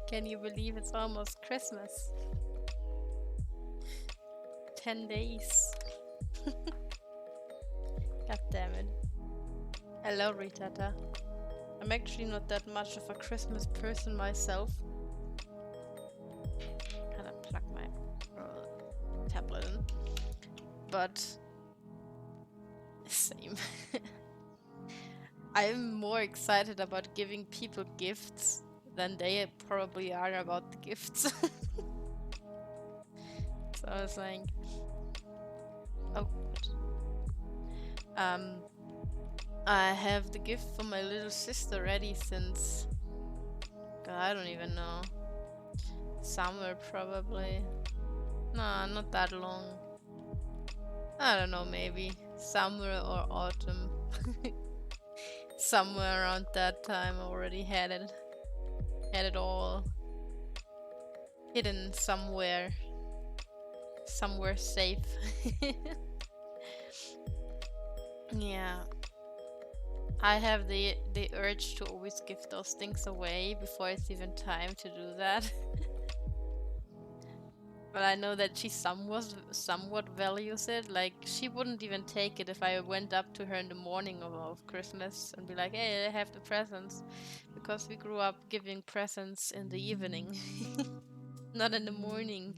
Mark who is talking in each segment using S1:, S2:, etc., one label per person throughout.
S1: Can you believe it's almost Christmas? 10 days. God damn it. Hello, Ritata. I'm actually not that much of a Christmas person myself. Kind of plug my tablet in. But same. I'm more excited about giving people gifts than they probably are about the gifts. So I was like, oh, I have the gift for my little sister ready since, God, I don't even know, summer probably. No, not that long. I don't know, maybe summer or autumn. Somewhere around that time I already had it all hidden somewhere safe. Yeah, I have the urge to always give those things away before it's even time to do that. But I know that she somewhat values it. Like, she wouldn't even take it if I went up to her in the morning of Christmas and be like, hey, I have the presents. Because we grew up giving presents in the evening, not in the morning.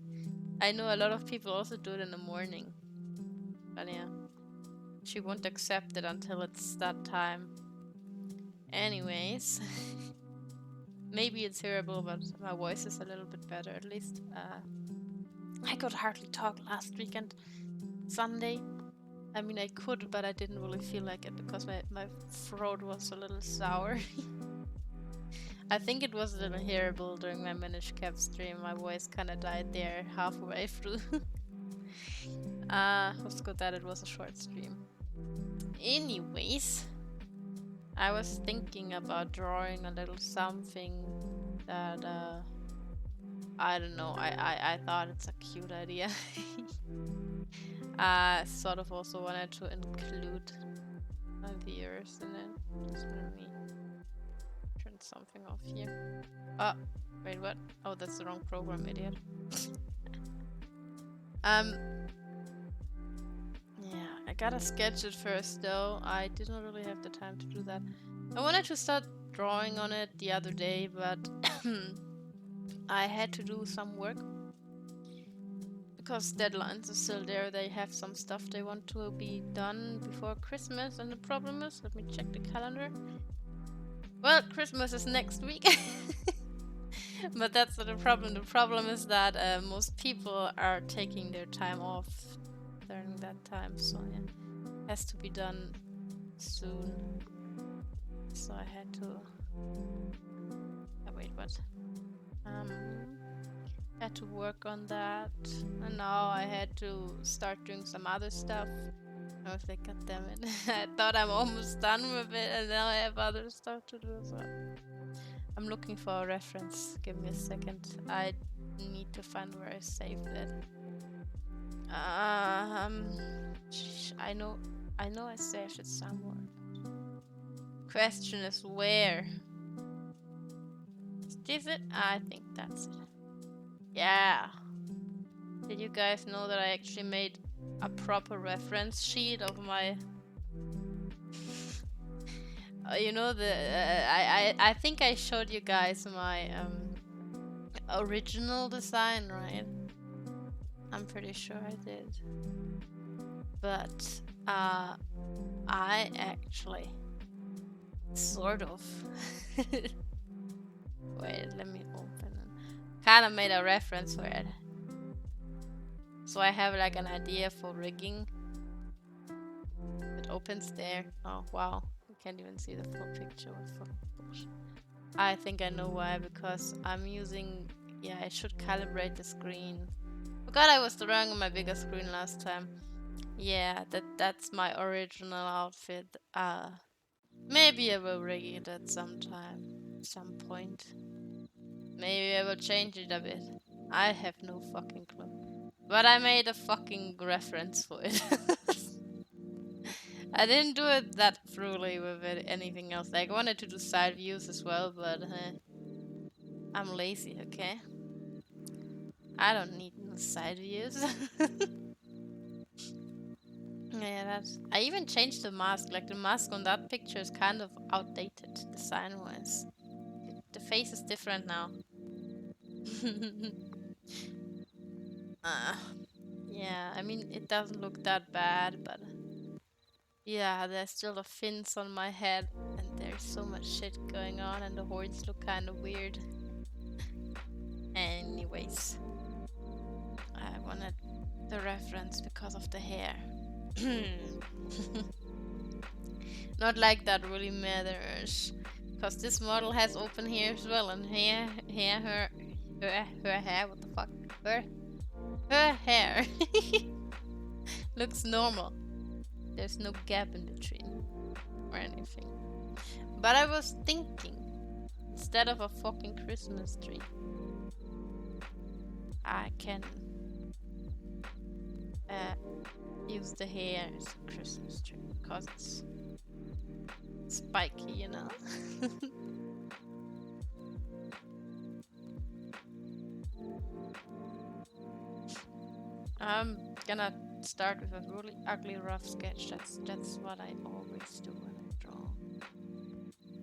S1: I know a lot of people also do it in the morning. But yeah, she won't accept it until it's that time. Anyways, maybe it's hearable, but my voice is a little bit better at least. I could hardly talk last weekend, Sunday. I mean, I could, but I didn't really feel like it because my throat was a little sour. I think it was a little hearable during my Minish Cap stream. My voice kind of died there halfway through. Was good that it was a short stream. Anyways, I was thinking about drawing a little something that, I don't know, I thought it's a cute idea. Sort of also wanted to include my viewers in it. Just let me turn something off here. Oh, wait, what? Oh, that's the wrong program, idiot. Yeah, I gotta sketch it first though. I didn't really have the time to do that. I wanted to start drawing on it the other day, but I had to do some work because deadlines are still there. They have some stuff they want to be done before Christmas, and the problem is, let me check the calendar. Well, Christmas is next week. But that's not the problem. The problem is that most people are taking their time off during that time, so yeah, has to be done soon. So I had to. Oh, wait, what? Had to work on that, and now I had to start doing some other stuff. I was like, God damn it! I thought I'm almost done with it, and now I have other stuff to do as well. I'm looking for a reference. Give me a second. I need to find where I saved it. I know I saved it somewhere. Question is where? Is this it? I think that's it. Yeah. Did you guys know that I actually made a proper reference sheet of my... you know, I think I showed you guys my original design, right? I'm pretty sure I did. But I actually sort of wait, let me open it. Kind of made a reference for it. So I have like an idea for rigging. It opens there. Oh wow, you can't even see the full picture. What fucking bullshit. I think I know why, because I'm using... Yeah, I should calibrate the screen. Forgot I was drawing on my bigger screen last time. Yeah, that's my original outfit. Maybe I will rig it at some point. Maybe I will change it a bit. I have no fucking clue. But I made a fucking reference for it. I didn't do it that thoroughly with anything else. Like, I wanted to do side views as well, but I'm lazy, okay? I don't need no side views. Yeah, that's... I even changed the mask. Like, the mask on that picture is kind of outdated, design-wise. The face is different now. uh, yeah, I mean, it doesn't look that bad, but... Yeah, there's still the fins on my head, and there's so much shit going on, and the horns look kind of weird. Anyways, I wanted the reference because of the hair. Not like that really matters, because this model has open hair as well, and her hair, what the fuck, her hair looks normal. There's no gap in between or anything. But I was thinking, instead of a fucking Christmas tree, I can use the hair as a Christmas tree, because it's spiky, you know? I'm gonna start with a really ugly rough sketch. That's what I always do when I draw.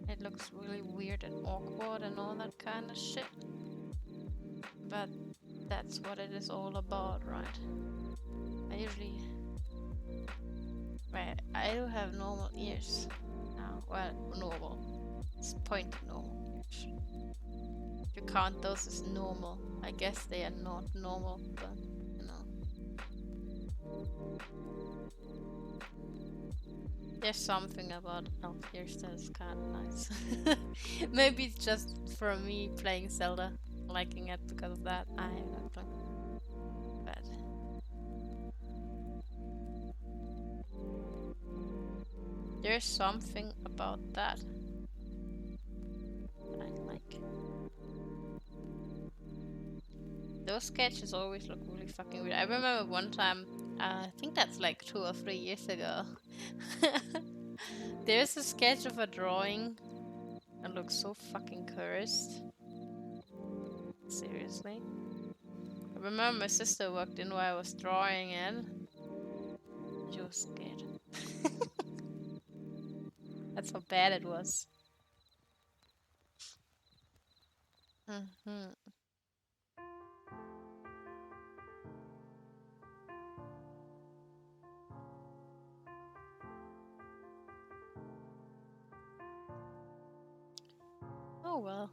S1: It looks really weird and awkward and all that kind of shit. But that's what it is all about, right? I usually... Right, I do have normal ears now. Well, normal. It's pointed normal ears. If you count those as normal, I guess they are not normal, but you know. There's something about elf ears that is kind of nice. Maybe it's just for me playing Zelda, liking it because of that. I have no clue. But there's something about that I like. Those sketches always look really fucking weird. I remember one time, I think that's like 2 or 3 years ago. There's a sketch of a drawing that looks so fucking cursed. Seriously. I remember my sister walked in while I was drawing it. She was scared. That's how bad it was. Mm-hmm. Oh well.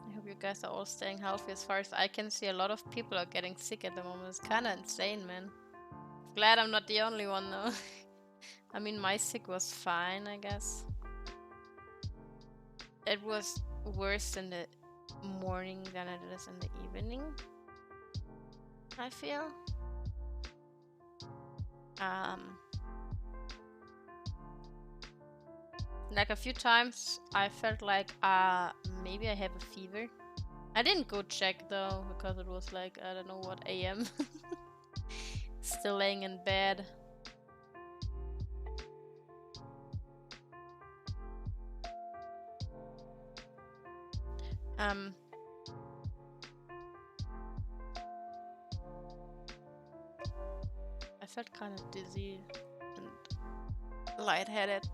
S1: I hope you guys are all staying healthy. As far as I can see, a lot of people are getting sick at the moment. It's kind of insane, man. Glad I'm not the only one though. I mean, my sick was fine, I guess. It was worse in the morning than it is in the evening, I feel. Like a few times I felt like maybe I have a fever. I didn't go check though, because it was like, I don't know what AM. Still laying in bed. I felt kind of dizzy and lightheaded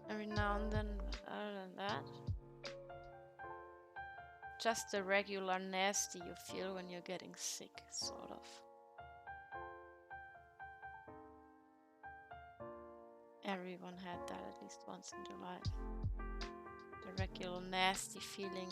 S1: every now and then, but other than that, just the regular nasty you feel when you're getting sick, sort of. Everyone had that at least once in their life. The regular nasty feeling.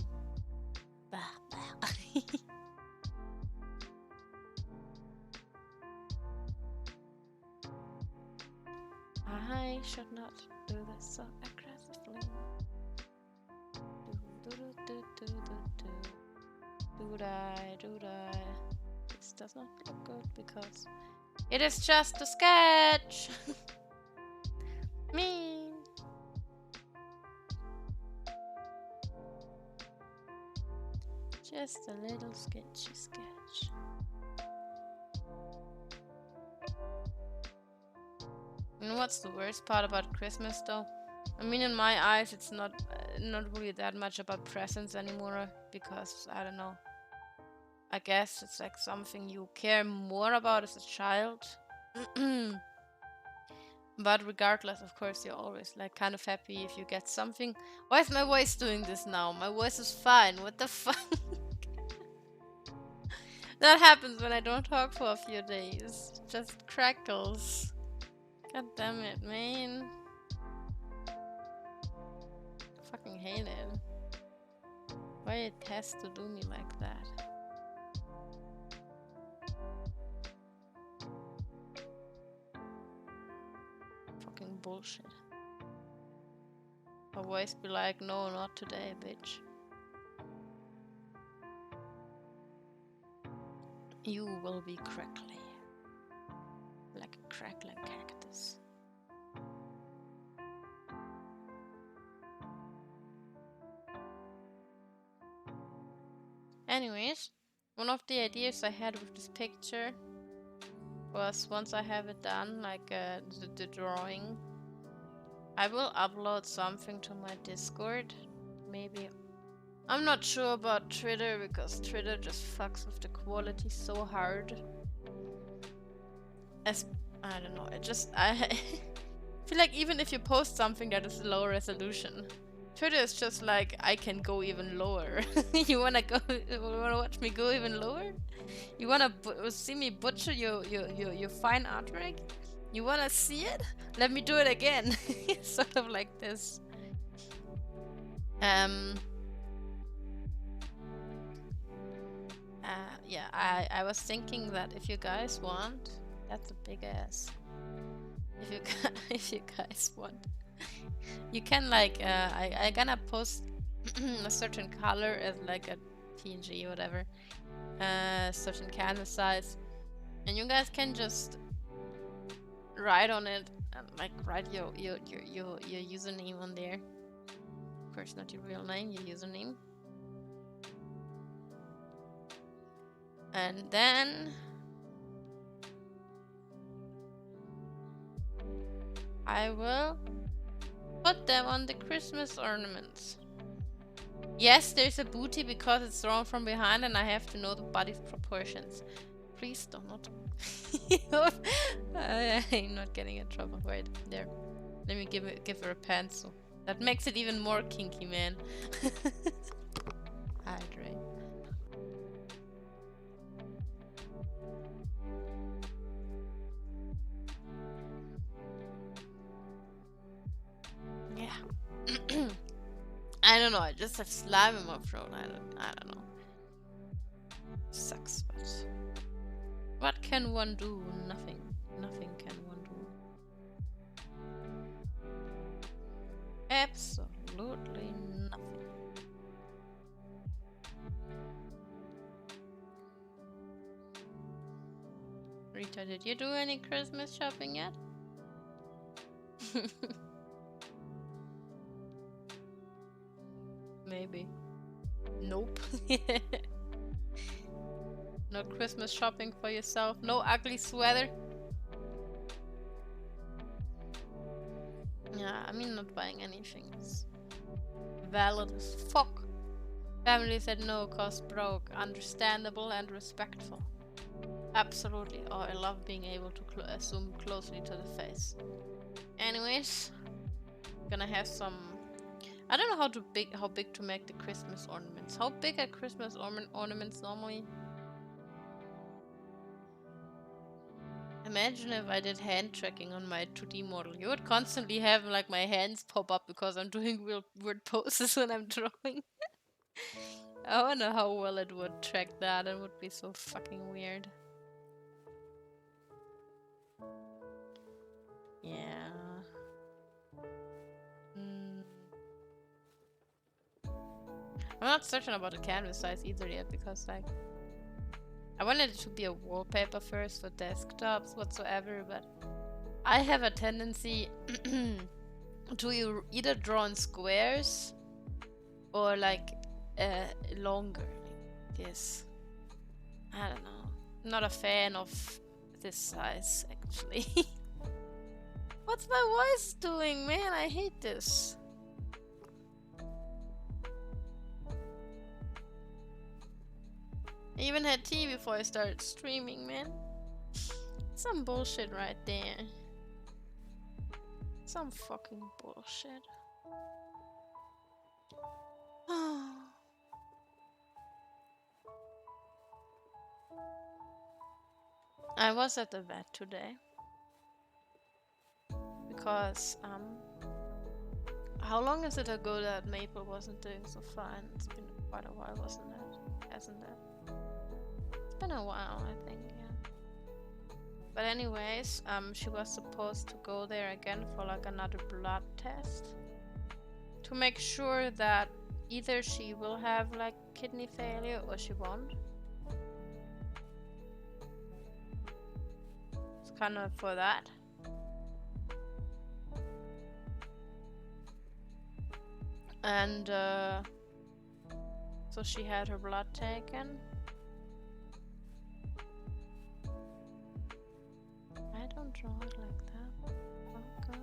S1: I should not do this so aggressively. Do I? This does not look good because it is just a sketch. Me. Just a little sketchy sketch. And what's the worst part about Christmas though? I mean, in my eyes, it's not really that much about presents anymore, because I don't know. I guess it's like something you care more about as a child. But regardless, of course, you're always like kind of happy if you get something. Why is my voice doing this now? My voice is fine. What the fuck? That happens when I don't talk for a few days. Just crackles. God damn it, man. Fucking hate it. Why it has to do me like that? Fucking bullshit. My voice be like, no, not today, bitch. You will be crackly. Like a crackling cactus. Anyways, one of the ideas I had with this picture was, once I have it done, like the drawing, I will upload something to my Discord. Maybe. I'm not sure about Twitter, because Twitter just fucks with the quality so hard. I don't know, I feel like even if you post something that is low resolution, Twitter is just like, I can go even lower. You wanna watch me go even lower? You wanna see me butcher your fine artwork? You wanna see it? Let me do it again. Sort of like this. Yeah, I was thinking that if you guys want, that's a big ass. If you guys want, you can like I gonna post a certain color as like a PNG or whatever, certain canvas size, and you guys can just write on it and like write your username on there. Of course, not your real name, your username. And then I will put them on the Christmas ornaments. Yes, there's a booty because it's drawn from behind and I have to know the body's proportions. Please do not. I'm not getting in trouble. Wait, there. Let me give her a pencil. That makes it even more kinky, man. Hydrate. Yeah. I don't know, I just have slime in my throat. I don't know. Sucks, but what can one do? Nothing. Nothing can one do. Absolutely nothing. Rita, did you do any Christmas shopping yet? Maybe. Nope. No Christmas shopping for yourself. No ugly sweater. Yeah, I mean, not buying anything is valid as fuck. Family said no, cause broke. Understandable and respectful. Absolutely. Oh, I love being able to zoom closely to the face. Anyways, gonna have some. I don't know how big to make the Christmas ornaments. How big are Christmas ornaments normally? Imagine if I did hand tracking on my 2D model. You would constantly have like my hands pop up because I'm doing weird poses when I'm drawing. I wonder how well it would track that. It would be so fucking weird. Yeah. I'm not certain about the canvas size either yet, because like I wanted it to be a wallpaper first for desktops whatsoever, but I have a tendency to either draw in squares or like longer like this. I don't know. I'm not a fan of this size actually. What's my voice doing, man? I hate this. I even had tea before I started streaming, man. Some bullshit right there. Some fucking bullshit. I was at the vet today. Because, how long is it ago that Maple wasn't doing so fine? It's been quite a while, wasn't it? Hasn't it? It's been a while, I think, yeah. But anyways, she was supposed to go there again for like another blood test. To make sure that either she will have like kidney failure or she won't. It's kind of for that. And so she had her blood taken. I don't draw it like that. Oh, girl.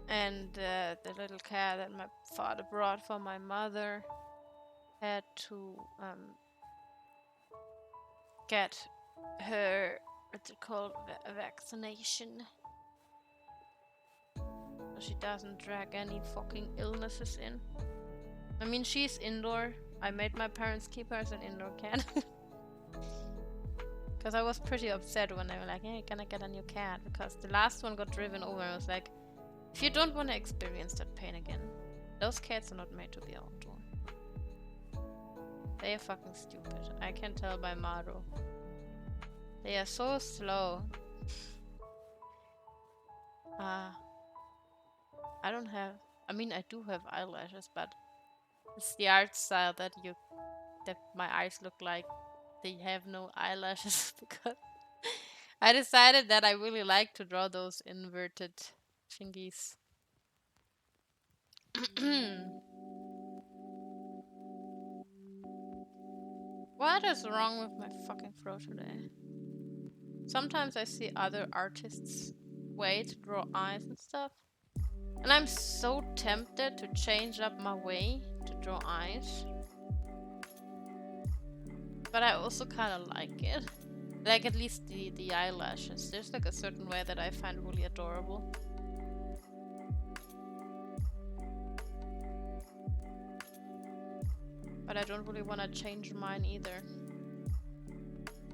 S1: And the little cat that my father brought for my mother had to get her, what's it called, a vaccination. So she doesn't drag any fucking illnesses in. I mean, she's indoor. I made my parents keep her as an indoor cat. Because I was pretty upset when they were like, hey, you're gonna get a new cat. Because the last one got driven over and I was like, if you don't want to experience that pain again, those cats are not made to be outdoor. They are fucking stupid. I can tell by Maru. They are so slow. I don't have... I mean, I do have eyelashes, but it's the art style that my eyes look like they have no eyelashes because I decided that I really like to draw those inverted thingies. What is wrong with my fucking throat today? Sometimes I see other artists' way to draw eyes and stuff, and I'm so tempted to change up my way to draw eyes. But I also kind of like it. Like at least the eyelashes. There's like a certain way that I find really adorable. But I don't really want to change mine either.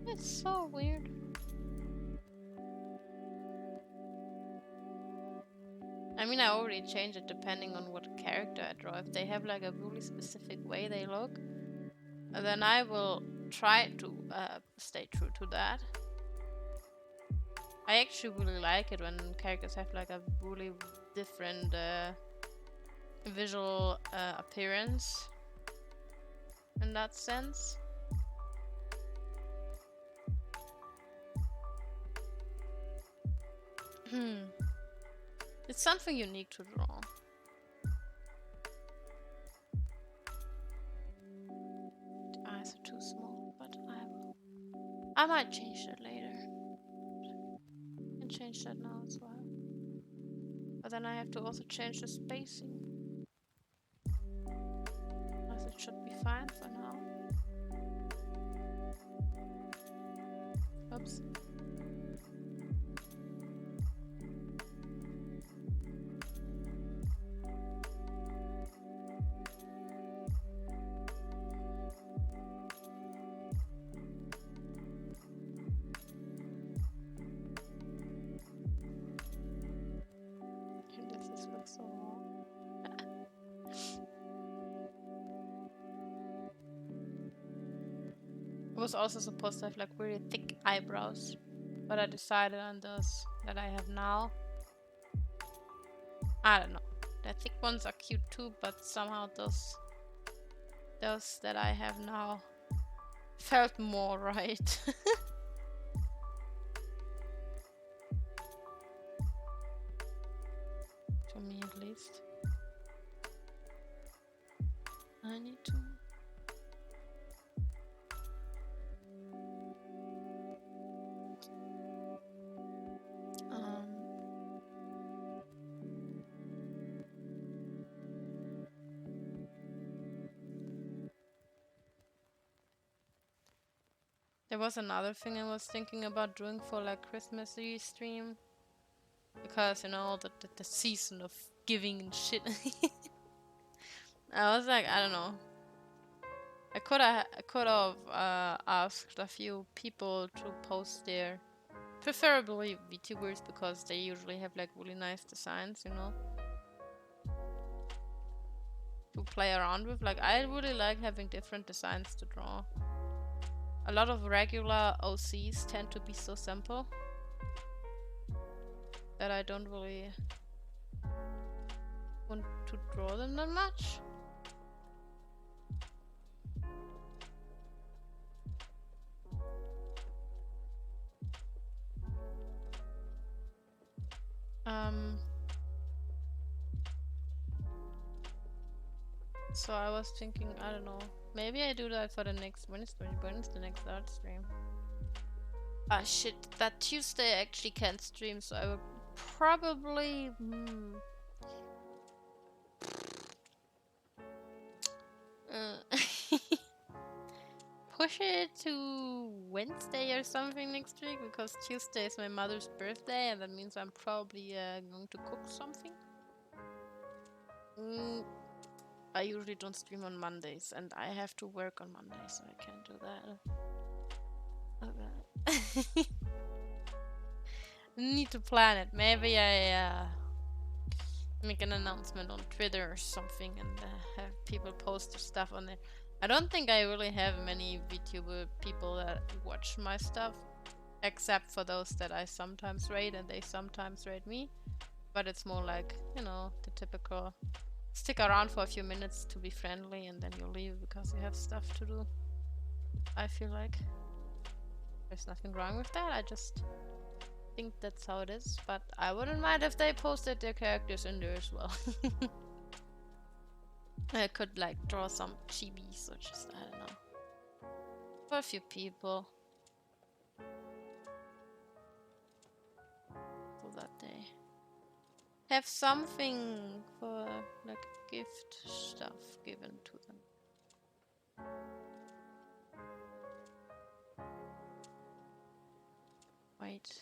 S1: It's so weird. I mean, I already change it depending on what character I draw. If they have like a really specific way they look, then I will try to stay true to that. I actually really like it when characters have like a really different visual appearance in that sense. It's something unique to draw. The eyes are too small, but I might change that later. I can change that now as well. But then I have to also change the spacing. Otherwise it should be fine for now. Oops. This looks so wrong. I was also supposed to have like really thick eyebrows, but I decided on those that I have now. I don't know. The thick ones are cute too, but somehow those that I have now felt more right. To me at least. I need to There was another thing I was thinking about doing for like Christmassy stream. Because, you know, the season of giving and shit. I was like, I don't know. I could have asked a few people to post their, preferably VTubers, because they usually have like really nice designs, you know, to play around with. Like, I really like having different designs to draw. A lot of regular OCs tend to be so simple that I don't really want to draw them that much. So I was thinking, I don't know, maybe I do that for the next Wednesday. When is the next art stream? Ah shit, that Tuesday I actually can't stream, so I will probably push it to Wednesday or something next week, because Tuesday is my mother's birthday, and that means I'm probably going to cook something. I usually don't stream on Mondays, and I have to work on Mondays, so I can't do that. Okay. Need to plan it. Maybe I make an announcement on Twitter or something and have people post their stuff on there. I don't think I really have many VTuber people that watch my stuff, except for those that I sometimes raid and they sometimes raid me. But it's more like, you know, the typical stick around for a few minutes to be friendly and then you leave because you have stuff to do. I feel like there's nothing wrong with that. I just think that's how it is, but I wouldn't mind if they posted their characters in there as well. I could like draw some chibis or just, I don't know, for a few people so that they have something for like gift stuff given to them. Wait.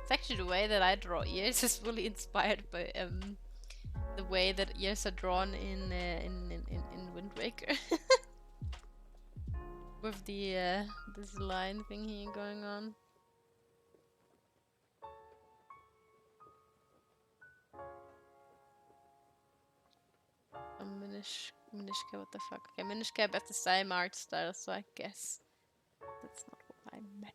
S1: It's actually the way that I draw ears is really inspired by the way that ears are drawn in Wind Waker. With the this line thing here going on. Minish what the fuck? Okay, Minish Cap has the same art style, so I guess that's not what I meant.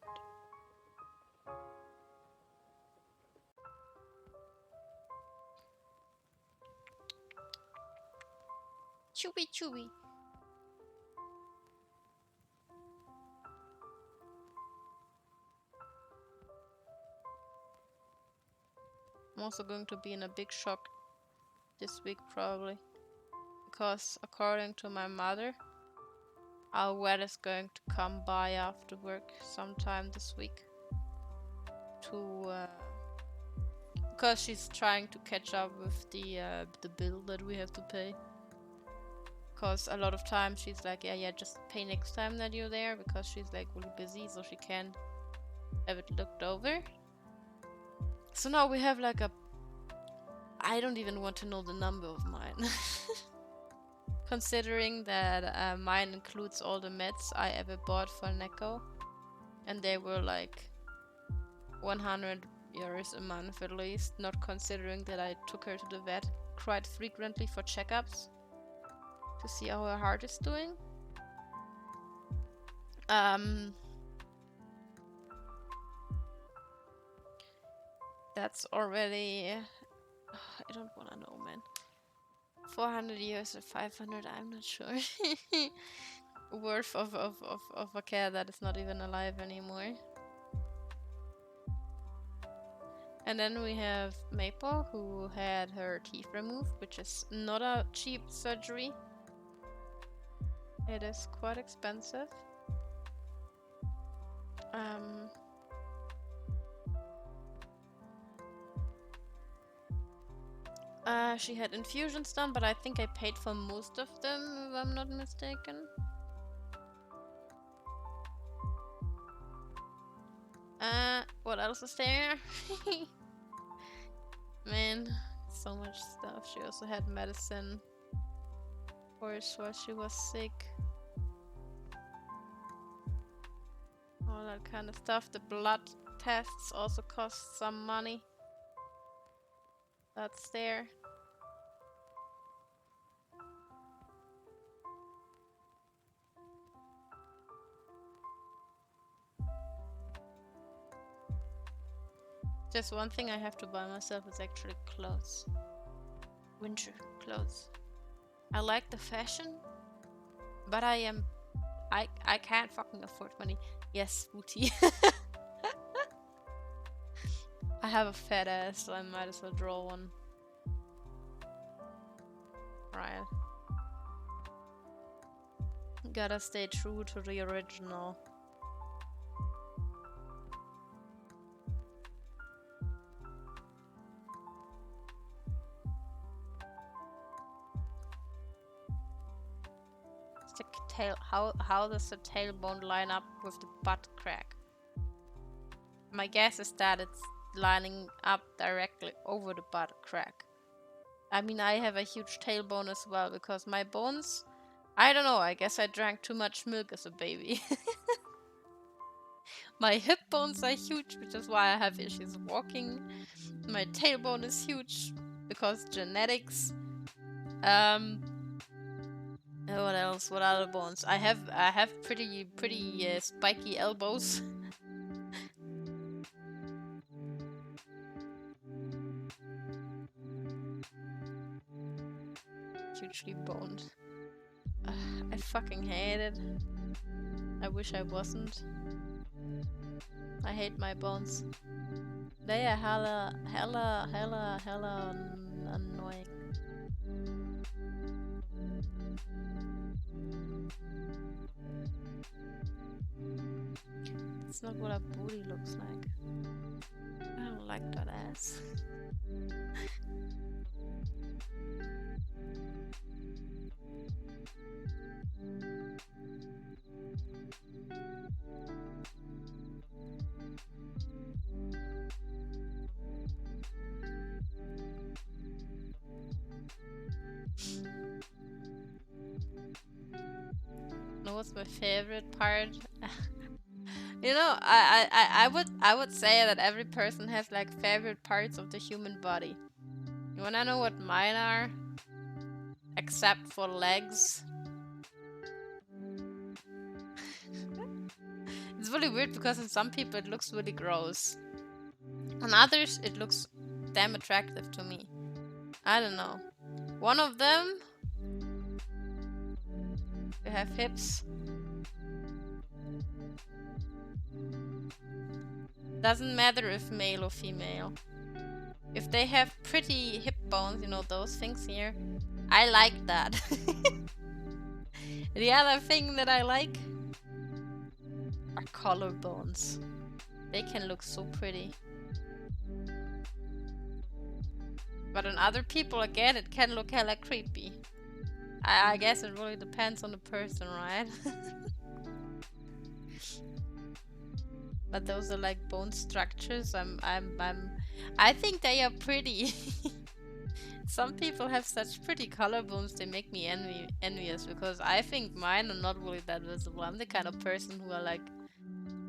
S1: Chewy chewy. I'm also going to be in a big shock this week probably, because according to my mother, our wed is going to come by after work sometime this week to because she's trying to catch up with the bill that we have to pay. Because a lot of times she's like, yeah, just pay next time that you're there, because she's like really busy, so she can't have it looked over. So now we have like I don't even want to know the number of mine. Considering that mine includes all the meds I ever bought for Neko, and they were like 100 euros a month at least, not considering that I took her to the vet quite frequently for checkups to see how her heart is doing. That's already, I don't wanna know, man. 400 years or 500, I'm not sure. Worth of a cat that is not even alive anymore. And then we have Maple, who had her teeth removed, which is not a cheap surgery. It is quite expensive. She had infusions done, but I think I paid for most of them, if I'm not mistaken. What else is there? Man, so much stuff. She also had medicine, of course, while she was sick. All that kind of stuff. The blood tests also cost some money. That's there. Just one thing I have to buy myself is actually clothes. Winter clothes. I like the fashion, but I can't fucking afford money. Yes, booty. I have a fat ass, so I might as well draw one. Right. Gotta stay true to the original. The tail. How does the tailbone line up with the butt crack? My guess is that it's lining up directly over the butt crack. I mean, I have a huge tailbone as well because my bones, I don't know, I guess I drank too much milk as a baby. My hip bones are huge, which is why I have issues walking. My tailbone is huge because genetics. What else? What other bones? I have pretty spiky elbows. Hugely boned. I fucking hate it. I wish I wasn't. I hate my bones. They are hella annoying. That's not what a booty looks like. I don't like that ass. Know what's my favorite part? You know, I would say that every person has like favorite parts of the human body. You wanna know what mine are? Except for legs. It's really weird because in some people it looks really gross. On others it looks damn attractive to me. I don't know. One of them, you have hips. Doesn't matter if male or female. If they have pretty hip bones, you know, those things here, I like that. The other thing that I like are collarbones. They can look so pretty. But on other people, again, it can look hella creepy. I guess it really depends on the person, right? But those are like bone structures. I think they are pretty. Some people have such pretty collarbones, they make me envious because I think mine are not really that visible. I'm the kind of person who are like,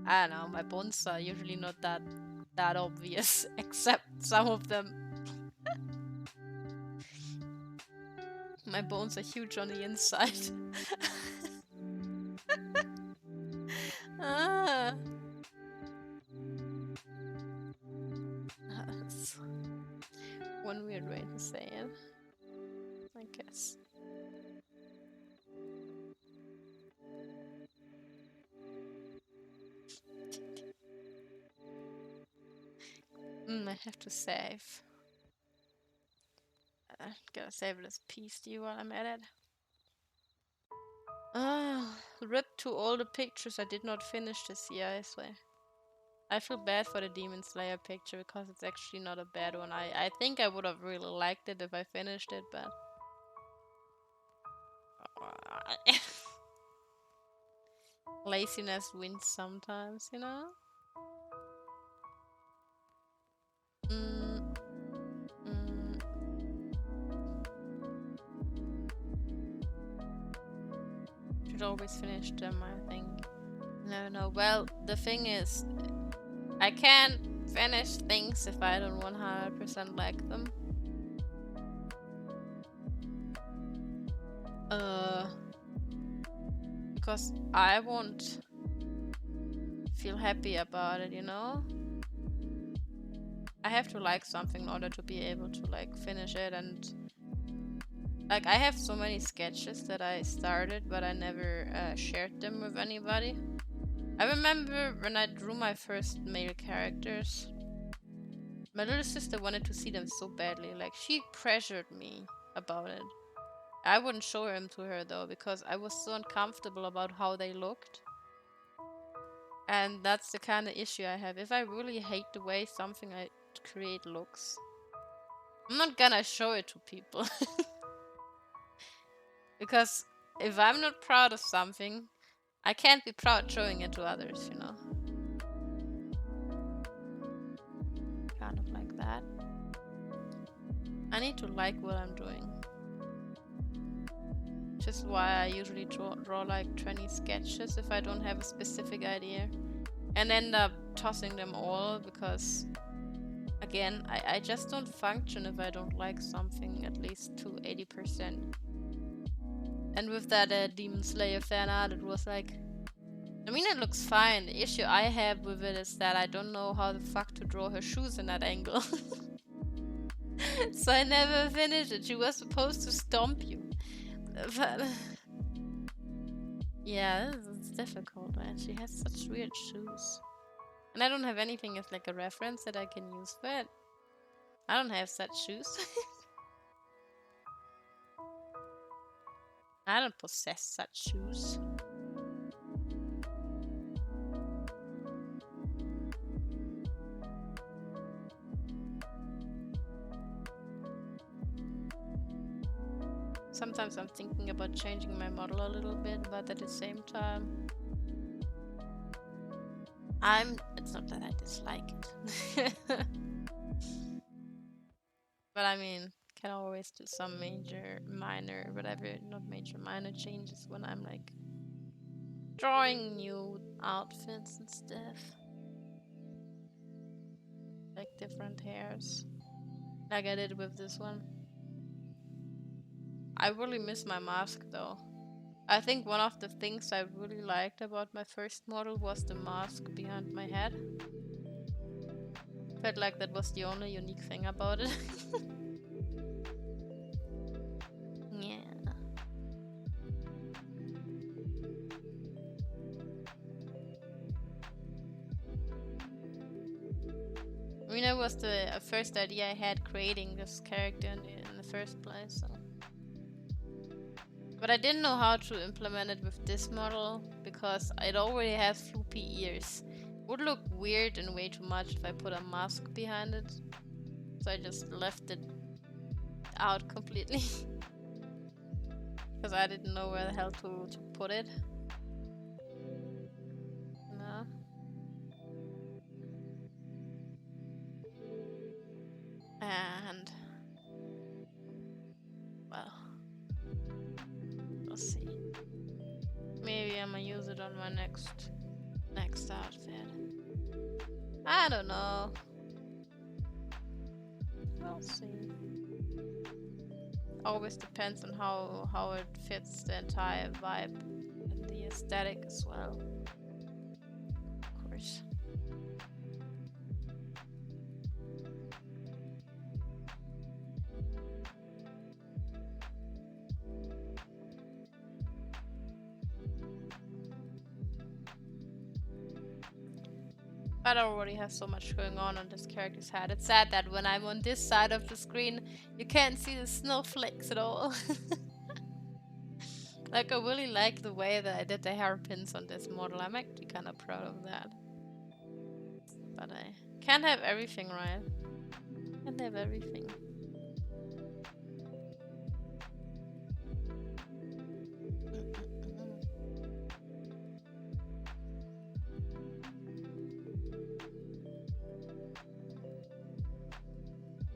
S1: I don't know, my bones are usually not that obvious, except some of them. My bones are huge on the inside. Ah. That's one weird way to say it, I guess. I have to save. Gotta save this PSD while I'm at it. Ah, rip to all the pictures I did not finish this year, I swear. I feel bad for the Demon Slayer picture because it's actually not a bad one. I think I would have really liked it if I finished it, but laziness wins sometimes, you know? Mm, mm. Should always finish them, I think. No. Well, the thing is, I can't finish things if I don't 100% like them. Because I won't feel happy about it, you know? I have to like something in order to be able to like finish it, and like I have so many sketches that I started but I never shared them with anybody. I remember when I drew my first male characters, my little sister wanted to see them so badly. Like she pressured me about it. I wouldn't show them to her though because I was so uncomfortable about how they looked. And that's the kind of issue I have. If I really hate the way something I create looks, I'm not gonna show it to people. Because if I'm not proud of something, I can't be proud showing it to others, you know? Kind of like that. I need to like what I'm doing. Which is why I usually draw like 20 sketches if I don't have a specific idea. And end up tossing them all because, again, I just don't function if I don't like something at least to 80%. And with that Demon Slayer fan art, it was like, I mean, it looks fine. The issue I have with it is that I don't know how the fuck to draw her shoes in that angle. So I never finished it. She was supposed to stomp you. But yeah, it's difficult, man. She has such weird shoes. And I don't have anything as like a reference that I can use for it. I don't have such shoes. I don't possess such shoes. Sometimes I'm thinking about changing my model a little bit, but at the same time, it's not that I dislike it. But I mean, can always do some minor, whatever, not major, minor changes when I'm like drawing new outfits and stuff. Like different hairs. Like I did with this one. I really miss my mask though. I think one of the things I really liked about my first model was the mask behind my head. Felt like that was the only unique thing about it. Yeah. I mean, it was the first idea I had creating this character in the first place, so. But I didn't know how to implement it with this model because it already has floopy ears. It would look weird and way too much if I put a mask behind it. So I just left it out completely. Because I didn't know where the hell to put it. No. And well, we'll see. Maybe I'm gonna use it on my next outfit. I don't know. We'll see. Always depends on how it fits the entire vibe and the aesthetic as well. Of course. But I already have so much going on this character's head. It's sad that when I'm on this side of the screen, you can't see the snowflakes at all. Like, I really like the way that I did the hairpins on this model. I'm actually kind of proud of that. But I can't have everything, right? Can't have everything.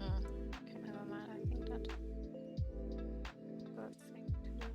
S1: Okay, never mind. I think that's a good thing to do.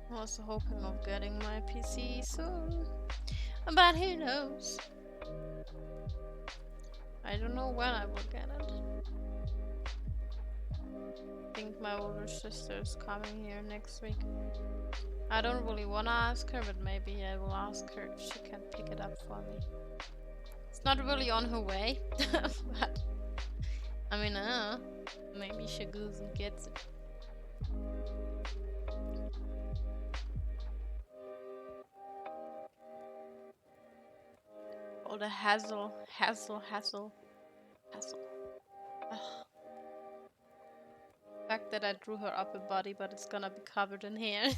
S1: I'm also hoping of getting my PC soon, but who knows? I don't know when I will get it. I think my older sister is coming here next week. I don't really want to ask her, but maybe I will ask her if she can pick it up for me. It's not really on her way, but I mean, maybe she goes and gets it. All the hassle. Ugh. The fact that I drew her upper body, but it's gonna be covered in hair.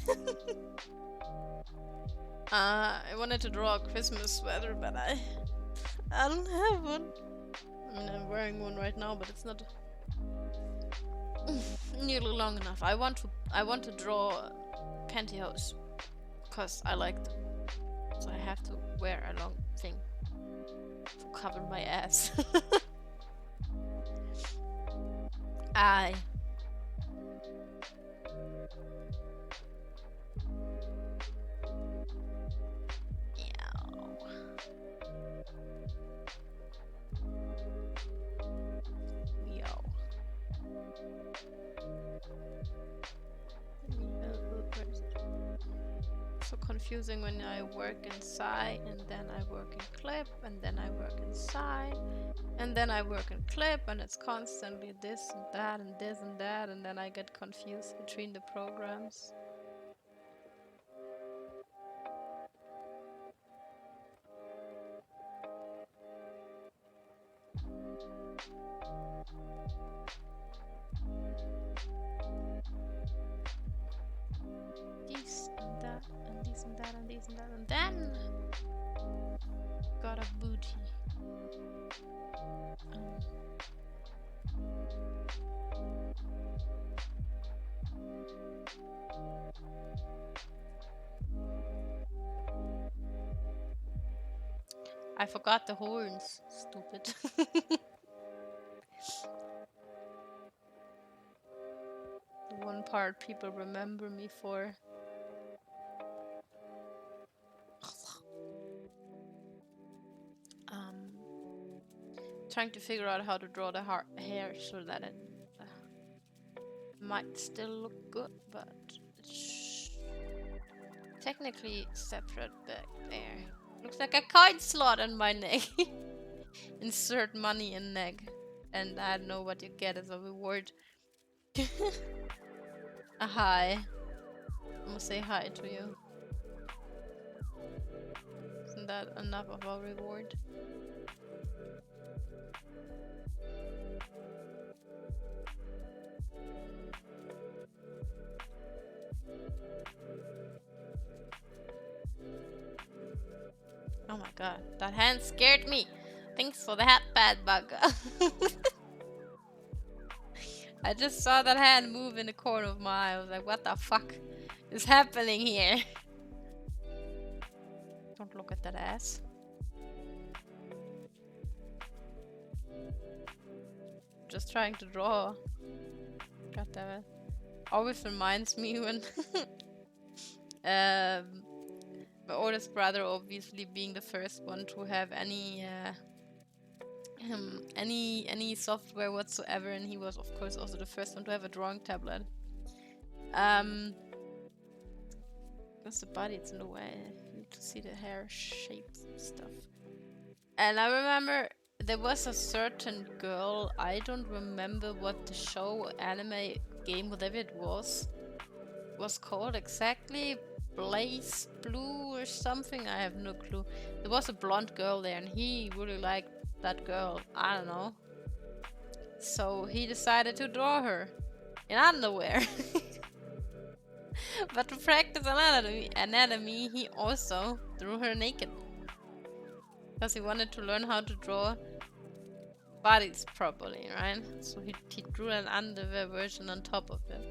S1: I wanted to draw a Christmas sweater, but I don't have one. I mean, I'm wearing one right now, but it's not nearly long enough. I want to draw pantyhose, cause I like them. So I have to wear a long thing to cover my ass. I. So confusing when I work inside and then I work in clip and then I work inside and then I work in clip, and it's constantly this and that and this and that, and then I get confused between the programs. This and that and this and that and this and that, and then got a booty. I forgot the horns. Stupid. The one part people remember me for. Trying to figure out how to draw the hair so that it might still look good, but it's technically separate back there. Looks like a coin slot on my neck. Insert money in neck, and I don't know what you get as a reward. A hi. I'm gonna say hi to you. Isn't that enough of a reward? Oh my god, that hand scared me. Thanks for that, bad bug. I just saw that hand move in the corner of my eye. I was like, what the fuck is happening here? Don't look at that ass. Just trying to draw. God damn it. Always reminds me when my oldest brother obviously being the first one to have any software whatsoever, and he was of course also the first one to have a drawing tablet. Because the body, it's in the way. You need to see the hair shapes and stuff. And I remember there was a certain girl, I don't remember what the show, anime, game, whatever it was called exactly. Blaze Blue or something, I have no clue. There was a blonde girl there and he really liked that girl, I don't know. So he decided to draw her in underwear. But to practice anatomy, he also drew her naked. Because he wanted to learn how to draw bodies properly, right? So he drew an underwear version on top of it.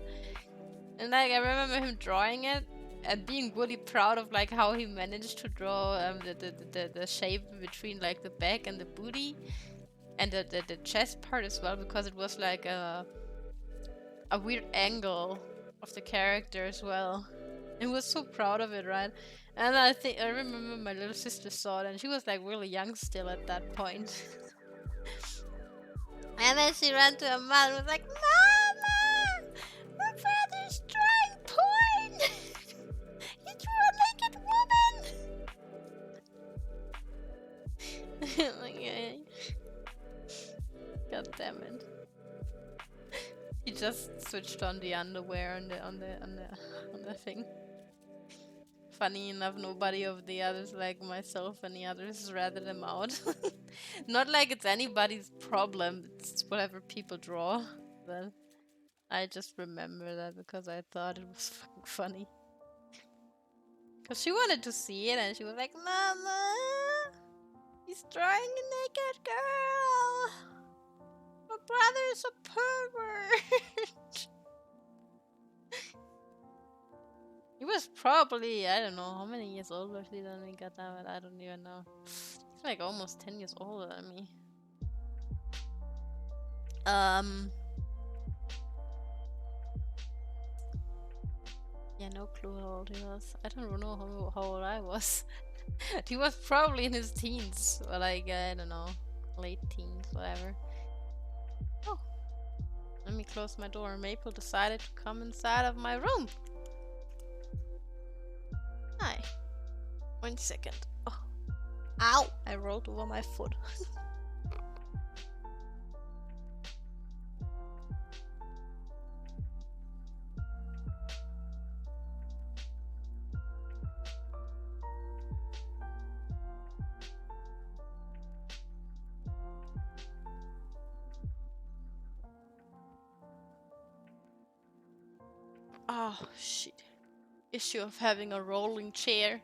S1: And like I remember him drawing it and being really proud of like how he managed to draw the shape between like the back and the booty and the chest part as well, because it was like a weird angle of the character as well. He was so proud of it, right? And I remember my little sister saw it and she was like really young still at that point. And then she ran to her mom and was like, Mama! My father's drawing porn! He drew a naked woman! Like, yeah. God damn it. He just switched on the underwear on the thing. Funny enough, nobody of the others, like myself and the others, ratted them out. Not like it's anybody's problem, it's whatever people draw. But I just remember that because I thought it was fucking funny. Because she wanted to see it and she was like, Mama! He's drawing a naked girl! My brother is a pervert! He was probably, I don't know, how many years older than me, goddammit, I don't even know. He's like almost 10 years older than me. Yeah, no clue how old he was. I don't know how old I was. He was probably in his teens, or like, I don't know, late teens, whatever. Oh, let me close my door. Maple decided to come inside of my room. Hi. 1 second. Oh. Ow! I rolled over my foot. Oh, shit. Issue of having a rolling chair.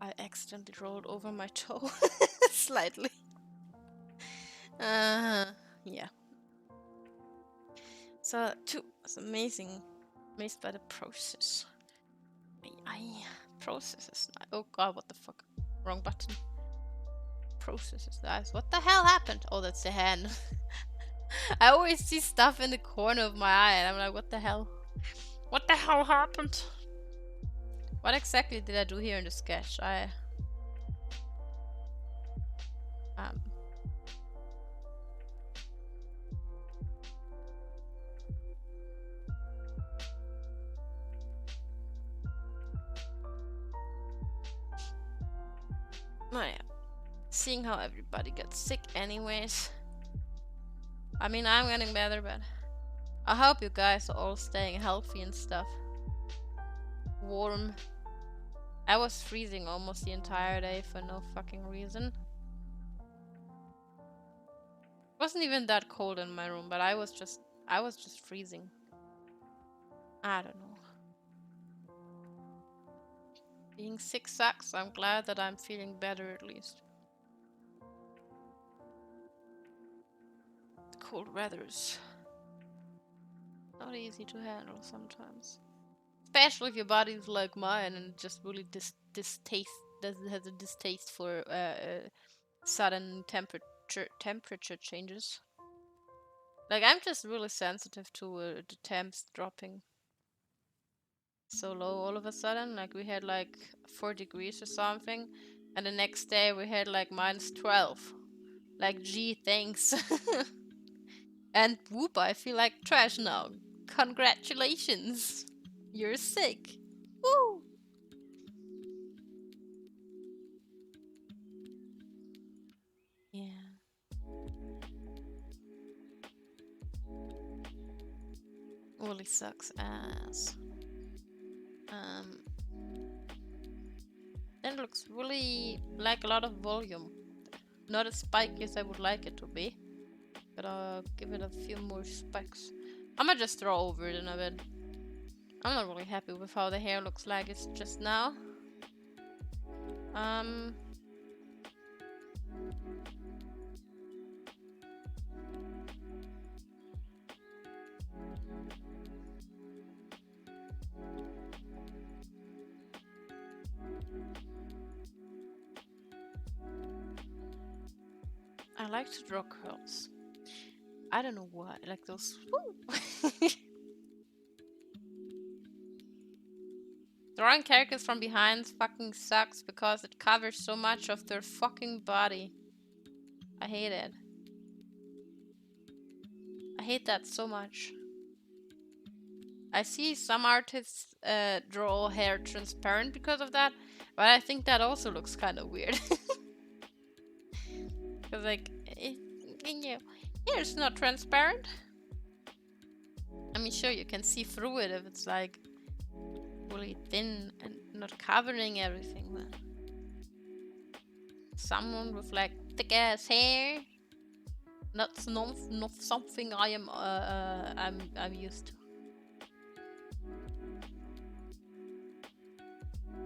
S1: I accidentally rolled over my toe. Slightly. Yeah. So, it's amazing. Amazed by the process. Processes. Oh god, what the fuck? Wrong button. Processes, guys. What the hell happened? Oh, that's the hand. I always see stuff in the corner of my eye and I'm like, what the hell? What the hell happened? What exactly did I do here in the sketch? Oh yeah. Seeing how everybody gets sick anyways. I mean, I'm getting better, but I hope you guys are all staying healthy and stuff. Warm. I was freezing almost the entire day for no fucking reason. It wasn't even that cold in my room, but I was just freezing. I don't know. Being sick sucks. I'm glad that I'm feeling better at least. The cold weather's not easy to handle sometimes. Especially if your body is like mine and just really has a distaste for sudden temperature changes. Like I'm just really sensitive to the temps dropping so low all of a sudden. Like we had like 4 degrees or something, and the next day we had like -12. Like gee, thanks. And whoop, I feel like trash now. Congratulations, you're sick. Woo! Yeah. Really sucks ass. It looks really like a lot of volume. Not as spiky as I would like it to be. But I'll give it a few more spikes. I might just throw over it in a bit. I'm not really happy with how the hair looks like it's just now. I like to draw curls. I don't know why, like those. Drawing characters from behind fucking sucks because it covers so much of their fucking body. I hate it. I hate that so much. I see some artists draw hair transparent because of that, but I think that also looks kind of weird. Because like, hair's not transparent. I mean, sure, you can see through it if it's like really thin and not covering everything. But someone with like thick ass hair, that's not something I am I'm used to.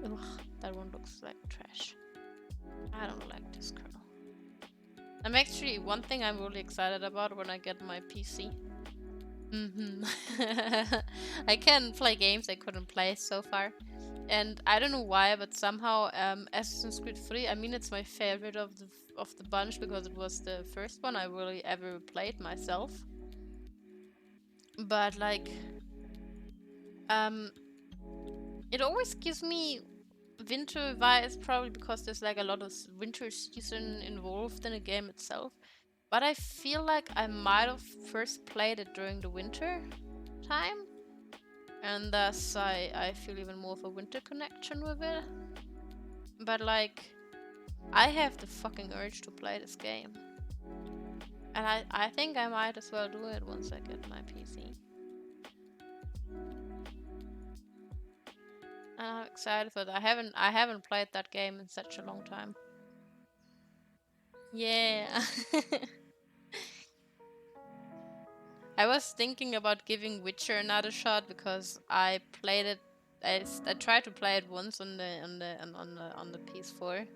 S1: Ugh, that one looks like trash. I don't like this curl. I'm actually one thing I'm really excited about when I get my PC. I can play games I couldn't play so far, and I don't know why, but somehow Assassin's Creed 3. I mean, it's my favorite of the bunch because it was the first one I really ever played myself. But like, it always gives me winter vibes, probably because there's like a lot of winter season involved in the game itself. But I feel like I might have first played it during the winter time, and thus I feel even more of a winter connection with it. But like, I have the fucking urge to play this game, and I think I might as well do it once I get my PC. And I'm excited for that. I haven't played that game in such a long time. Yeah. I was thinking about giving Witcher another shot because I played it. I tried to play it once on the PS4,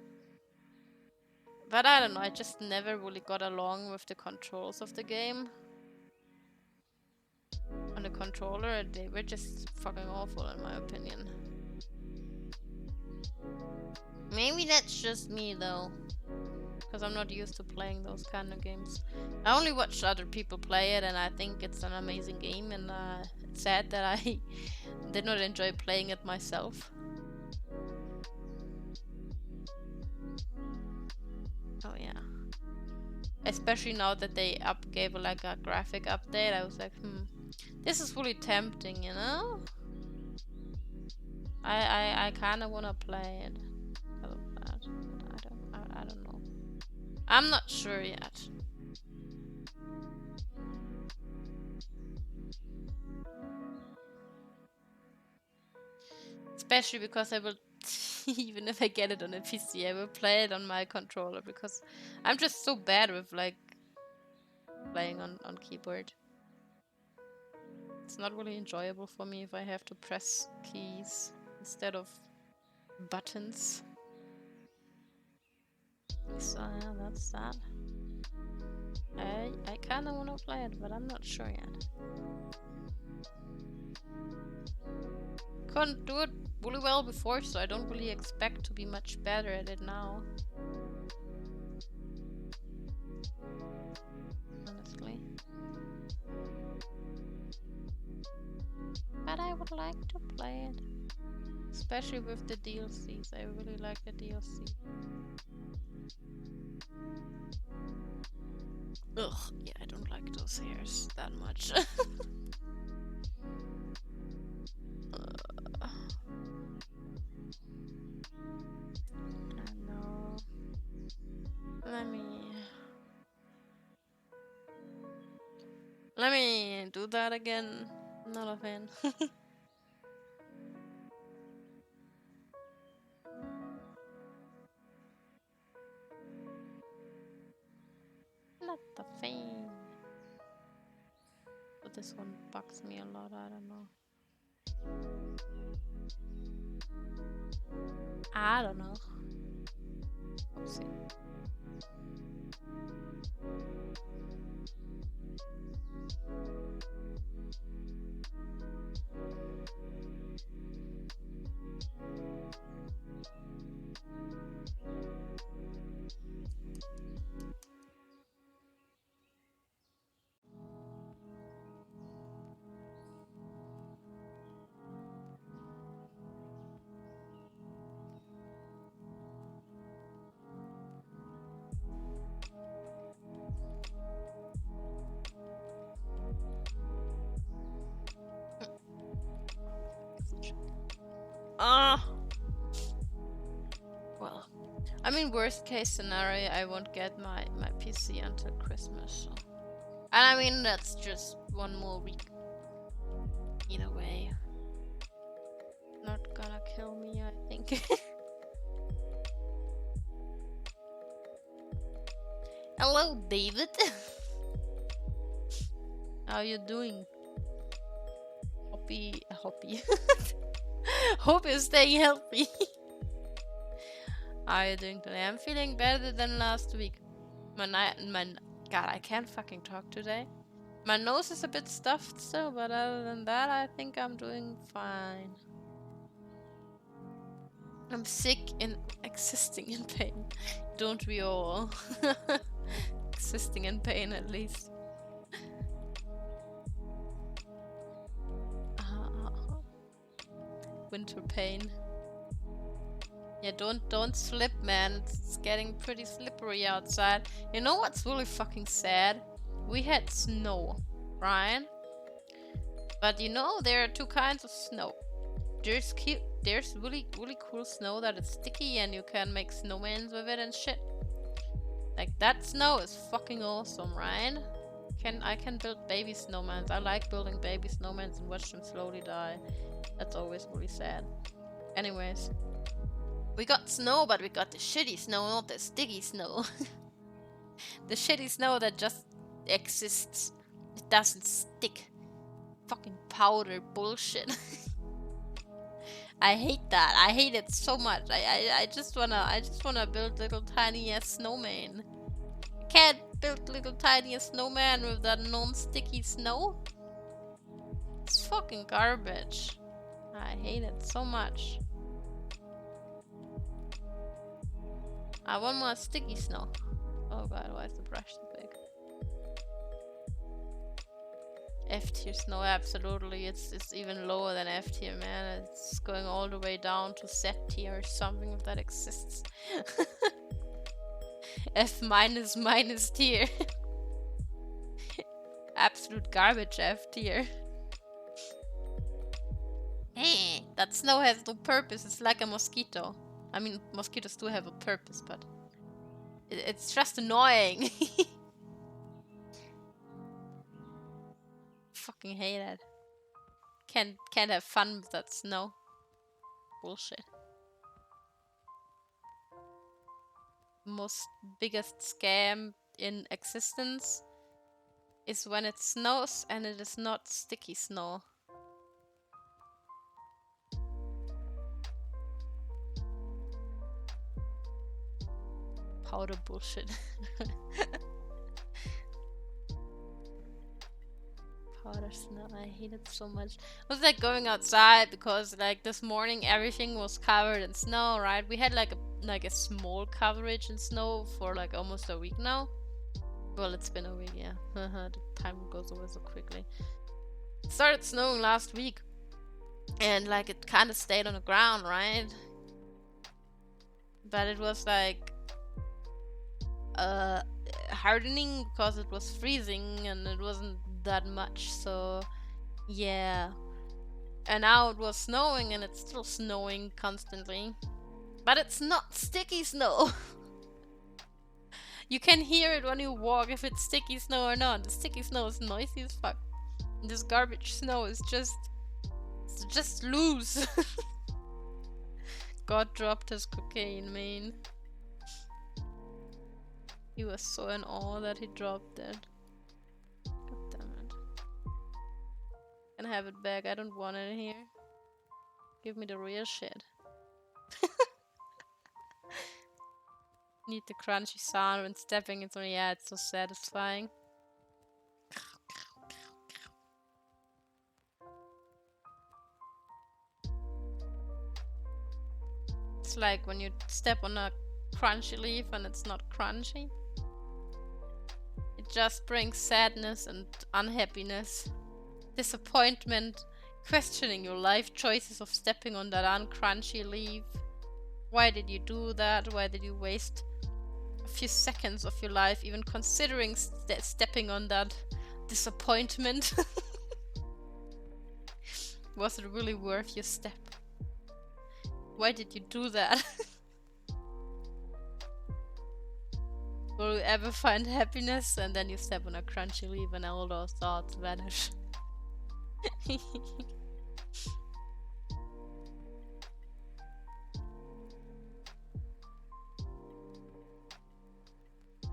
S1: but I don't know. I just never really got along with the controls of the game. On the controller, they were just fucking awful in my opinion. Maybe that's just me though, because I'm not used to playing those kind of games. I only watch other people play it, and I think it's an amazing game, and it's sad that I did not enjoy playing it myself. Oh yeah. Especially now that they gave like a graphic update, I was like, this is really tempting, you know? I kinda wanna play it. I don't know. I'm not sure yet. Especially because I will, even if I get it on a PC, I will play it on my controller because I'm just so bad with like playing on keyboard. It's not really enjoyable for me if I have to press keys instead of buttons. So yeah, that's that. I kinda wanna play it, but I'm not sure yet. couldn't do it really well before, so I don't really expect to be much better at it now. Honestly. But I would like to play it. Especially with the DLCs. I really like the DLC. Ugh, yeah, I don't like those hairs that much. I know. Let me do that again. Not a fan. Not a fan. But this one bugs me a lot, I don't know. I don't know. Oopsie. Well, I mean, worst case scenario, I won't get my PC until Christmas. So. And I mean, that's just one more week. Either way. Not gonna kill me, I think. Hello, David. How you doing? Hoppy. Hope you're staying healthy. How are you doing today? I'm feeling better than last week. God, I can't fucking talk today. My nose is a bit stuffed still, but other than that, I think I'm doing fine. I'm sick and existing in pain. Don't we all? Existing in pain, at least. Winter pain. Yeah, don't slip, man. It's getting pretty slippery outside. You know what's really fucking sad? We had snow, right? But you know, there are two kinds of snow. There's really cool snow that is sticky and you can make snowmans with it and shit. Like, that snow is fucking awesome, right? I can build baby snowmans. I like building baby snowmans and watch them slowly die. That's always really sad. Anyways. We got snow, but we got the shitty snow, not the sticky snow. The shitty snow that just exists. It doesn't stick. Fucking powder bullshit. I hate that. I hate it so much. I just wanna build little tiny ass snowman. I can't build little tiny ass snowman with that non-sticky snow. It's fucking garbage. I hate it so much. I want more sticky snow. Oh god, why is the brush so big? F tier snow, absolutely. It's even lower than F tier, man. It's going all the way down to Z tier or something if that exists. F minus tier. Absolute garbage F tier. That snow has no purpose. It's like a mosquito. I mean, mosquitoes do have a purpose, but it's just annoying. Fucking hate it. Can't have fun with that snow. Bullshit. Most biggest scam in existence is when it snows and it is not sticky snow. Powder bullshit. god, the snow. I hate it so much. It was like going outside because like this morning everything was covered in snow, right? We had like a small coverage in snow for like almost a week now. Well, it's been a week, yeah. The time goes away so quickly. It started snowing last week. And like it kind of stayed on the ground, right? But it was like hardening because it was freezing and it wasn't that much, so yeah. And now it was snowing and it's still snowing constantly. But it's not sticky snow. You can hear it when you walk if it's sticky snow or not. The sticky snow is noisy as fuck. This garbage snow is just loose. God dropped his cocaine, man. He was so in awe that he dropped it. God damn it. Can I have it back? I don't want it here. Give me the real shit. Need the crunchy sound when stepping into it. Yeah, it's so satisfying. It's like when you step on a crunchy leaf and it's not crunchy. It just brings sadness and unhappiness, disappointment, questioning your life choices of stepping on that uncrunchy leaf. Why did you do that? Why did you waste a few seconds of your life even considering stepping on that disappointment? Was it really worth your step? Why did you do that? Will you ever find happiness? And then you step on a crunchy leaf and all those thoughts vanish.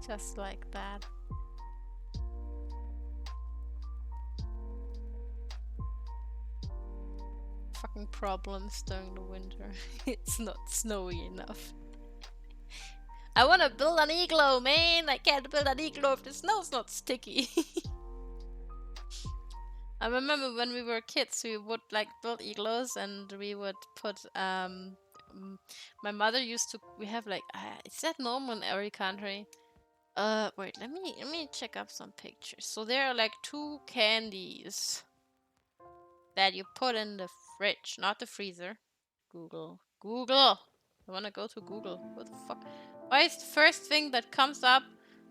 S1: Just like that. Fucking problems during the winter. It's not snowy enough. I wanna build an igloo, man! I can't build an igloo if the snow's not sticky. I remember when we were kids, we would like build igloos and we would put my mother used to, we have like, is that normal in every country? Wait, let me check up some pictures. So there are like 2 candies that you put in the fridge, not the freezer. Google. I wanna go to Google. What the fuck? Why is the first thing that comes up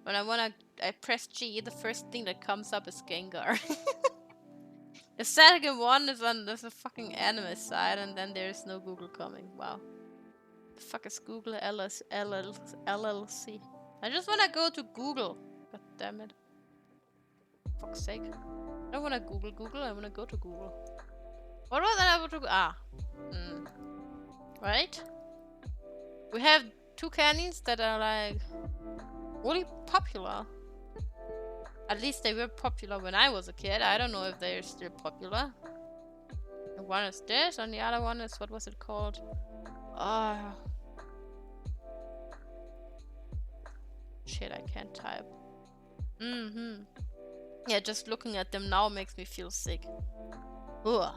S1: when I press G, the first thing that comes up is Gengar. The second one is on there's a fucking anime side and then there's no Google coming. Wow. The fuck is Google LLC? I just wanna go to Google. God damn it. For fuck's sake. I don't wanna Google, I wanna go to Google. What was I able to right? We have 2 candies that are like really popular. At least they were popular when I was a kid. I don't know if they're still popular. And one is this and the other one is, what was it called? Shit, I can't type. Yeah, just looking at them now makes me feel sick. Ugh.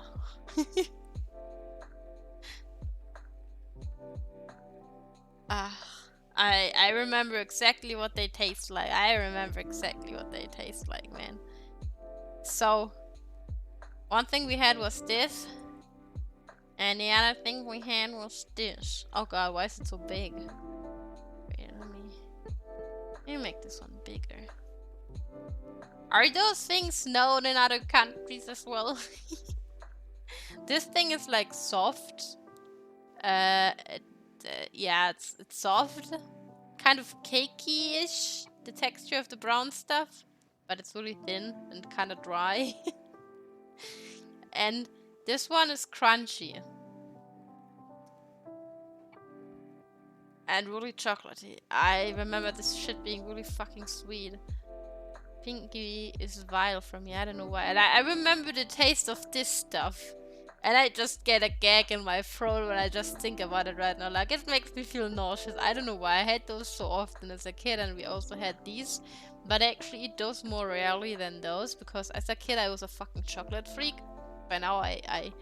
S1: I remember exactly what they taste like. Man. So, one thing we had was this. And the other thing we had was this. Oh god, why is it so big? Wait, let me make this one bigger. Are those things known in other countries as well? This thing is like soft. Yeah, it's soft. Kind of cakey-ish, the texture of the brown stuff. But it's really thin and kind of dry. And this one is crunchy. And really chocolatey. I remember this shit being really fucking sweet. Pinky is vile for me, I don't know why. And I remember the taste of this stuff. And I just get a gag in my throat when I just think about it right now. Like, it makes me feel nauseous. I don't know why. I had those so often as a kid, and we also had these. But I actually eat those more rarely than those, because as a kid I was a fucking chocolate freak. By now I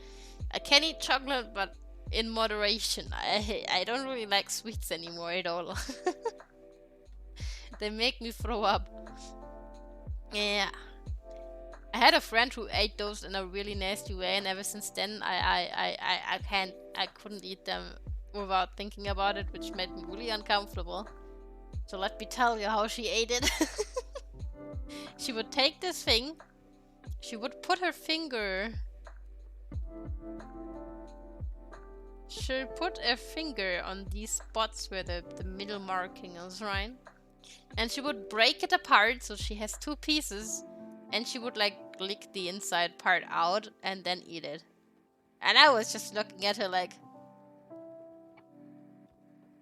S1: can eat chocolate, but in moderation. I don't really like sweets anymore at all. They make me throw up. Yeah. I had a friend who ate those in a really nasty way, and ever since then I couldn't eat them without thinking about it, which made me really uncomfortable. So let me tell you how she ate it. She would take this thing, she would put her finger, she'll put a finger on these spots where the middle marking is, right? And she would break it apart so she has two pieces, and she would like lick the inside part out and then eat it. And I was just looking at her like,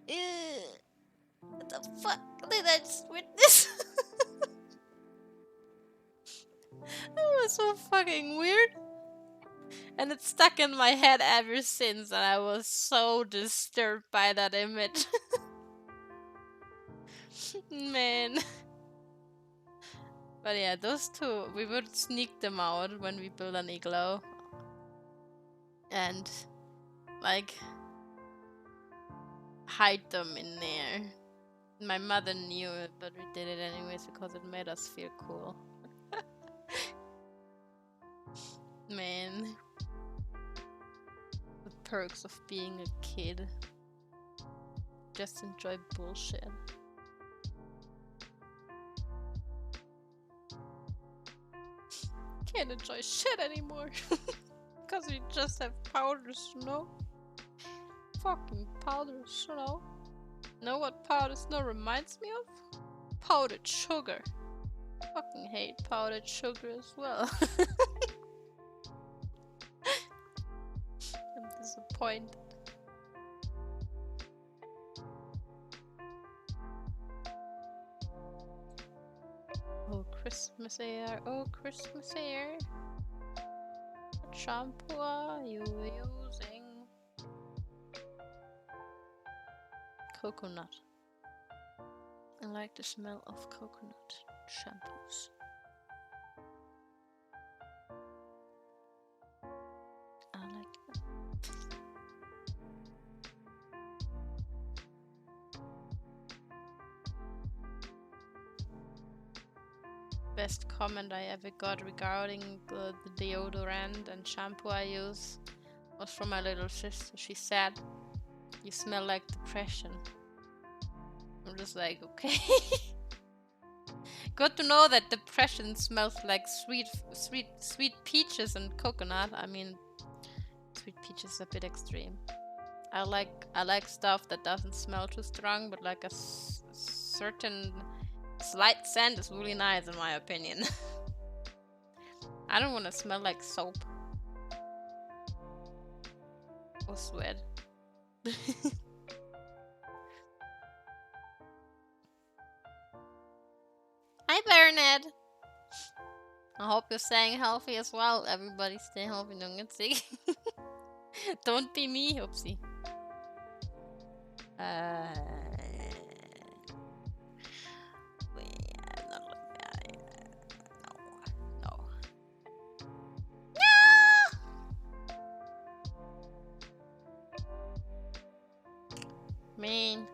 S1: ew, what the fuck did I just witness? That was so fucking weird. And it's stuck in my head ever since, and I was so disturbed by that image. Man. But yeah, those two, we would sneak them out when we build an igloo. And, like, hide them in there. My mother knew it, but we did it anyways because it made us feel cool. Man. The perks of being a kid. Just enjoy bullshit. Can't enjoy shit anymore. Because we just have powdered snow. Fucking powdered snow. Know what powdered snow reminds me of? Powdered sugar. Fucking hate powdered sugar as well. I'm disappointed. Oh, Christmas air, oh, Christmas air. What shampoo are you using? Coconut. I like the smell of coconut shampoos. I like them. Best comment I ever got regarding the deodorant and shampoo I use was from my little sister. She said, "You smell like depression." I'm just like, okay. Good to know that depression smells like sweet peaches and coconut. I mean, sweet peaches is a bit extreme. I like stuff that doesn't smell too strong, but like a certain slight scent is really nice in my opinion. I don't want to smell like soap or sweat. Hi Bernard! I hope you're staying healthy as well. Everybody stay healthy, don't get sick. Don't be me, oopsie. Mean.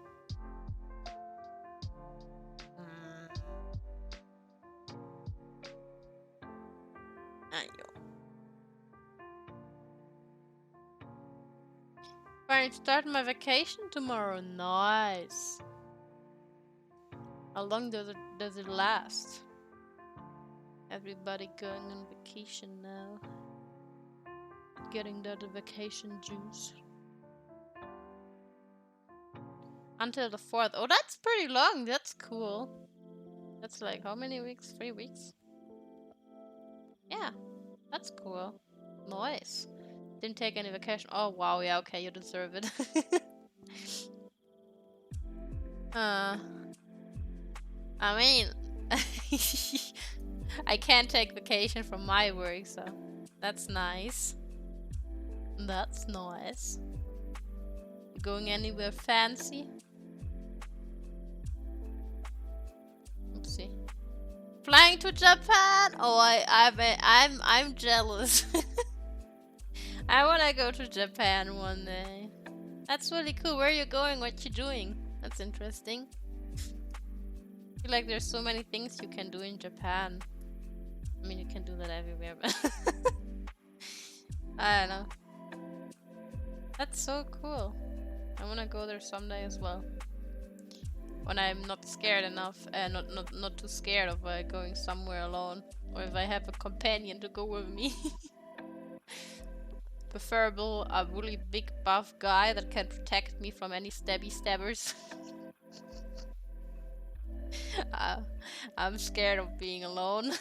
S1: Fine, start my vacation tomorrow. Nice. How long does it last? Everybody going on vacation now. Getting that vacation juice. Until the 4th. Oh, that's pretty long. That's cool. That's like how many weeks? 3 weeks? Yeah, that's cool. Nice. Didn't take any vacation. Oh, wow. Yeah, okay. You deserve it. I mean, I can't take vacation from my work, so that's nice. That's nice. You going anywhere fancy? Oopsie. Flying to Japan? Oh, I'm jealous. I wanna go to Japan one day. That's really cool. Where are you going? What you doing? That's interesting. I feel like there's so many things you can do in Japan. I mean, you can do that everywhere, but I don't know. That's so cool. I wanna go there someday as well. When I'm not scared enough, not too scared of going somewhere alone, or if I have a companion to go with me. Preferable a really big buff guy that can protect me from any stabbers. I'm scared of being alone.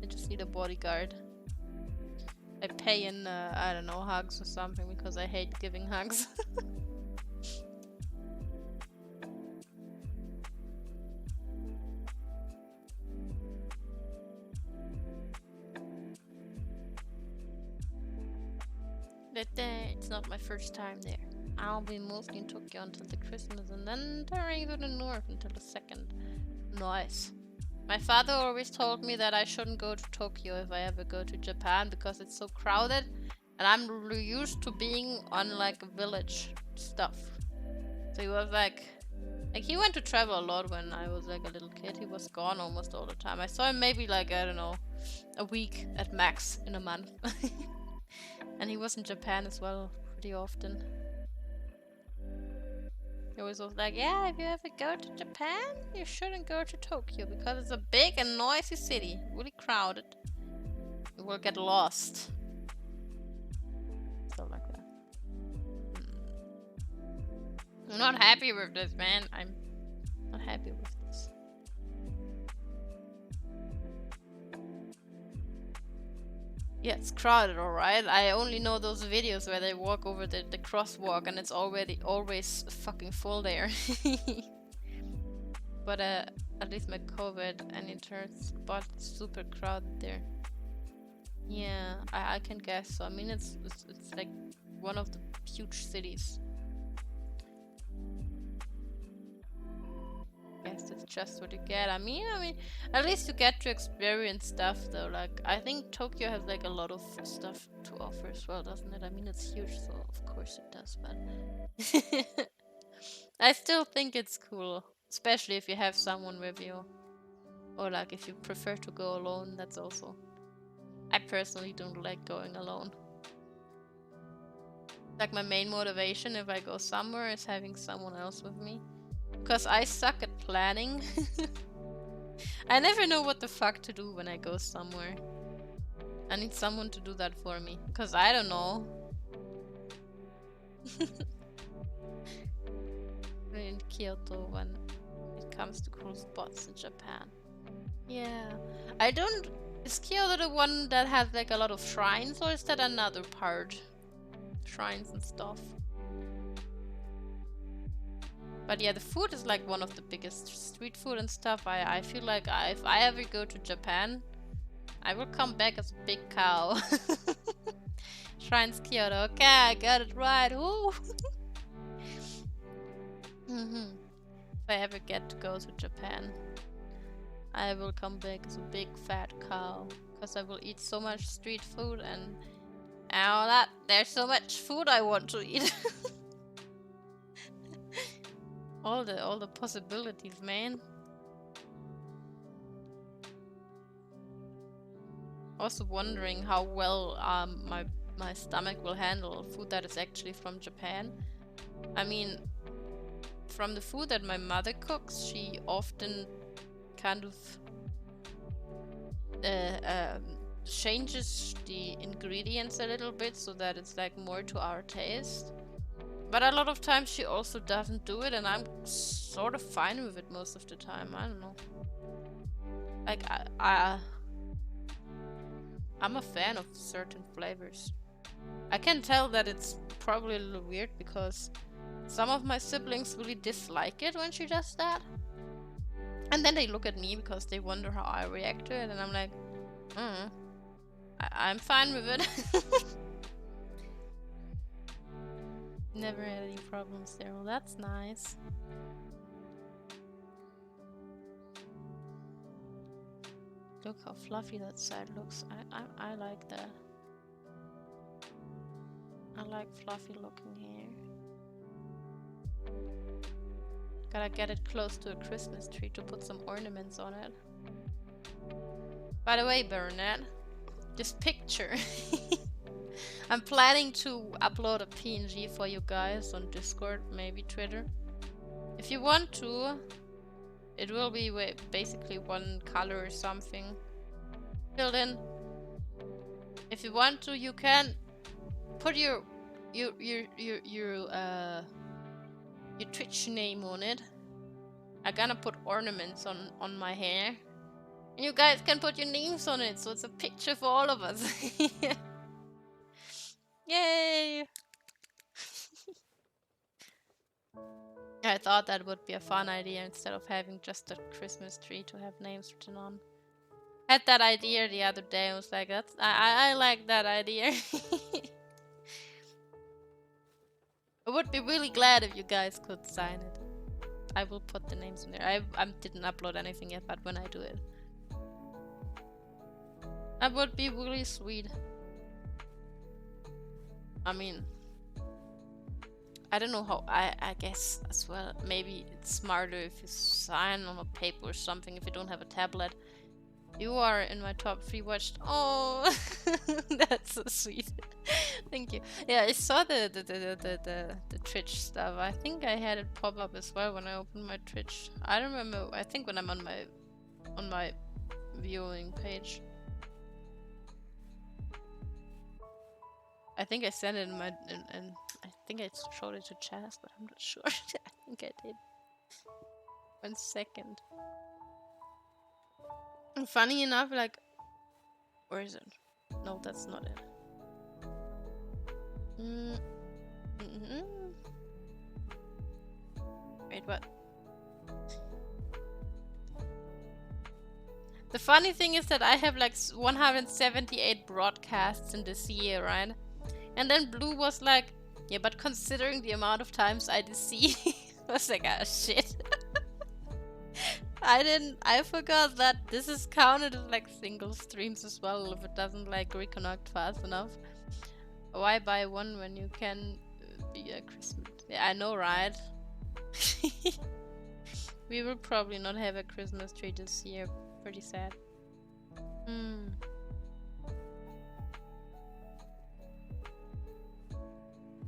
S1: I just need a bodyguard. I pay in, I don't know, hugs or something because I hate giving hugs. But it's not my first time there. I'll be mostly in Tokyo until the Christmas and then touring to the north until the 2nd. Nice. My father always told me that I shouldn't go to Tokyo if I ever go to Japan because it's so crowded and I'm really used to being on like a village stuff. So he was like he went to travel a lot when I was like a little kid. He was gone almost all the time. I saw him maybe like, I don't know, a week at max in a month. And he was in Japan as well pretty often. He always was like, yeah, if you ever go to Japan, you shouldn't go to Tokyo because it's a big and noisy city, really crowded. You will get lost. Stuff like that. I'm not happy with this, man. I'm not happy with this. Yeah, it's crowded, alright. I only know those videos where they walk over the crosswalk and it's always fucking full there. But at least my COVID and it turns spot super crowded there. Yeah, I can guess so. I mean, it's like one of the huge cities. Guess that's just what you get. I mean, at least you get to experience stuff though. Like, I think Tokyo has like a lot of stuff to offer as well, doesn't it? I mean, it's huge, so of course it does, but I still think it's cool, especially if you have someone with you. Or like if you prefer to go alone, that's also. I personally don't like going alone. Like my main motivation if I go somewhere is having someone else with me. Because I suck at planning. I never know what the fuck to do when I go somewhere. I need someone to do that for me. Because I don't know. In Kyoto when it comes to cool spots in Japan. Yeah. I don't... Is Kyoto the one that has like a lot of shrines, or is that another part? Shrines and stuff. But yeah, the food is like one of the biggest street food and stuff. I feel like if I ever go to Japan, I will come back as a big cow. Shrines Kyoto. Okay, I got it right. Woo! If I ever get to go to Japan, I will come back as a big fat cow. Because I will eat so much street food and all that. There's so much food I want to eat. all the possibilities, man. Also wondering how well my stomach will handle food that is actually from Japan. I mean, from the food that my mother cooks, she often kind of changes the ingredients a little bit so that it's like more to our taste. But a lot of times she also doesn't do it, and I'm sort of fine with it most of the time. I don't know. Like I'm a fan of certain flavors. I can tell that it's probably a little weird because some of my siblings really dislike it when she does that. And then they look at me because they wonder how I react to it, and I'm like, Mm. I'm fine with it. Never had any problems there. Well, that's nice. Look how fluffy that side looks. I like that. I like fluffy looking hair. Gotta get it close to a Christmas tree to put some ornaments on it. By the way, Bernard, this picture. I'm planning to upload a PNG for you guys on Discord, maybe Twitter. If you want to, it will be basically one color or something filled in. If you want to, you can put your Twitch name on it. I'm gonna put ornaments on my hair, and you guys can put your names on it, so it's a picture for all of us. Yay! I thought that would be a fun idea instead of having just a Christmas tree to have names written on. Had that idea the other day. I was like, I like that idea. I would be really glad if you guys could sign it. I will put the names in there. I didn't upload anything yet, but when I do it, that would be really sweet. I mean, I don't know how. I guess as well. Maybe it's smarter if you sign on a paper or something. If you don't have a tablet. You are in my top 3 watched. Oh, that's so sweet. Thank you. Yeah, I saw the Twitch stuff. I think I had it pop up as well when I opened my Twitch. I don't remember. I think when I'm on my viewing page. I think I sent it in my and I think I showed it to Chaz, but I'm not sure. I think I did. 1 second. And funny enough, like, where is it? No, that's not it. Wait, what? The funny thing is that I have like 178 broadcasts in this year, right? And then Blue was like, yeah, but considering the amount of times I DC, I was like, ah, shit. I forgot that this is counted as like single streams as well if it doesn't like reconnect fast enough. Why buy one when you can be a Christmas? Yeah, I know, right? We will probably not have a Christmas tree this year. Pretty sad.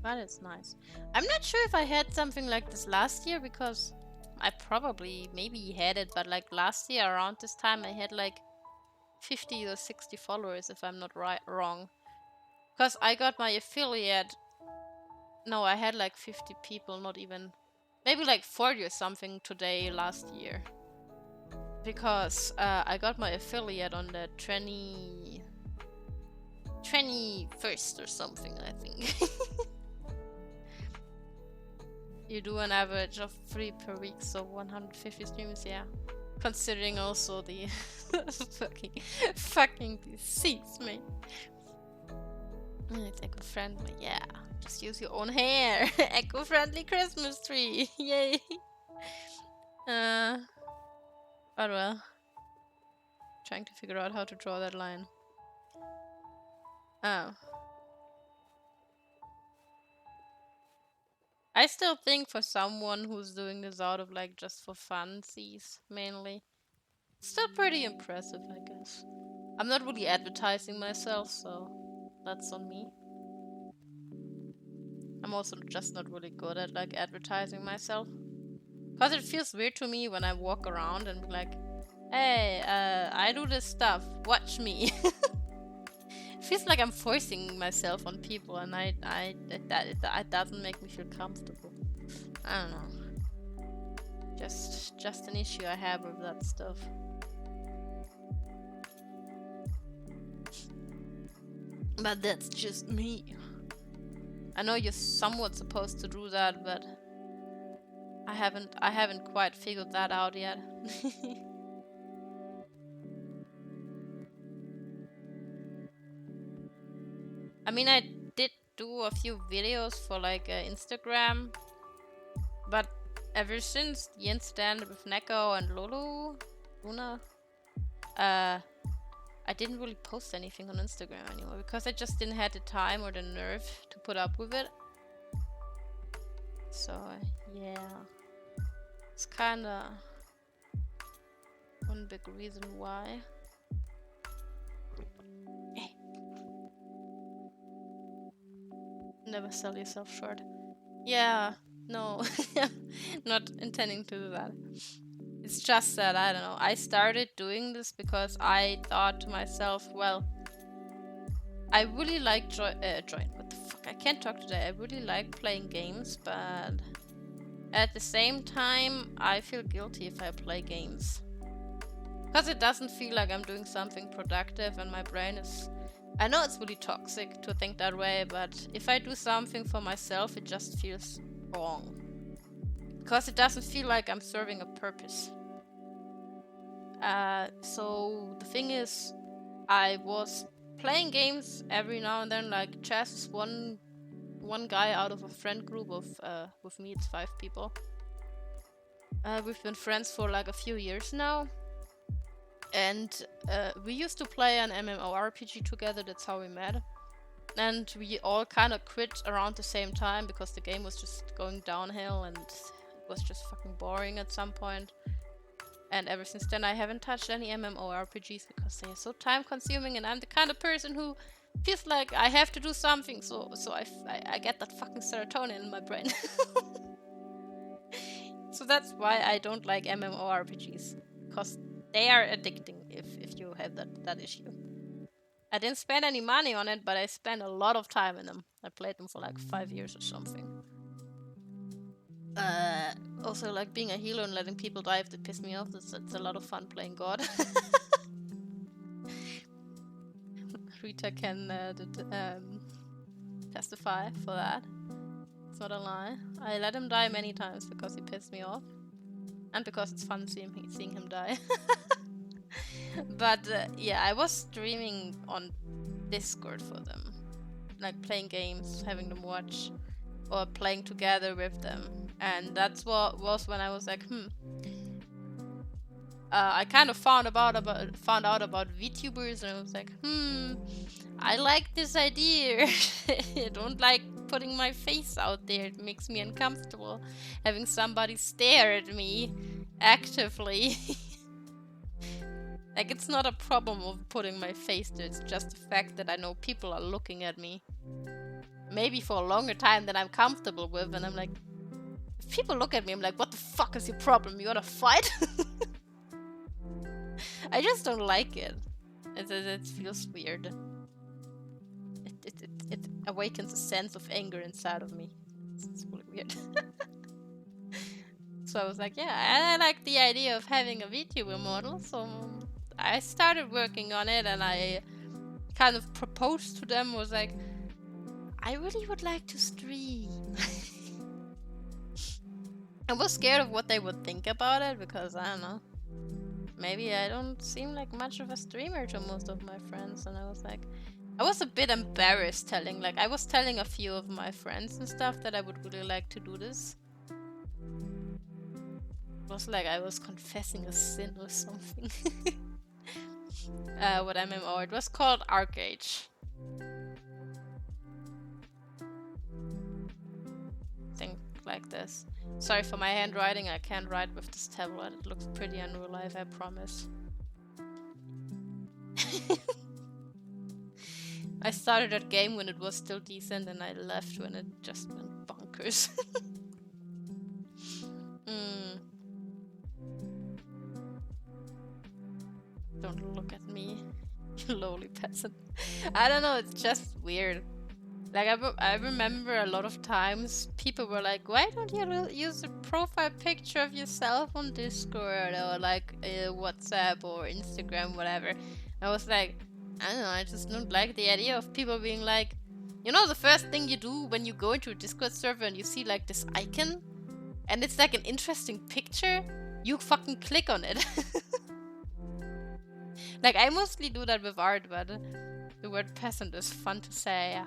S1: But it's nice. I'm not sure if I had something like this last year because I probably maybe had it, but like last year around this time I had like 50 or 60 followers if I'm not wrong. Because I got my affiliate. No, I had like 50 people, not even. Maybe like 40 or something today last year. Because I got my affiliate on the 21st or something, I think. You do an average of 3 per week, so 150 streams, yeah. Considering also the fucking seats, mate. It's eco-friendly, yeah. Just use your own hair. Eco-friendly Christmas tree, yay. But well, trying to figure out how to draw that line. Oh. I still think for someone who's doing this out of like just for funsies mainly, it's still pretty impressive, I guess. I'm not really advertising myself, so that's on me. I'm also just not really good at like advertising myself. Cause it feels weird to me when I walk around and be like, hey, I do this stuff, watch me. It feels like I'm forcing myself on people, and that doesn't make me feel comfortable. I don't know. Just an issue I have with that stuff. But that's just me. I know you're somewhat supposed to do that, but I haven't quite figured that out yet. I mean, I did do a few videos for like Instagram, but ever since the incident with Neko and Luna, I didn't really post anything on Instagram anymore because I just didn't have the time or the nerve to put up with it. So yeah, it's kinda one big reason why. Never sell yourself short. Yeah, no, not intending to do that. It's just that, I don't know, I started doing this because I thought to myself, well, I really like what the fuck, I can't talk today. I really like playing games, but at the same time, I feel guilty if I play games. Because it doesn't feel like I'm doing something productive and my brain is... I know it's really toxic to think that way, but if I do something for myself, it just feels wrong. Because it doesn't feel like I'm serving a purpose. So the thing is, I was playing games every now and then, like Chess is one guy out of a friend group of, with me it's 5 people. We've been friends for like a few years now. And we used to play an MMORPG together, that's how we met. And we all kind of quit around the same time because the game was just going downhill and it was just fucking boring at some point. And ever since then I haven't touched any MMORPGs because they are so time consuming, and I'm the kind of person who feels like I have to do something, so I get that fucking serotonin in my brain. So that's why I don't like MMORPGs, because they are addicting if you have that issue. I didn't spend any money on it, but I spent a lot of time in them. I played them for like 5 years or something. Also, like being a healer and letting people die if they piss me off, it's a lot of fun playing God. Rita can testify for that. It's not a lie. I let him die many times because he pissed me off. And because it's fun seeing him die. But yeah, I was streaming on Discord for them. Like playing games, having them watch, or playing together with them. And that's what was when I was like, I kind of found out about VTubers, and I was like, I like this idea. I don't like putting my face out there. It makes me uncomfortable having somebody stare at me actively. Like, it's not a problem of putting my face there, it's just the fact that I know people are looking at me. Maybe for a longer time than I'm comfortable with, and I'm like, if people look at me, I'm like, what the fuck is your problem? You wanna fight? I just don't like it. It feels weird. It awakens a sense of anger inside of me. It's really weird. So I was like, yeah, I like the idea of having a VTuber model, so I started working on it, and I kind of proposed to them, was like, I really would like to stream. I was scared of what they would think about it, because I don't know, maybe I don't seem like much of a streamer to most of my friends, and I was like, I was a bit embarrassed telling, like, I was telling a few of my friends and stuff that I would really like to do this. It was like I was confessing a sin or something. What MMO? It was called ArcAge. Think like this. Sorry for my handwriting, I can't write with this tablet. It looks pretty unreal life, I promise. I started that game when it was still decent, and I left when it just went bonkers. Don't look at me, you lowly peasant. I don't know, it's just weird. Like, I remember a lot of times people were like, why don't you use a profile picture of yourself on Discord or like WhatsApp or Instagram, whatever. I was like, I don't know, I just don't like the idea of people being like, you know, the first thing you do when you go into a Discord server and you see like this icon and it's like an interesting picture, you fucking click on it. Like, I mostly do that with art, but The word peasant is fun to say.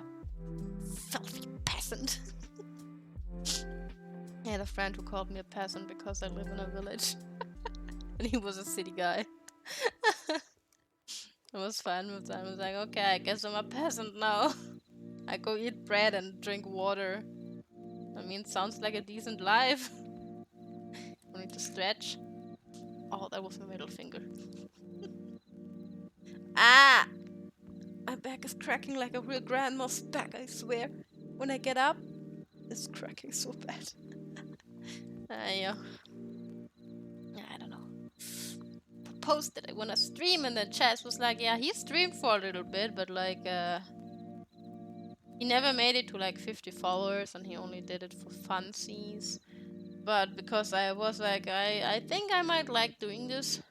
S1: Filthy peasant. I had a friend who called me a peasant because I live in a village. And he was a city guy. It was fun with that. I was like, okay, I guess I'm a peasant now. I go eat bread and drink water. I mean, sounds like a decent life. I need to stretch. Oh, that was my middle finger. Ah! My back is cracking like a real grandma's back, I swear. When I get up, it's cracking so bad. Yeah. I don't know. Proposed that I wanna stream, and then Chaz was like, yeah, he streamed for a little bit, but like, he never made it to like 50 followers, and he only did it for funsies. But because I was like, I think I might like doing this.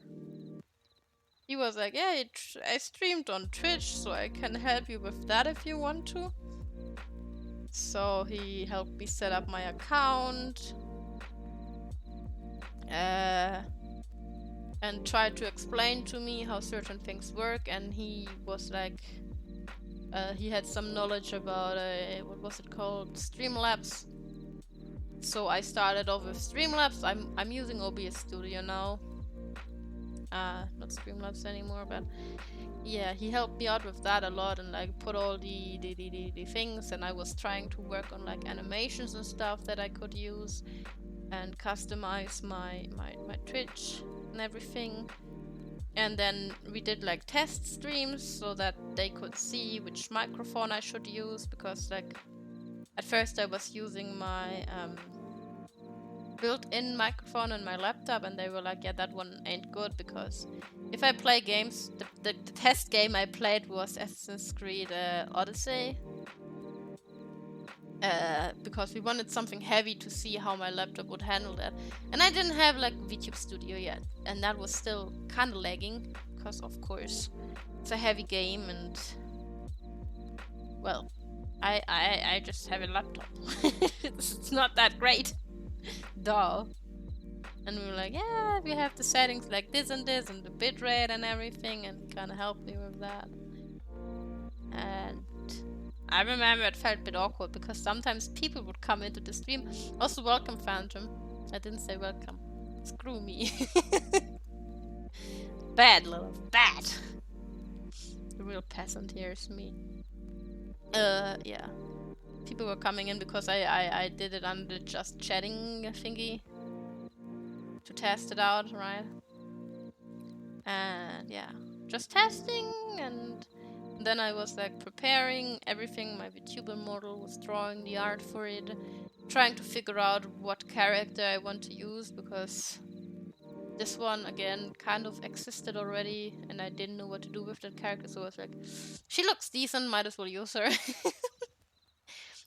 S1: He was like, yeah, I streamed on Twitch, so I can help you with that if you want to. So he helped me set up my account. And tried to explain to me how certain things work, and he was like, he had some knowledge about, what was it called? Streamlabs. So I started off with Streamlabs. I'm using OBS Studio now. Not Streamlabs anymore, but yeah, he helped me out with that a lot and like put all the things, and I was trying to work on like animations and stuff that I could use and customize my Twitch and everything. And then we did like test streams so that they could see which microphone I should use, because like at first I was using my built-in microphone on my laptop, and they were like, yeah, that one ain't good, because if I play games, the test game I played was Assassin's Creed Odyssey, because we wanted something heavy to see how my laptop would handle that, and I didn't have like VTube Studio yet, and that was still kind of lagging, because of course it's a heavy game, and well, I just have a laptop. It's not that great. Duh. And we were like, yeah, we have the settings like this and the bitrate and everything, and kind of helped me with that. And I remember it felt a bit awkward because sometimes people would come into the stream. Also, welcome, Phantom. I didn't say welcome. Screw me. Bad, Lilith. Bad. The real peasant here is me. Yeah. People were coming in because I did it under just chatting thingy to test it out, right? And yeah, just testing, and then I was like preparing everything. My VTuber model was drawing the art for it, trying to figure out what character I want to use, because this one again kind of existed already and I didn't know what to do with that character, so I was like, she looks decent, might as well use her.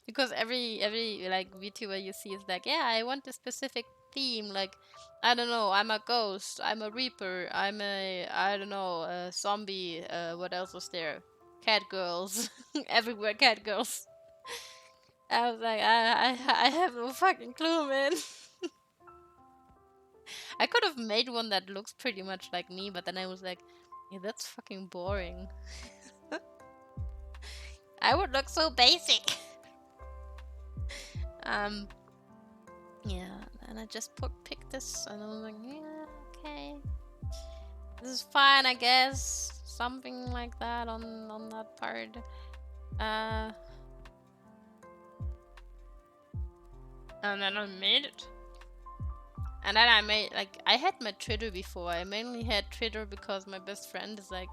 S1: Because every like VTuber you see is like, yeah, I want a specific theme, like, I don't know, I'm a ghost, I'm a reaper, I'm a, I don't know, a zombie, what else was there? Cat girls. Everywhere cat girls. I was like, I have no fucking clue, man. I could have made one that looks pretty much like me, but then I was like, yeah, that's fucking boring. I would look so basic. Yeah, and I just picked this, and I was like, yeah, okay, this is fine, I guess. Something like that on that part. And then I made it. And then I made, like, I had my Twitter before. I mainly had Twitter because my best friend is like,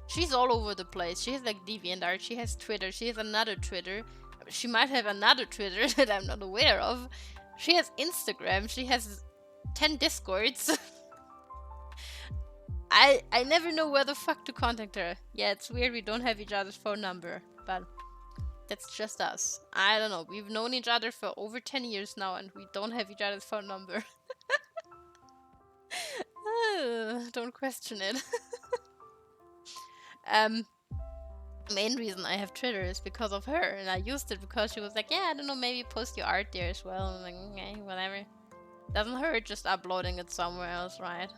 S1: she's all over the place. She has like DeviantArt, she has Twitter, she has another Twitter. She might have another Twitter that I'm not aware of. She has Instagram, she has 10 Discords. I never know where the fuck to contact her. Yeah, it's weird we don't have each other's phone number, but that's just us. I don't know, we've known each other for over 10 years now and we don't have each other's phone number. Don't question it. Main reason I have Twitter is because of her, and I used it because she was like, yeah, I don't know, maybe post your art there as well. I'm like, okay, whatever. Doesn't hurt just uploading it somewhere else, right?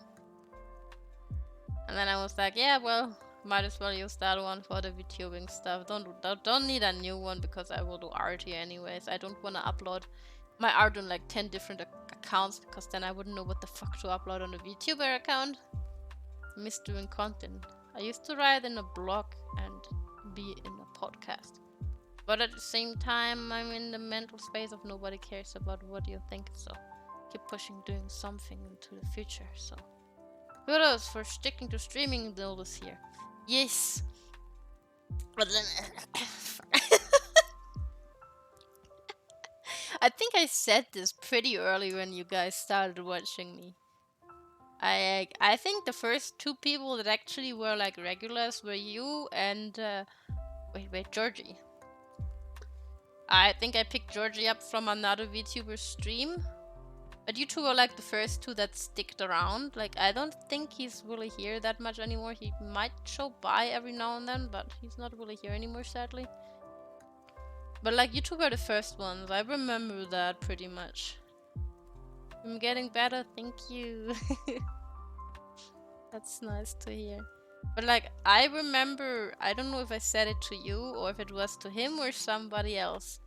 S1: And then I was like, yeah, well, Might as well use that one for the VTubing stuff. Don't need a new one because I will do art here anyways. I don't want to upload my art on like 10 different accounts because then I wouldn't know what the fuck to upload on a VTuber account. I miss doing content. I used to write in a blog and be in a podcast. But at the same time, I'm in the mental space of nobody cares about what you think, so keep pushing doing something into the future. So kudos for sticking to streaming all this year. Yes. But then I think I said this pretty early when you guys started watching me. I think the first two people that actually were like regulars were you and wait, Georgie. I think I picked Georgie up from another VTuber stream. But you two were like the first two that sticked around. Like, I don't think he's really here that much anymore. He might show by every now and then, but he's not really here anymore, sadly. But like, you two were the first ones. I remember that pretty much. I'm getting better, thank you. That's nice to hear. But like, I remember, I don't know if I said it to you or if it was to him or somebody else.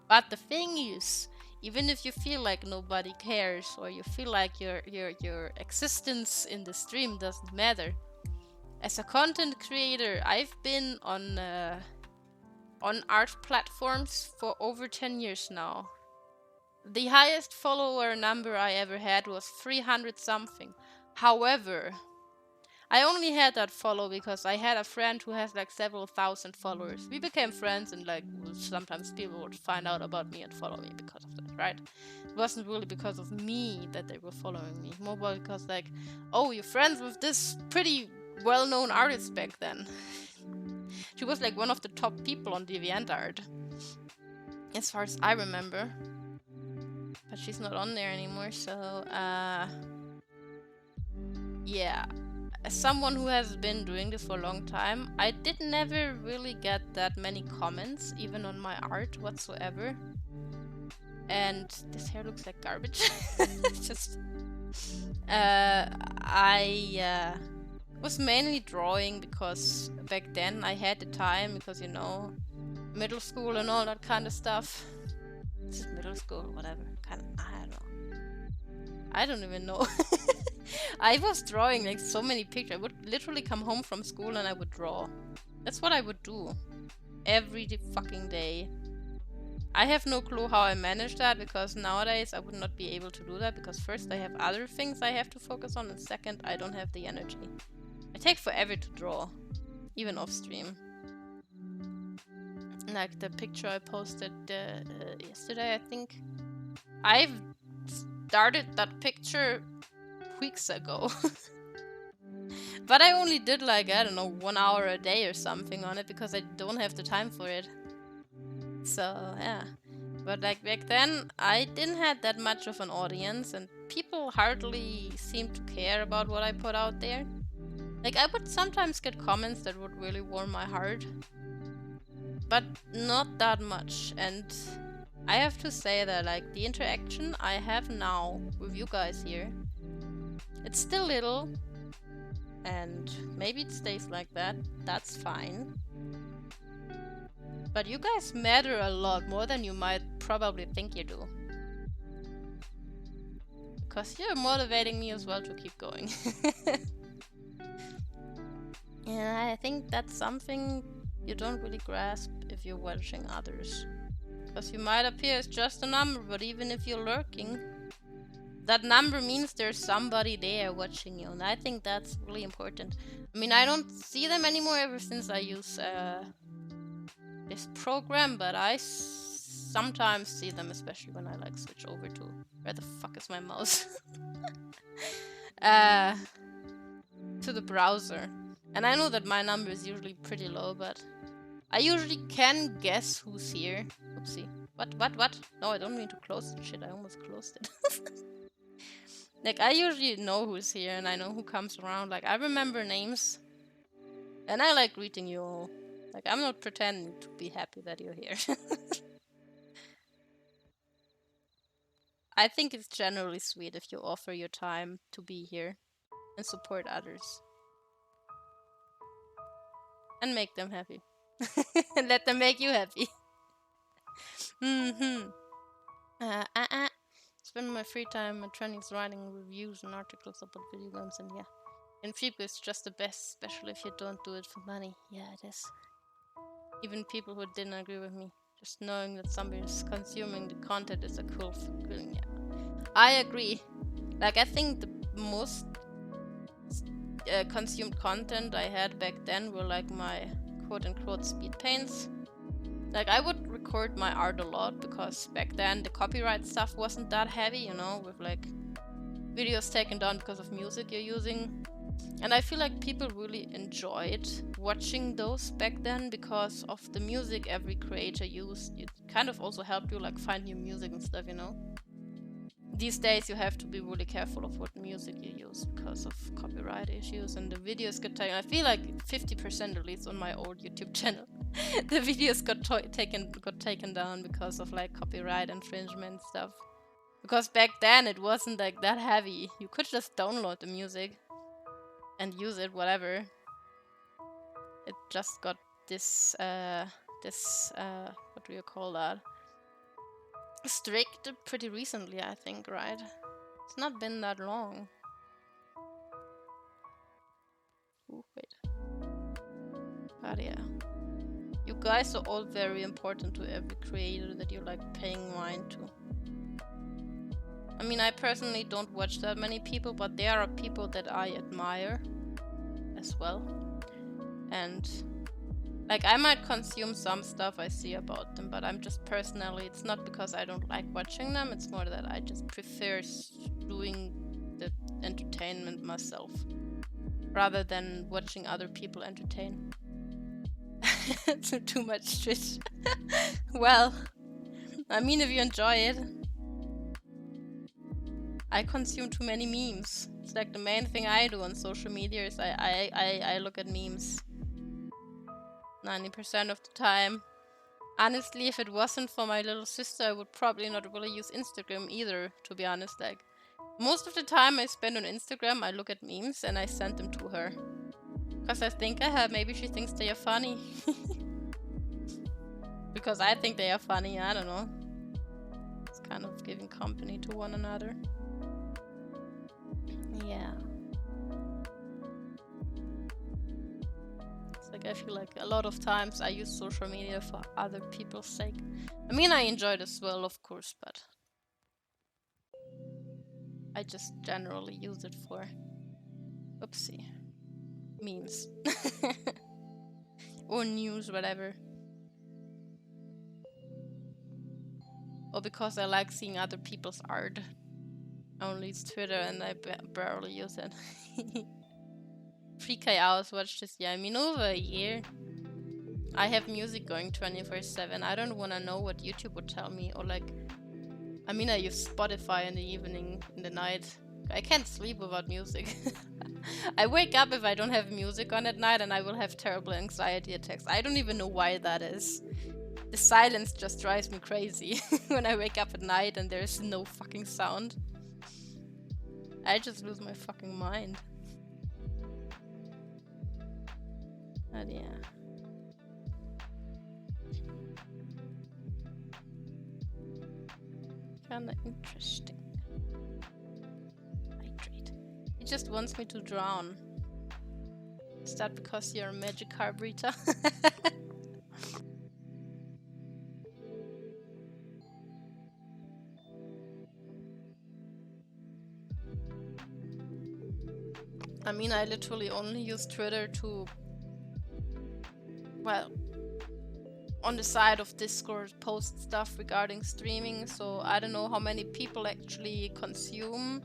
S1: But the thing is, even if you feel like nobody cares or you feel like your existence in the stream doesn't matter, as a content creator, I've been on art platforms for over 10 years now. The highest follower number I ever had was 300 something. However, I only had that follow because I had a friend who has like several thousand followers. We became friends and like sometimes people would find out about me and follow me because of that, right? It wasn't really because of me that they were following me. More because like, oh, you're friends with this pretty well-known artist back then. She was like one of the top people on DeviantArt, as far as I remember. But she's not on there anymore, so yeah. As someone who has been doing this for a long time, I did never really get that many comments, even on my art whatsoever. And this hair looks like garbage. Just I was mainly drawing because back then I had the time because, you know, middle school and all that kind of stuff. This is middle school, whatever. Kind of, I don't know. I don't even know. I was drawing like so many pictures. I would literally come home from school and I would draw. That's what I would do. Every fucking day. I have no clue how I managed that because nowadays I would not be able to do that because first I have other things I have to focus on and second I don't have the energy. I take forever to draw. Even off stream. Like the picture I posted yesterday, I think. I've started that picture weeks ago. But I only did like, I don't know, 1 hour a day or something on it because I don't have the time for it. So, yeah. But like back then, I didn't have that much of an audience and people hardly seemed to care about what I put out there. Like, I would sometimes get comments that would really warm my heart. But not that much. And I have to say that, like, the interaction I have now with you guys here, it's still little. And maybe it stays like that. That's fine. But you guys matter a lot more than you might probably think you do. Because you're motivating me as well to keep going. And I think that's something you don't really grasp if you're watching others. Because you might appear as just a number, but even if you're lurking, that number means there's somebody there watching you. And I think that's really important. I mean, I don't see them anymore ever since I use this program, but I sometimes see them, especially when I like switch over to where the fuck is my mouse? To the browser. And I know that my number is usually pretty low, but I usually can guess who's here. Oopsie. What? No, I don't mean to close the shit. I almost closed it. Like, I usually know who's here and I know who comes around. Like, I remember names. And I like greeting you all. Like, I'm not pretending to be happy that you're here. I think it's generally sweet if you offer your time to be here and support others. and make them happy. And let them make you happy. Mm-hmm. Spend my free time at training, writing reviews and articles about video games, and yeah. And Fico is just the best, especially if you don't do it for money. Yeah, it is. Even people who didn't agree with me, just knowing that somebody is consuming the content is a cool feeling. Yeah, I agree. Like, I think the most consumed content I had back then were like my quote-unquote speed paints. Like, I would record my art a lot because back then the copyright stuff wasn't that heavy, you know, with like videos taken down because of music you're using. And I feel like people really enjoyed watching those back then because of the music every creator used. It kind of also helped you like find new music and stuff, you know. These days you have to be really careful of what music you use because of copyright issues, and the videos got taken. I feel like 50% at least on my old YouTube channel, the videos got taken down because of like copyright infringement stuff. Because back then it wasn't like that heavy. You could just download the music and use it, whatever. It just got this what do you call that? Strict pretty recently, I think, right? It's not been that long. Ooh, wait. But yeah. You guys are all very important to every creator that you're like paying mind to. I mean, I personally don't watch that many people, but there are people that I admire as well. And like, I might consume some stuff I see about them, but I'm just personally, it's not because I don't like watching them, it's more that I just prefer doing the entertainment myself rather than watching other people entertain. Too much shit. Well, I mean, if you enjoy it. I consume too many memes. It's like the main thing I do on social media is I look at memes 90% of the time. Honestly, if it wasn't for my little sister, I would probably not really use Instagram either, to be honest. Like, most of the time I spend on Instagram, I look at memes and I send them to her. Because I think, maybe she thinks they are funny. Because I think they are funny, I don't know. It's kind of giving company to one another. Yeah. It's like, I feel like a lot of times I use social media for other people's sake. I mean, I enjoy it as well, of course, but I just generally use it for, oopsie, memes. Or news, whatever. Or because I like seeing other people's art. I only use Twitter and I barely use it. 3K hours watched this year. I mean, over a year. I have music going 24/7. I don't want to know what YouTube would tell me. Or like, I mean, I use Spotify in the evening, in the night. I can't sleep without music. I wake up if I don't have music on at night and I will have terrible anxiety attacks. I don't even know why that is. The silence just drives me crazy when I wake up at night and there's no fucking sound. I just lose my fucking mind. But yeah. Kinda interesting. Hydrate. He just wants me to drown. Is that because you're a Magikarp, Rita? I mean, I literally only use Twitter to, well, on the side of Discord post stuff regarding streaming, so I don't know how many people actually consume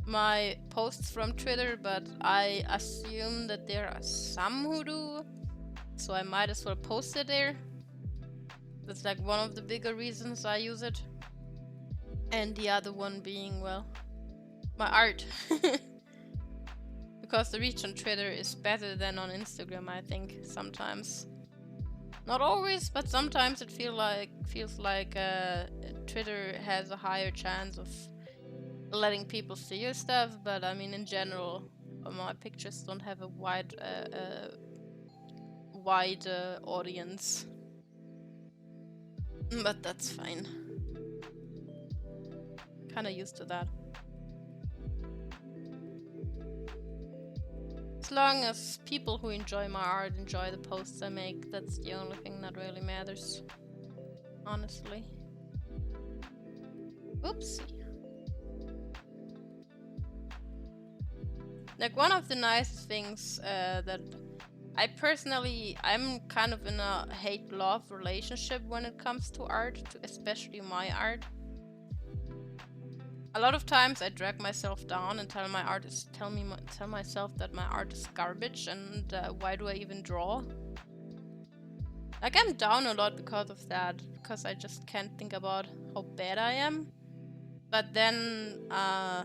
S1: my posts from Twitter, but I assume that there are some who do, so I might as well post it there. That's like one of the bigger reasons I use it. And the other one being, well, my art. Because the reach on Twitter is better than on Instagram, I think, sometimes. Not always, but sometimes it feels like Twitter has a higher chance of letting people see your stuff. But I mean, in general, my pictures don't have a wide audience. But that's fine. Kinda used to that. As long as people who enjoy my art enjoy the posts I make, that's the only thing that really matters. Honestly. Oopsie. Like, one of the nicest things that I'm kind of in a hate-love relationship when it comes to art, especially my art. A lot of times I drag myself down and tell myself that my art is garbage and why do I even draw? Like, I'm down a lot because of that, because I just can't think about how bad I am. But then, I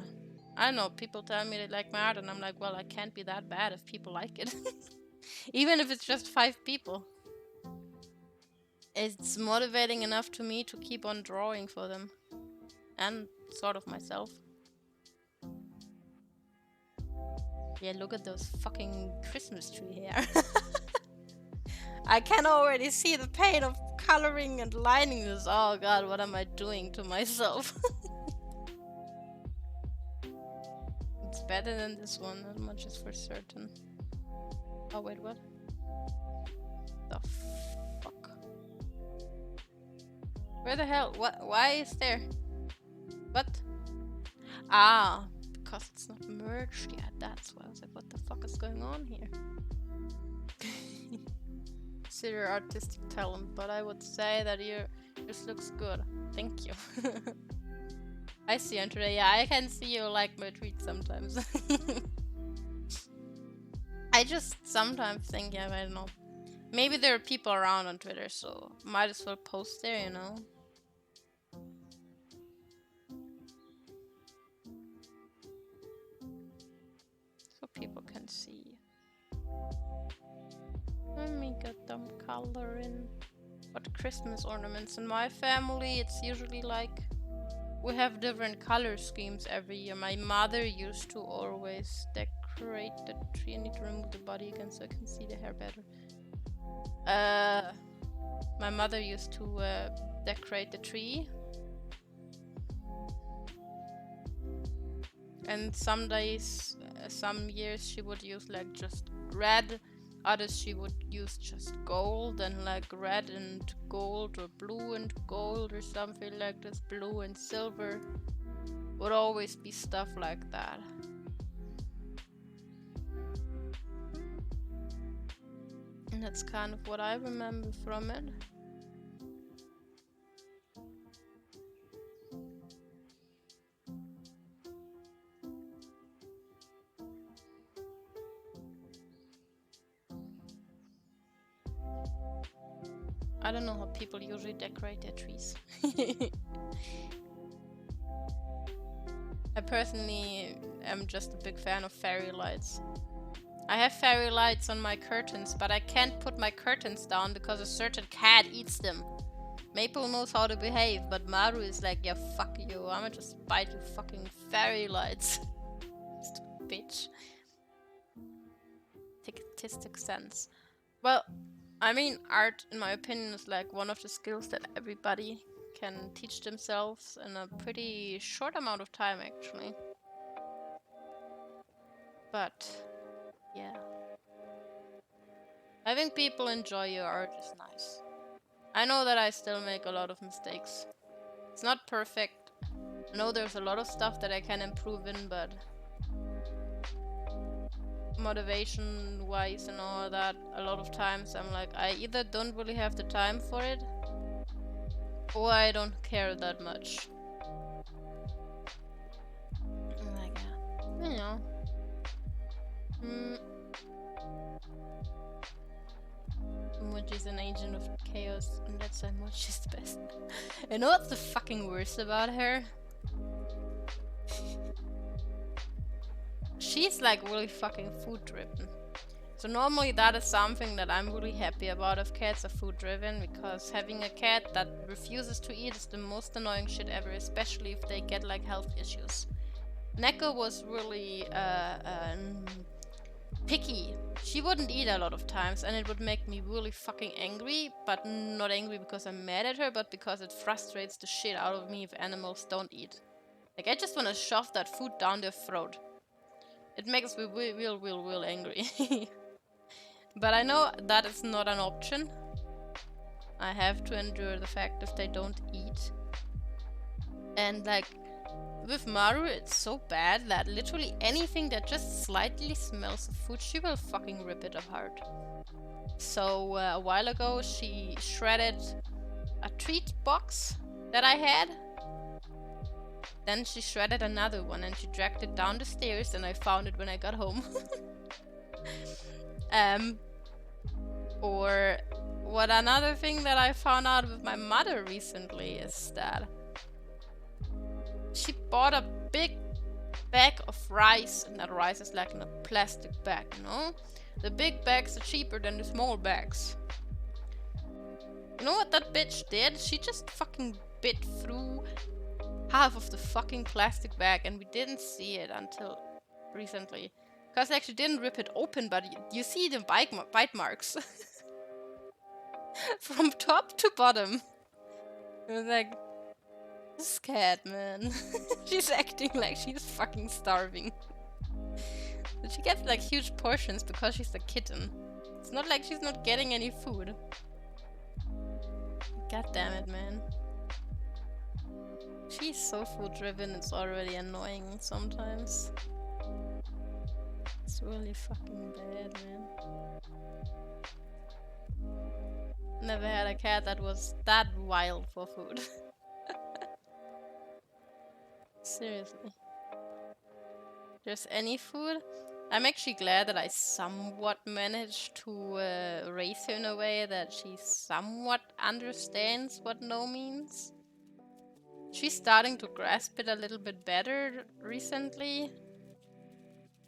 S1: don't know, people tell me they like my art and I'm like, well, I can't be that bad if people like it. Even if it's just 5 people. It's motivating enough to me to keep on drawing for them. And sort of myself. Yeah, look at those fucking Christmas tree here. I can already see the pain of coloring and lining this. Oh god, what am I doing to myself? It's better than this one, that much is for certain. Oh wait, what? The fuck? Where the hell? What? Why is there? What? Ah, because it's not merged yet. That's why I was like, what the fuck is going on here? Consider artistic talent, but I would say that yours looks good. Thank you. I see you today. Yeah, I can see you like my tweets sometimes. I just sometimes think, yeah, I don't know. Maybe there are people around on Twitter, so might as well post there, you know? So people can see. Let me get them coloring. What Christmas ornaments? In my family, it's usually like we have different color schemes every year. My mother used to always decorate the tree. I need to remove the body again so I can see the hair better. My mother used to decorate the tree. And some days, some years she would use like just red. Others she would use just gold and like red and gold or blue and gold or something like this. Blue and silver. Would always be stuff like that. And that's kind of what I remember from it. I don't know how people usually decorate their trees. I personally am just a big fan of fairy lights. I have fairy lights on my curtains, but I can't put my curtains down because a certain cat eats them. Maple knows how to behave, but Maru is like, yeah, fuck you, I'ma just buy you fucking fairy lights. Stupid bitch. Take artistic sense. Well, I mean, art, in my opinion, is like one of the skills that everybody can teach themselves in a pretty short amount of time, actually. But, yeah. Having people enjoy your art is nice. I know that I still make a lot of mistakes. It's not perfect. I know there's a lot of stuff that I can improve in, but motivation wise and all that, a lot of times I'm like, I either don't really have the time for it or I don't care that much. I'm like, yeah, you know. Emoji's an agent of chaos, and that's why Emoji's the best. You know what's the fucking worst about her? She's like really fucking food driven. So normally that is something that I'm really happy about if cats are food driven, because having a cat that refuses to eat is the most annoying shit ever, especially if they get like health issues. Neko was really picky. She wouldn't eat a lot of times, and it would make me really fucking angry, but not angry because I'm mad at her, but because it frustrates the shit out of me if animals don't eat. Like, I just want to shove that food down their throat. It makes me real angry. But I know that is not an option. I have to endure the fact if they don't eat. And like, with Maru, it's so bad that literally anything that just slightly smells of food, she will fucking rip it apart. So a while ago, she shredded a treat box that I had. Then she shredded another one and she dragged it down the stairs, and I found it when I got home. Or what another thing that I found out with my mother recently is that she bought a big bag of rice, and that rice is like in a plastic bag, you know? The big bags are cheaper than the small bags. You know what that bitch did? She just fucking bit through half of the fucking plastic bag, and we didn't see it until recently. Because I actually didn't rip it open, but you see the bite marks. From top to bottom. It was like, this cat, man. She's acting like she's fucking starving. But she gets like huge portions because she's a kitten. It's not like she's not getting any food. God damn it, man. She's so food driven, it's already annoying sometimes. It's really fucking bad, man. Never had a cat that was that wild for food. Seriously. There's any food? I'm actually glad that I somewhat managed to raise her in a way that she somewhat understands what no means. She's starting to grasp it a little bit better recently.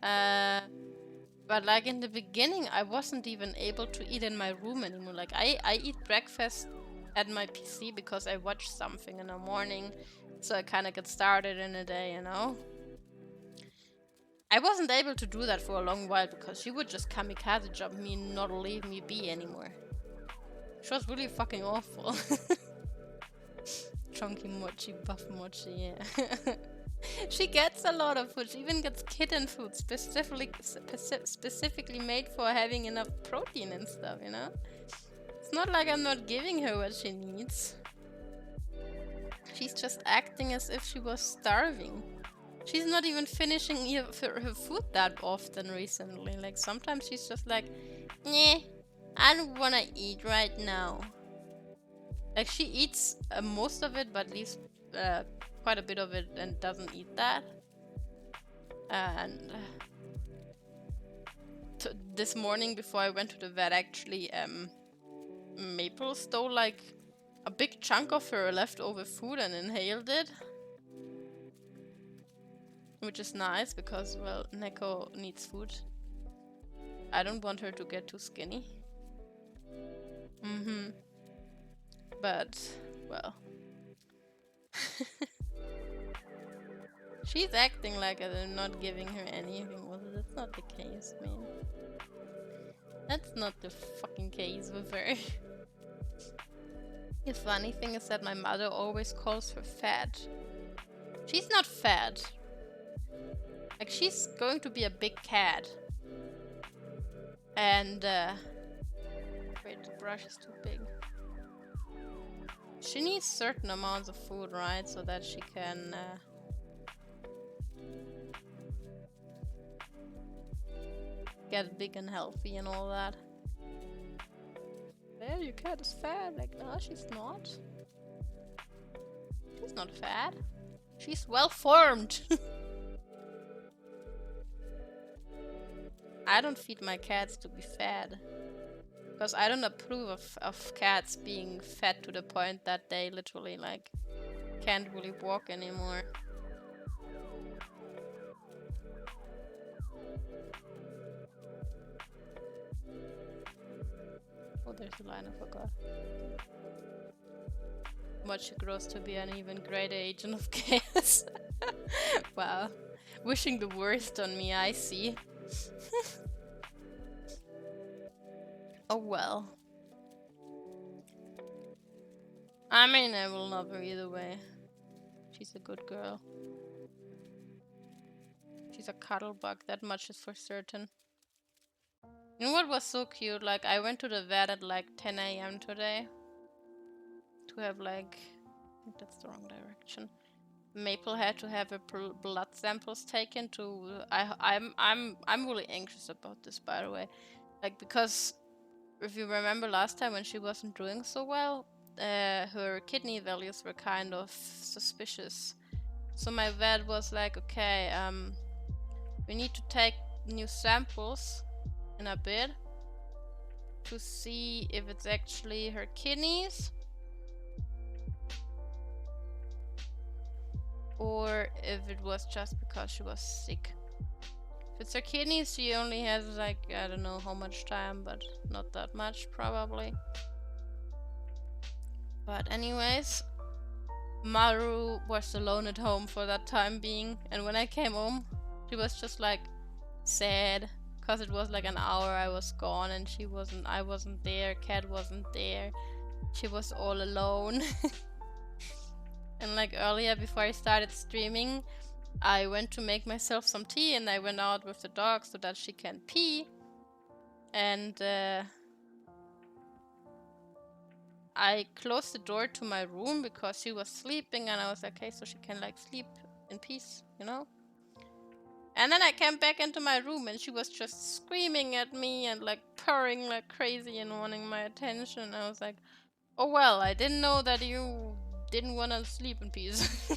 S1: But like in the beginning, I wasn't even able to eat in my room anymore. Like I eat breakfast at my PC because I watch something in the morning. So I kind of get started in the day, you know? I wasn't able to do that for a long while because she would just kamikaze jump me and not leave me be anymore. She was really fucking awful. Chunky mochi, buff mochi, yeah. She gets a lot of food. She even gets kitten food specifically made for having enough protein and stuff, you know? It's not like I'm not giving her what she needs. She's just acting as if she was starving. She's not even finishing her food that often recently. Like, sometimes she's just like, nah, I don't wanna eat right now. Like, she eats most of it, but leaves quite a bit of it and doesn't eat that. And this morning before I went to the vet, actually, Maple stole like a big chunk of her leftover food and inhaled it. Which is nice because, well, Neko needs food. I don't want her to get too skinny. But, well. She's acting like I'm not giving her anything. Well, that's not the case, man. That's not the fucking case with her. The funny thing is that my mother always calls her fat. She's not fat. Like, she's going to be a big cat. And, wait, the brush is too big. She needs certain amounts of food, right? So that she can, get big and healthy and all that. There, your cat is fat. Like, no, she's not. She's not fat. She's well formed. I don't feed my cats to be fed. Because I don't approve of cats being fed to the point that they literally, like, can't really walk anymore. Oh, there's a line, I forgot. Mochi grows to be an even greater agent of chaos. Wow. Wishing the worst on me, I see. Oh well. I mean, I will love her either way. She's a good girl. She's a cuddle bug, that much is for certain. You know what was so cute? Like, I went to the vet at like 10 a.m. today to have like, I think that's the wrong direction. Maple had to have her blood samples taken to. I'm really anxious about this, by the way, like, because if you remember last time when she wasn't doing so well, her kidney values were kind of suspicious. So my vet was like, okay, we need to take new samples in a bit to see if it's actually her kidneys or if it was just because she was sick. If it's her kidneys, she only has like, I don't know how much time, but not that much probably. But anyways, Maru was alone at home for that time being, and when I came home, she was just like sad because it was like an hour I was gone and I wasn't there, Cat wasn't there, she was all alone. And like earlier before I started streaming, I went to make myself some tea and I went out with the dog so that she can pee, and I closed the door to my room because she was sleeping, and I was like, okay, so she can like sleep in peace, you know? And then I came back into my room and she was just screaming at me and like purring like crazy and wanting my attention. I was like, oh well, I didn't know that you didn't want to sleep in peace.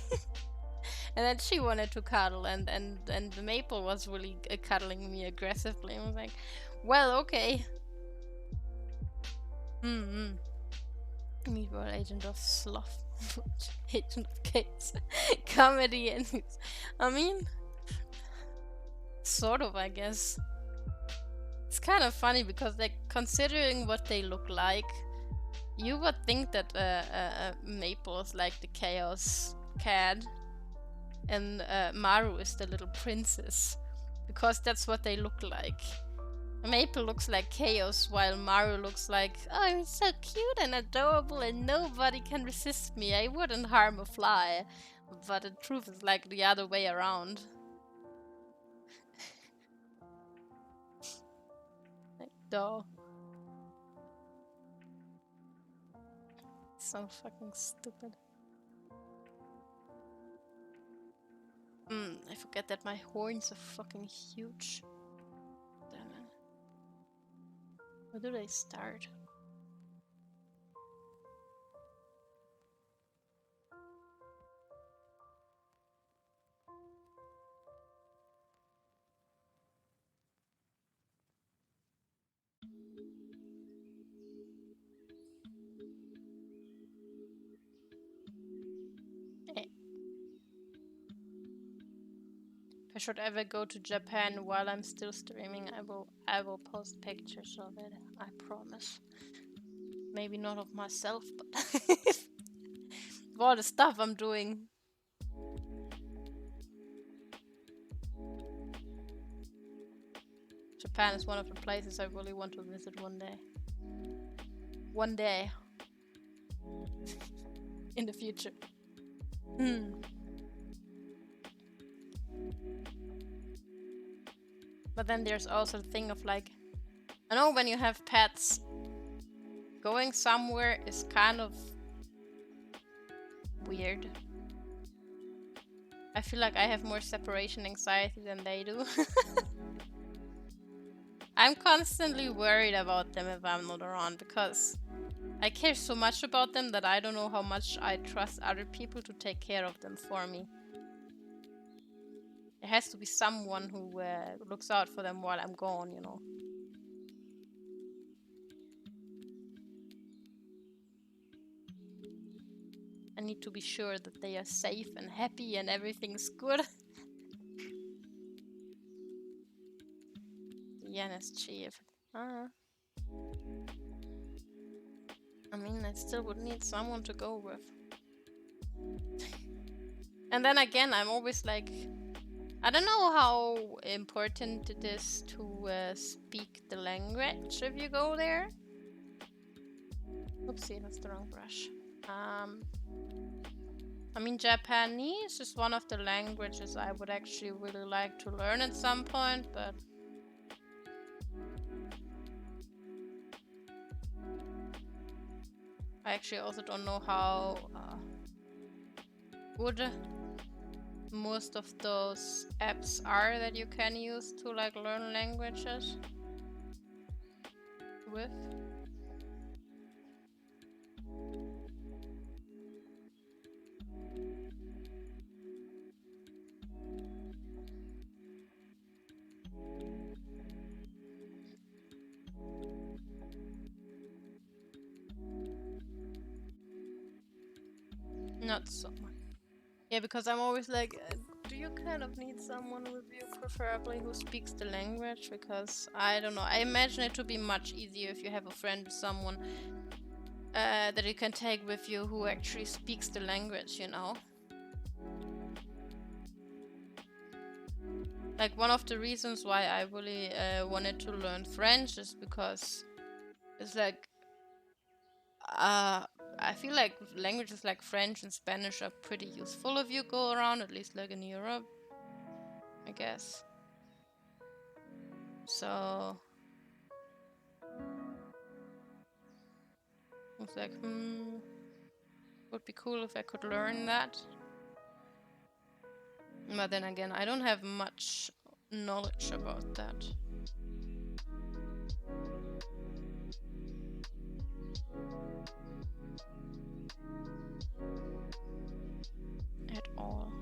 S1: And then she wanted to cuddle, and the Maple was really cuddling me aggressively. I was like, well, okay. Meanwhile, Agent of Sloth, Agent of Chaos, comedy, and I mean, sort of, I guess. It's kind of funny because, like, considering what they look like, you would think that Maple is like the Chaos Cat, and Maru is the little princess, because that's what they look like. Maple looks like Chaos, while Maru looks like, oh, I'm so cute and adorable and nobody can resist me. I wouldn't harm a fly. But the truth is like the other way around. Like, duh. So fucking stupid. I forget that my horns are fucking huge. Damn it. Where do they start? If I should ever go to Japan while I'm still streaming, I will post pictures of it. I promise. Maybe not of myself, but of all the stuff I'm doing. Japan is one of the places I really want to visit one day. One day. In the future. But then there's also the thing of like, I know when you have pets, going somewhere is kind of weird. I feel like I have more separation anxiety than they do. I'm constantly worried about them if I'm not around, because I care so much about them that I don't know how much I trust other people to take care of them for me. There has to be someone who looks out for them while I'm gone, you know. I need to be sure that they are safe and happy and everything's good. NSG. I mean, I still would need someone to go with. And then again, I'm always like, I don't know how important it is to speak the language if you go there. Oopsie, that's the wrong brush. I mean, Japanese is one of the languages I would actually really like to learn at some point, but I actually also don't know how good most of those apps are that you can use to like learn languages with. Not so much. Yeah, because I'm always like, do you kind of need someone with you, preferably who speaks the language? Because I don't know. I imagine it to be much easier if you have a friend or someone that you can take with you who actually speaks the language, you know? Like, one of the reasons why I really wanted to learn French is because it's like, I feel like languages like French and Spanish are pretty useful if you go around, at least like in Europe, I guess. So I was like, would be cool if I could learn that. But then again, I don't have much knowledge about that. At all.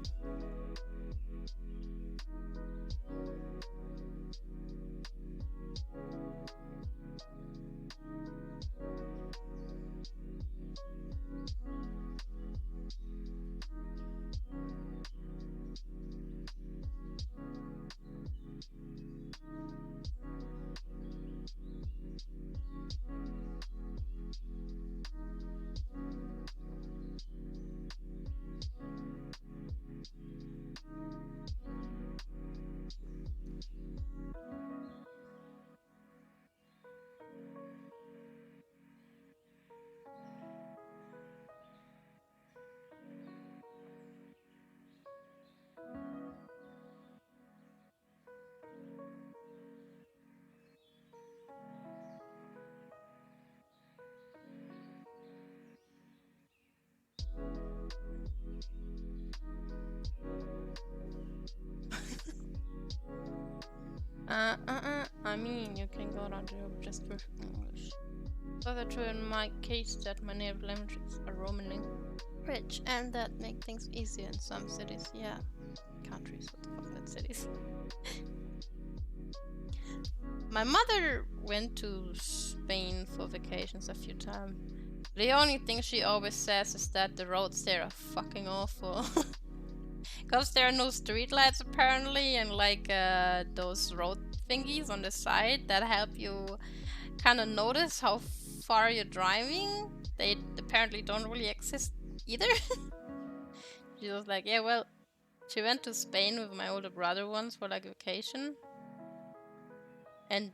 S1: I mean, you can go down to just for English. Further true in my case that my native languages are Roman language, and that make things easier in some cities. Yeah, countries, what the fuck, not cities. My mother went to Spain for vacations a few times. The only thing she always says is that the roads there are fucking awful. Because there are no streetlights apparently, and like those road thingies on the side that help you kind of notice how far you're driving. They apparently don't really exist either. She was like, yeah, well, she went to Spain with my older brother once for like a vacation. And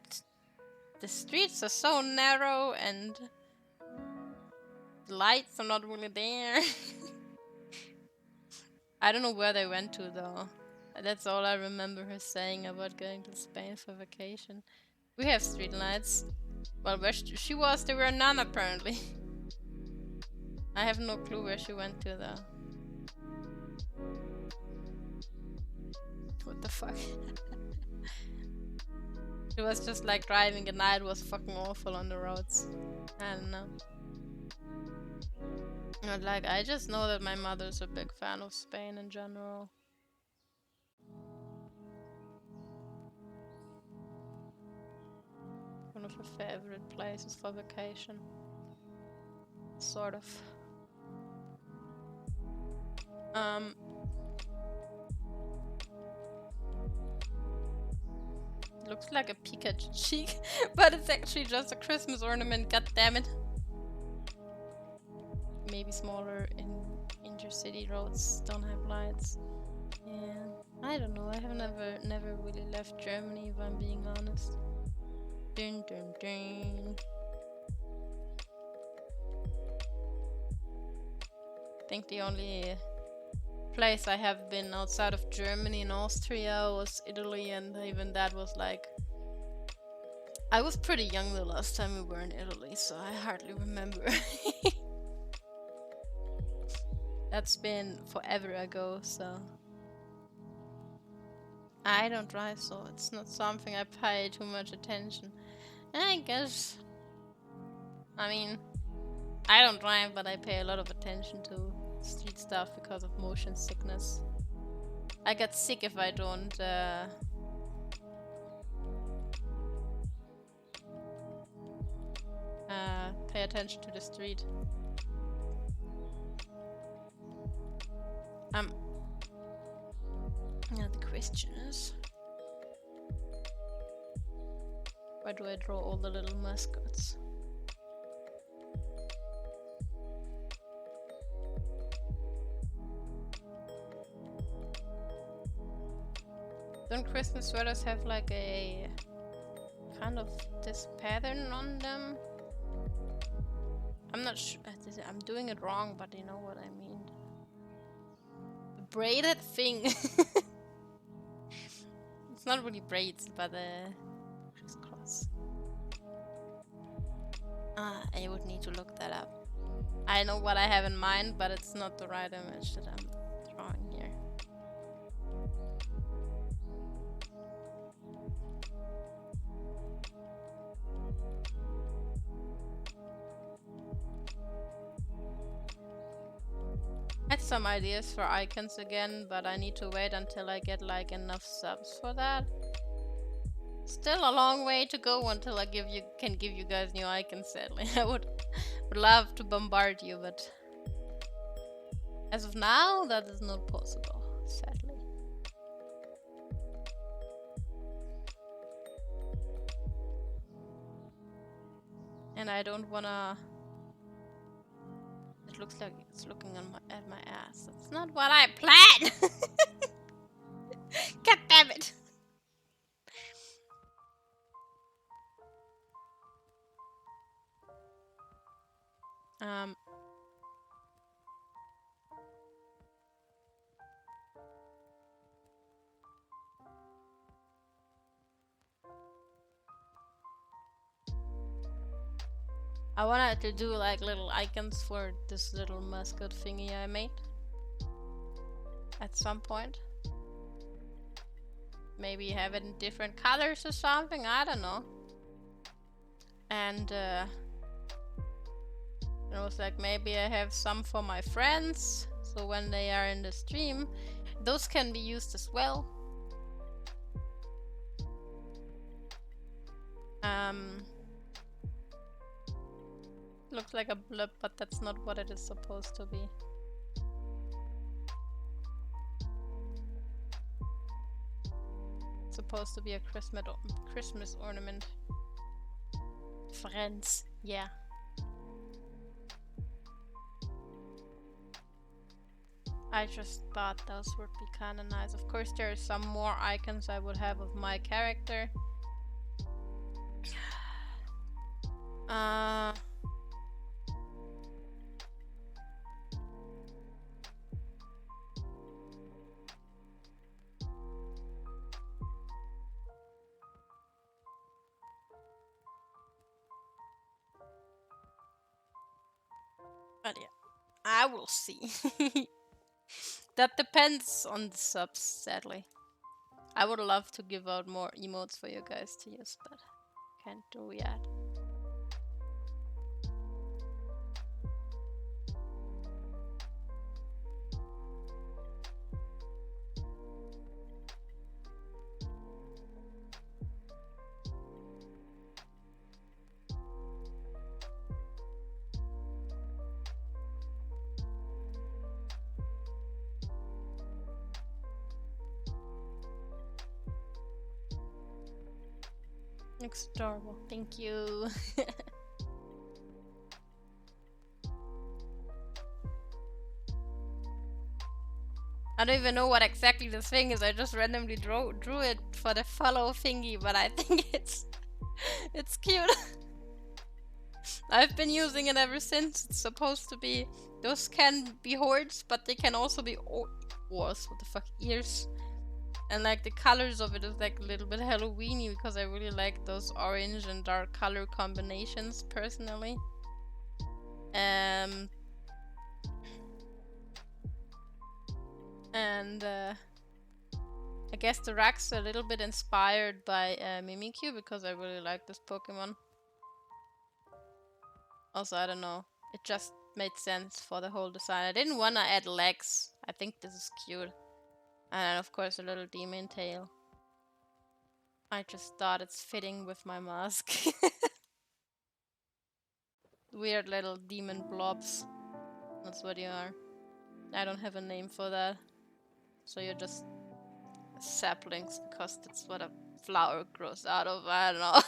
S1: the streets are so narrow and the lights are not really there. I don't know where they went to though. That's all I remember her saying about going to Spain for vacation. We have streetlights. Well, where she was, there were none apparently. I have no clue where she went to though. What the fuck? It was just like driving at night was fucking awful on the roads. I don't know. Not like, I just know that my mother's a big fan of Spain in general. One of her favorite places for vacation. Sort of. Looks like a Pikachu cheek, but it's actually just a Christmas ornament, god damn it. Maybe smaller in intercity roads don't have lights. Yeah, I don't know. I have never really left Germany, if I'm being honest. Dun dun dun. I think the only place I have been outside of Germany and Austria was Italy, and even that was like... I was pretty young the last time we were in Italy, so I hardly remember. That's been forever ago, so... I don't drive, so it's not something I pay too much attention. And I guess... I mean... I don't drive, but I pay a lot of attention to street stuff because of motion sickness. I get sick if I don't pay attention to the street. Yeah, the question is, why do I draw all the little mascots? Don't Christmas sweaters have like a kind of this pattern on them? I'm not sure. I'm doing it wrong, but you know what I mean. The braided thing. It's not really braids, but crisscross. I would need to look that up. I know what I have in mind, but it's not the right image that I'm drawing here. I had some ideas for icons again, but I need to wait until I get like enough subs for that. Still a long way to go until I can give you guys new icons, sadly. I would love to bombard you, but as of now, that is not possible, sadly. And I don't wanna... It looks like it's looking at my ass. That's not what I planned! God damn it! I wanted to do like little icons for this little mascot thingy I made at some point. Maybe have it in different colors or something, I don't know. And it was like, maybe I have some for my friends, so when they are in the stream, those can be used as well. Looks like a blip, but that's not what it is supposed to be. It's supposed to be a Christmas ornament. Friends, yeah. I just thought those would be kind of nice. Of course, there are some more icons I would have of my character. But yeah, I will see. That depends on the subs, sadly. I would love to give out more emotes for you guys to use, but can't do yet. Looks adorable. Thank you. I don't even know what exactly this thing is. I just randomly drew it for the follow thingy, but I think it's cute. I've been using it ever since. It's supposed to be... Those can be hordes, but they can also be ores. What the fuck? Ears. And like the colors of it is like a little bit Halloweeny because I really like those orange and dark color combinations personally. And I guess the racks are a little bit inspired by Mimikyu because I really like this Pokemon. Also, I don't know. It just made sense for the whole design. I didn't want to add legs. I think this is cute. And of course a little demon tail. I just thought it's fitting with my mask. Weird little demon blobs. That's what you are. I don't have a name for that. So you're just saplings because that's what a flower grows out of. I don't know.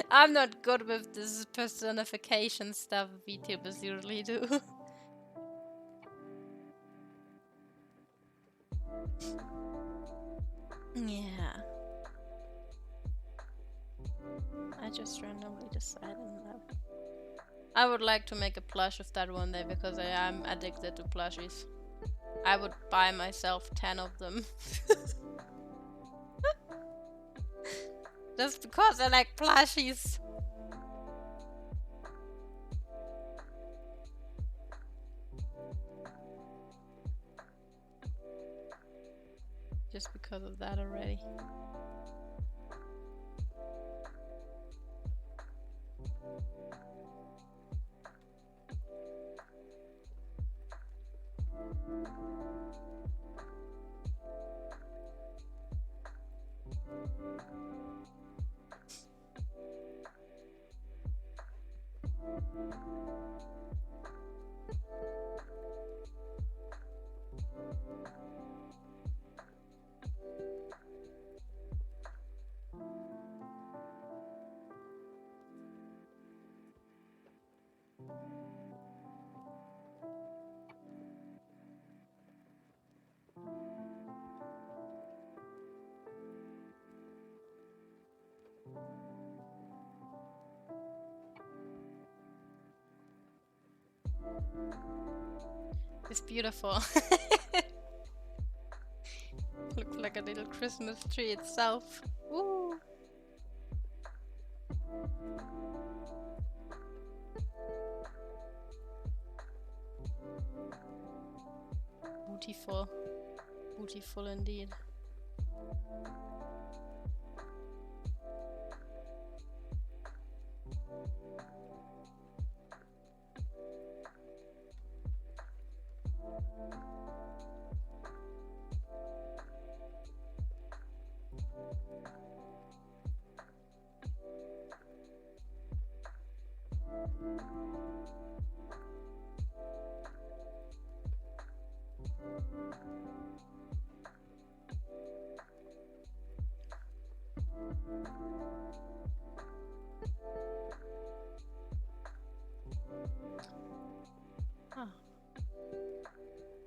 S1: I'm not good with this personification stuff VTubers usually do. Yeah. I just randomly decided that. I would like to make a plush of that one day because I am addicted to plushies. I would buy myself 10 of them. Just because I like plushies. Just because of that already. It's beautiful. Looks like a little Christmas tree itself. Woo! Beautiful. Beautiful indeed.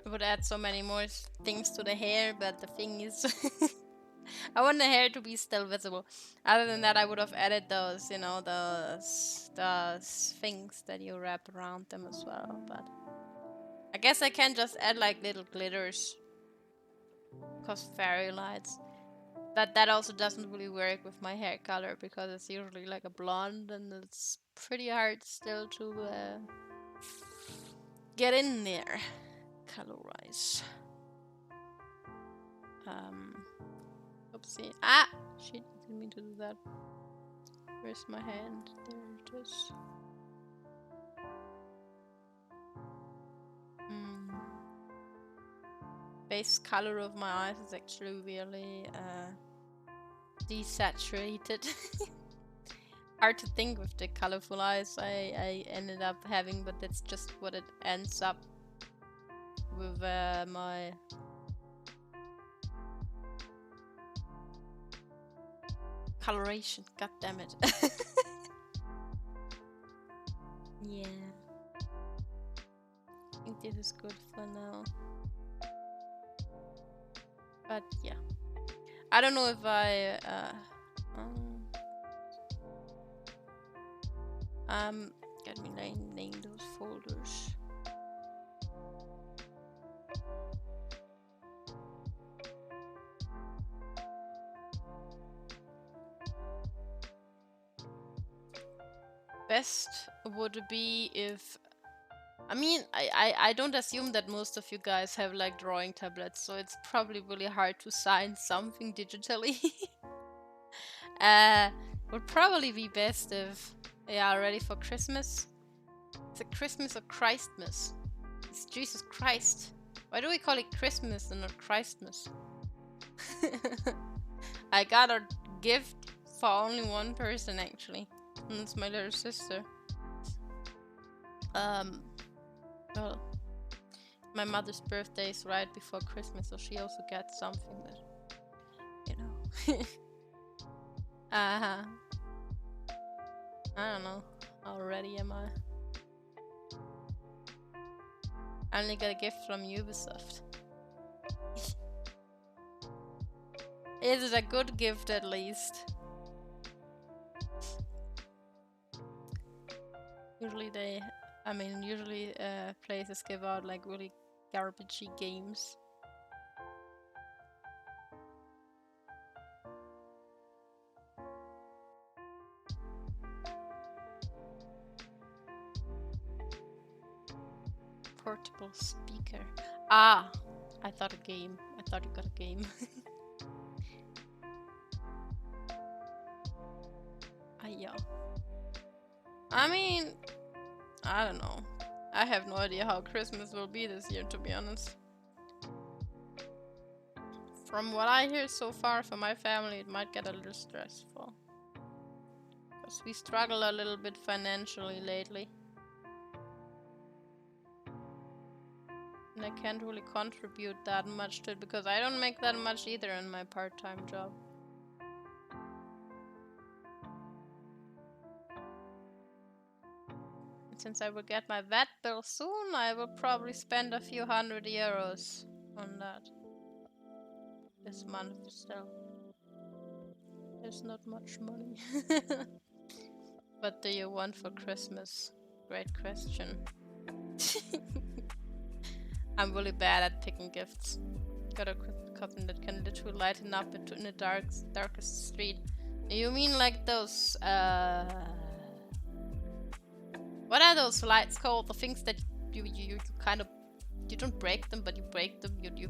S1: I would add so many more things to the hair, but the thing is, I want the hair to be still visible. Other than that, I would have added those, you know, those things that you wrap around them as well. But I guess I can just add like little glitters, cause fairy lights. But that also doesn't really work with my hair color because it's usually like a blonde, and it's pretty hard still to get in there. Colorize. Oopsie. Ah! Shit, didn't mean to do that. Where's my hand? There it is. Base color of my eyes is actually really desaturated. Hard to think with the colorful eyes I ended up having, but that's just what it ends up with my coloration. God damn it. Yeah. I think this is good for now. But yeah. I don't know if I Let me name those folders. Best would be if, I mean, I don't assume that most of you guys have like drawing tablets, so it's probably really hard to sign something digitally. Would probably be best if, yeah, ready for Christmas? Is it Christmas or Christmas? It's Jesus Christ. Why do we call it Christmas and not Christmas? I got a gift for only one person actually, and it's my little sister. Well, my mother's birthday is right before Christmas, so she also gets something that, you know. I don't know. How ready am I? I only got a gift from Ubisoft. Is it a good gift at least? Usually places give out like really garbagey games. Portable speaker. Ah, I thought a game. I thought you got a game. Yeah. I mean, I don't know. I have no idea how Christmas will be this year, to be honest. From what I hear so far from my family, it might get a little stressful. Because we struggle a little bit financially lately. And I can't really contribute that much to it because I don't make that much either in my part-time job. And since I will get my VAT bill soon, I will probably spend a few €100 on that. This month still. There's not much money. What do you want for Christmas? Great question. I'm really bad at picking gifts. Got a cousin that can literally lighten up in the darkest street. You mean like those, what are those lights called? The things that you kind of, you don't break them, but you break them, you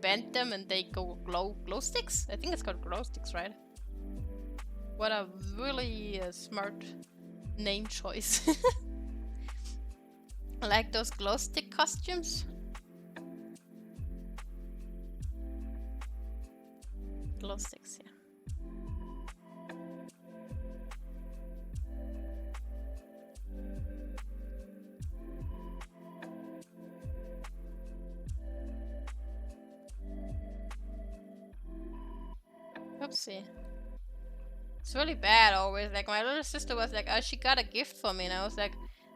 S1: bend them and they go glow sticks? I think it's called glow sticks, right? What a really smart name choice. I like those glow stick costumes. Glow sticks, yeah. Oopsie. It's really bad always. Like my little sister was like, oh, she got a gift for me, and I was like,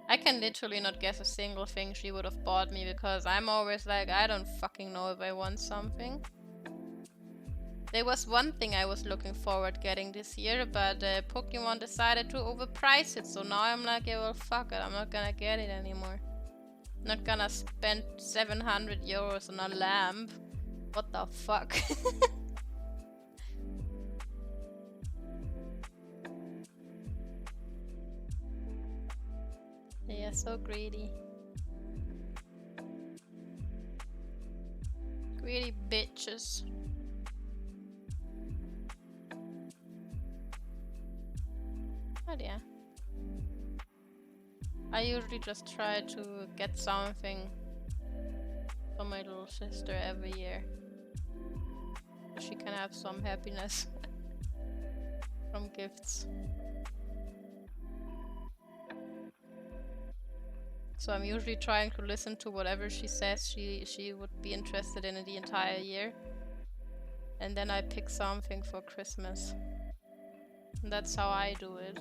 S1: I can literally not guess a single thing she would have bought me because I'm always like, I don't fucking know if I want something. There was one thing I was looking forward getting this year, but Pokemon decided to overprice it, so now I'm like, yeah, well, fuck it, I'm not gonna get it anymore. I'm not gonna spend €700 on a lamp. What the fuck? They are so greedy. Greedy bitches. Oh yeah. I usually just try to get something for my little sister every year. So she can have some happiness from gifts. So I'm usually trying to listen to whatever she says she would be interested in the entire year. And then I pick something for Christmas. And that's how I do it.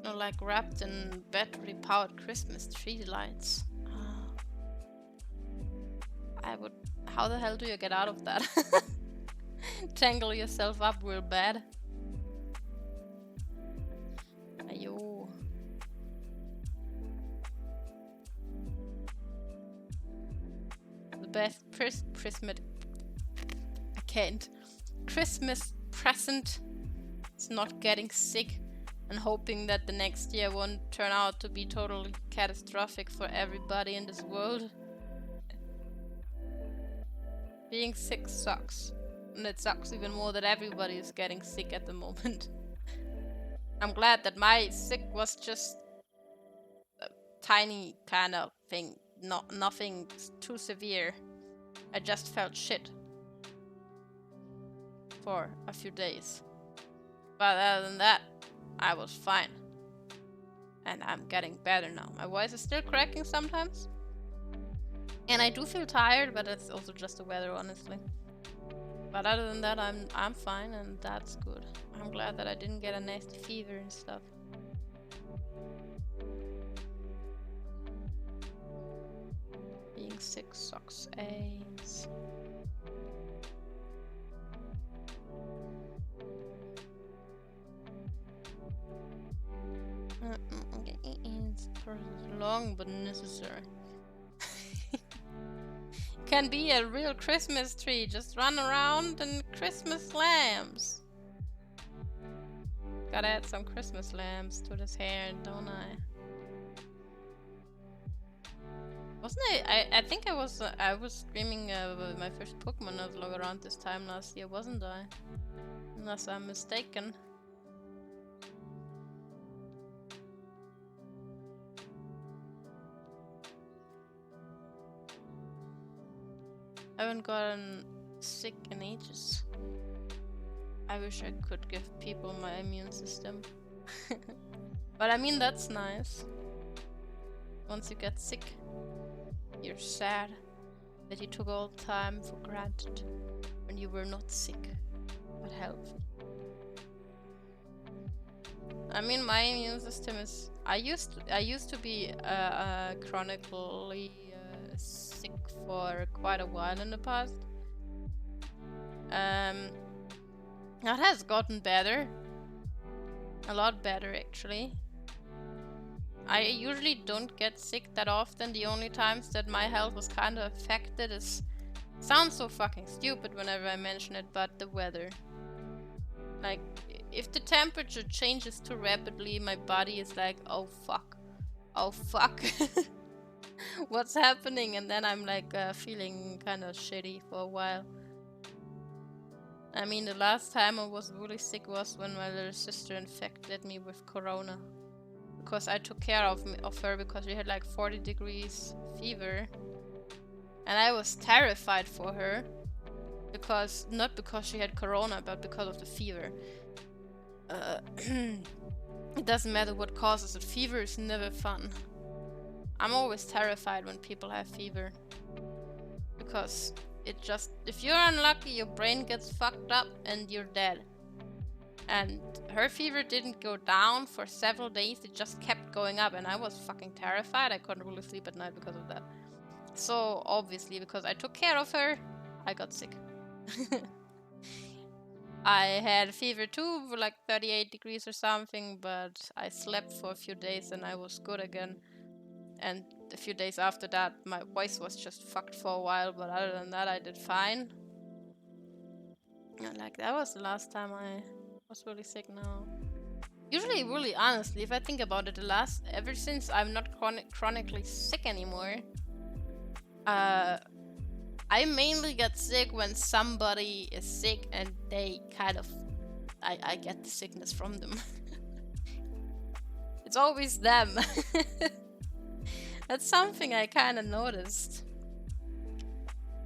S1: No, like wrapped in battery powered Christmas tree lights. How the hell do you get out of that? Tangle yourself up real bad. best Christmas. I can't. Christmas present is not getting sick and hoping that the next year won't turn out to be totally catastrophic for everybody in this world. Being sick sucks. And it sucks even more that everybody is getting sick at the moment. I'm glad that my sick was just a tiny kind of thing. Nothing too severe. I just felt shit for a few days. But other than that, I was fine. And I'm getting better now. My voice is still cracking sometimes. And I do feel tired, but it's also just the weather, honestly. But other than that, I'm fine, and that's good. I'm glad that I didn't get a nasty fever and stuff. Being sick sucks ass. It's long but necessary. Can be a real Christmas tree. Just run around and Christmas lamps. Gotta add some Christmas lamps to this hair, don't I? Wasn't I think I was streaming my first Pokemon Nuzlocke around this time last year, wasn't I? Unless I'm mistaken. I haven't gotten sick in ages. I wish I could give people my immune system. But I mean, that's nice. Once you get sick, you're sad that you took all the time for granted when you were not sick but healthy. I mean, my immune system is... I used to be chronically sick for quite a while in the past. That has gotten better. A lot better, actually. I usually don't get sick that often. The only times that my health was kind of affected is... Sounds so fucking stupid whenever I mention it, but the weather. Like, if the temperature changes too rapidly, my body is like, oh fuck. Oh fuck. What's happening? And then I'm like feeling kind of shitty for a while. I mean, the last time I was really sick was when my little sister infected me with corona. Because I took care of her because she had like 40 degrees fever. And I was terrified for her. Because, not because she had corona, but because of the fever. It doesn't matter what causes it. Fever is never fun. I'm always terrified when people have fever. Because it just... If you're unlucky, your brain gets fucked up and you're dead. And her fever didn't go down for several days. It just kept going up. And I was fucking terrified. I couldn't really sleep at night because of that. So, obviously, because I took care of her, I got sick. I had fever too, for like 38 degrees or something, but I slept for a few days and I was good again. And a few days after that, my voice was just fucked for a while, but other than that, I did fine. And like, that was the last time I was really sick now. Usually, really honestly, if I think about it, ever since I'm not chronically sick anymore, I mainly get sick when somebody is sick and they kind of... I get the sickness from them. It's always them. That's something I kind of noticed.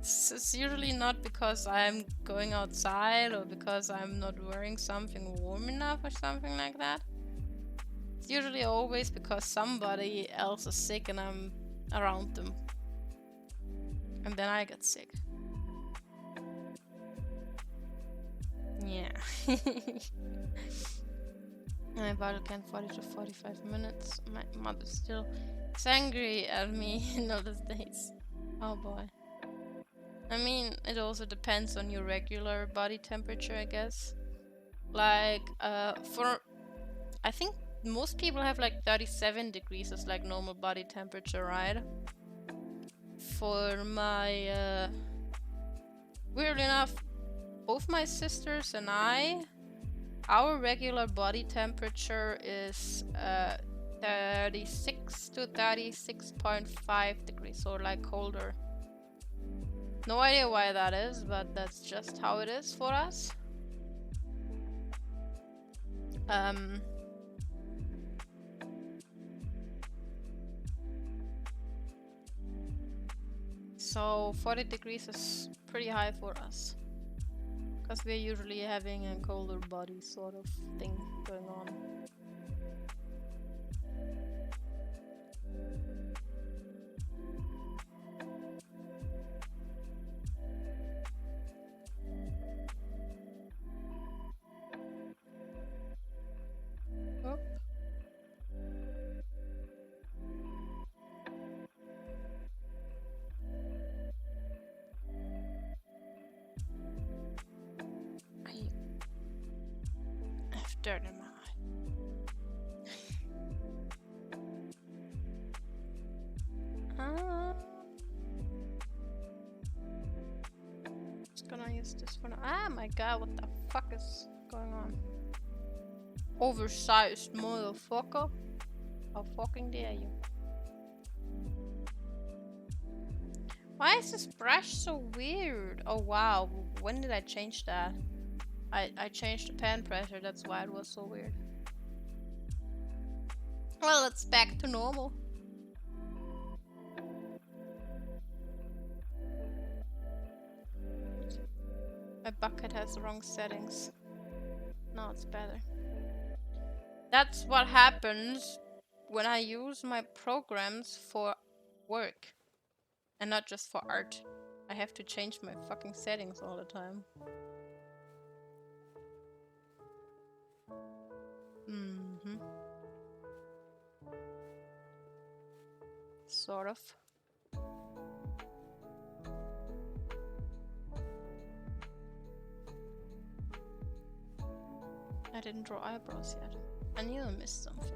S1: It's usually not because I'm going outside or because I'm not wearing something warm enough or something like that. It's usually always because somebody else is sick and I'm around them. And then I get sick. Yeah. My bottle can 40 to 45 minutes. My mother's still angry at me in all these days. Oh boy. I mean, it also depends on your regular body temperature, I guess. Like, I think most people have like 37 degrees as like normal body temperature, right? for my, weirdly enough, both my sisters and I, our regular body temperature is 36 to 36.5 degrees, so like colder. No idea why that is, but that's just how it is for us. So 40 degrees is pretty high for us, because we're usually having a colder body sort of thing going on. Oh. I have dirt in my eye. Just gonna use this for now. Ah, my god, what the fuck is going on? Oversized motherfucker. How fucking dare you? Why is this brush so weird? Oh wow, when did I change that? I changed the pen pressure, that's why it was so weird. Well, it's back to normal. My bucket has the wrong settings. Now it's better. That's what happens when I use my programs for work and not just for art. I have to change my fucking settings all the time. Sort of. I didn't draw eyebrows yet. I knew I missed something.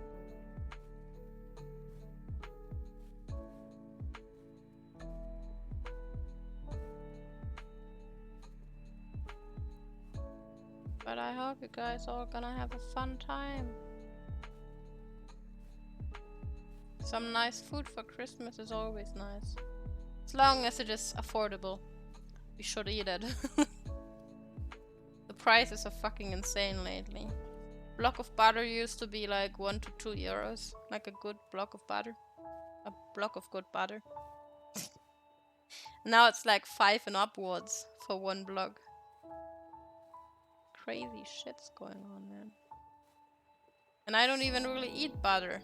S1: But I hope you guys all gonna have a fun time. Some nice food for Christmas is always nice. As long as it is affordable. We should eat it. The prices are fucking insane lately. Block of butter used to be like 1 to 2 euros. Like a good block of butter. A block of good butter. Now it's like 5 and upwards for 1 block. Crazy shit's going on, man. And I don't even really eat butter.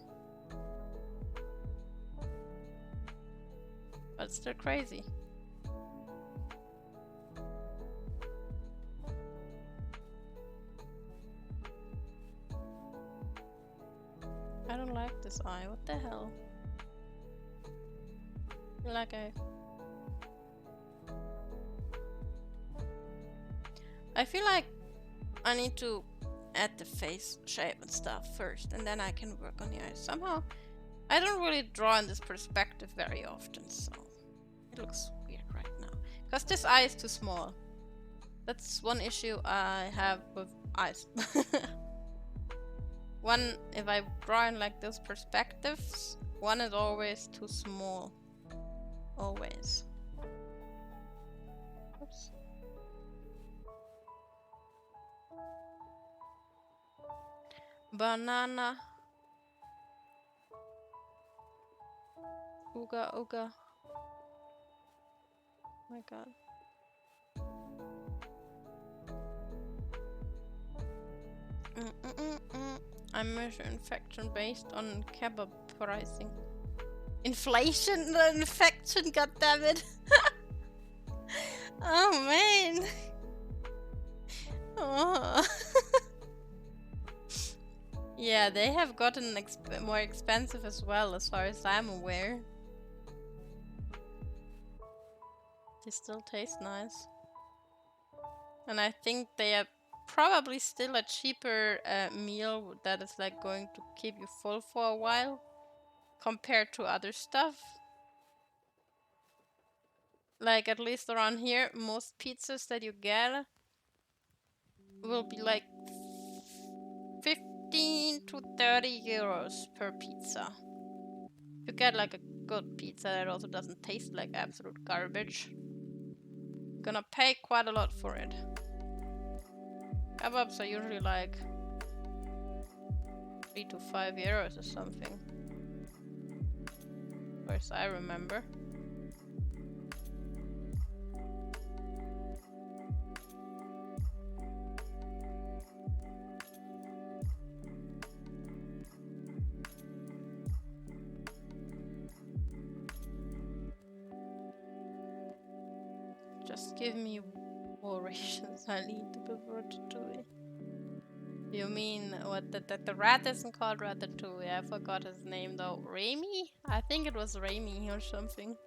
S1: But it's still crazy. I don't like this eye. What the hell? Like I feel like I need to add the face shape and stuff first, and then I can work on the eyes. Somehow, I don't really draw in this perspective very often, so it looks weird right now. Because this eye is too small. That's one issue I have with eyes. One, if I draw in like those perspectives, one is always too small. Always. Oops. Banana. Ooga ooga. Oh my god. I measure infection based on kebab pricing. Inflation? Infection, goddammit. Oh man. Oh. Yeah, they have gotten more expensive as well, as far as I'm aware. They still taste nice. And I think they are probably still a cheaper meal that is like going to keep you full for a while compared to other stuff. Like, at least around here, most pizzas that you get will be like 15 to 30 euros per pizza. If you get like a good pizza that also doesn't taste like absolute garbage, you're gonna pay quite a lot for it. Kebabs are usually like 3 to 5 euros or something. As I remember. Just give me more rations. I need to prefer Ratatouille. You mean what? The rat isn't called Ratatouille. I forgot his name though. Remy? I think it was Remy or something.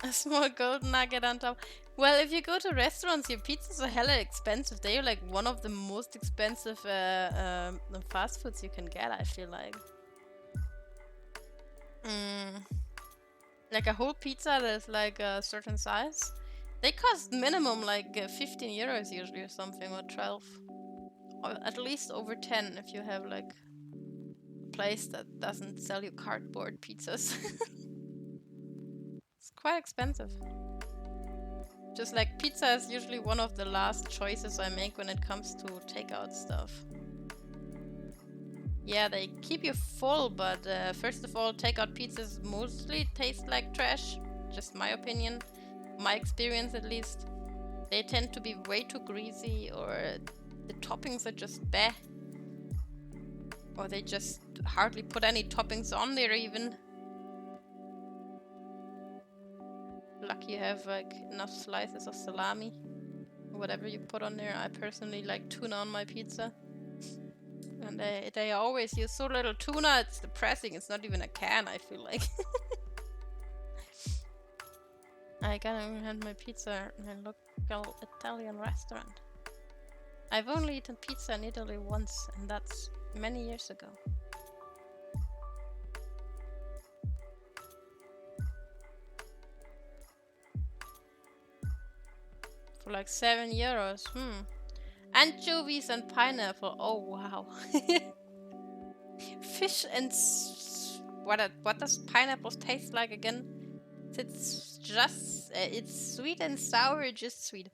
S1: A small gold nugget on top. Well, if you go to restaurants, your pizzas are hella expensive. They're like one of the most expensive fast foods you can get, I feel like. Like a whole pizza that's like a certain size. They cost minimum like 15 euros usually or something, or 12. Or at least over 10 if you have like a place that doesn't sell you cardboard pizzas. It's quite expensive. Just like pizza is usually one of the last choices I make when it comes to takeout stuff. Yeah, they keep you full, but first of all, takeout pizzas mostly taste like trash. Just my opinion. My experience at least. They tend to be way too greasy, or the toppings are just bleh. Or they just hardly put any toppings on there even. Lucky you have like enough slices of salami. Whatever you put on there. I personally like tuna on my pizza. And they always use so little tuna, it's depressing. It's not even a can, I feel like. I gotta hand my pizza in a local Italian restaurant. I've only eaten pizza in Italy once, and that's many years ago. For like 7 euros. Anchovies and pineapple. Oh wow. Fish and what does pineapple taste like again? It's just it's sweet and sour, just sweet.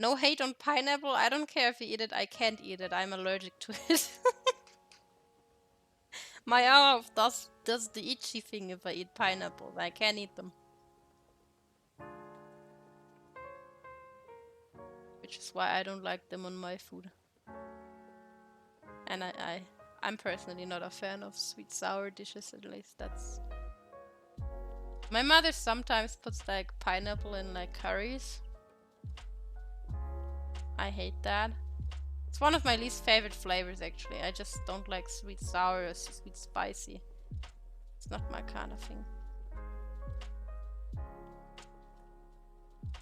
S1: No hate on pineapple. I don't care if you eat it. I can't eat it. I'm allergic to it. My mouth does the itchy thing if I eat pineapple. I can't eat them. Which is why I don't like them on my food. And I'm personally not a fan of sweet sour dishes, at least that's... My mother sometimes puts like pineapple in like curries. I hate that. It's one of my least favorite flavors actually. I just don't like sweet sour or sweet spicy. It's not my kind of thing.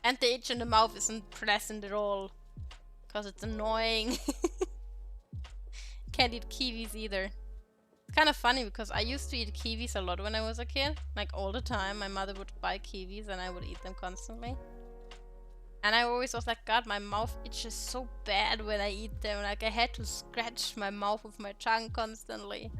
S1: And the itch in the mouth isn't pleasant at all. Because it's annoying. Can't eat kiwis either. It's kind of funny because I used to eat kiwis a lot when I was a kid. Like all the time. My mother would buy kiwis and I would eat them constantly. And I always was like, God, my mouth itches so bad when I eat them. Like I had to scratch my mouth with my tongue constantly.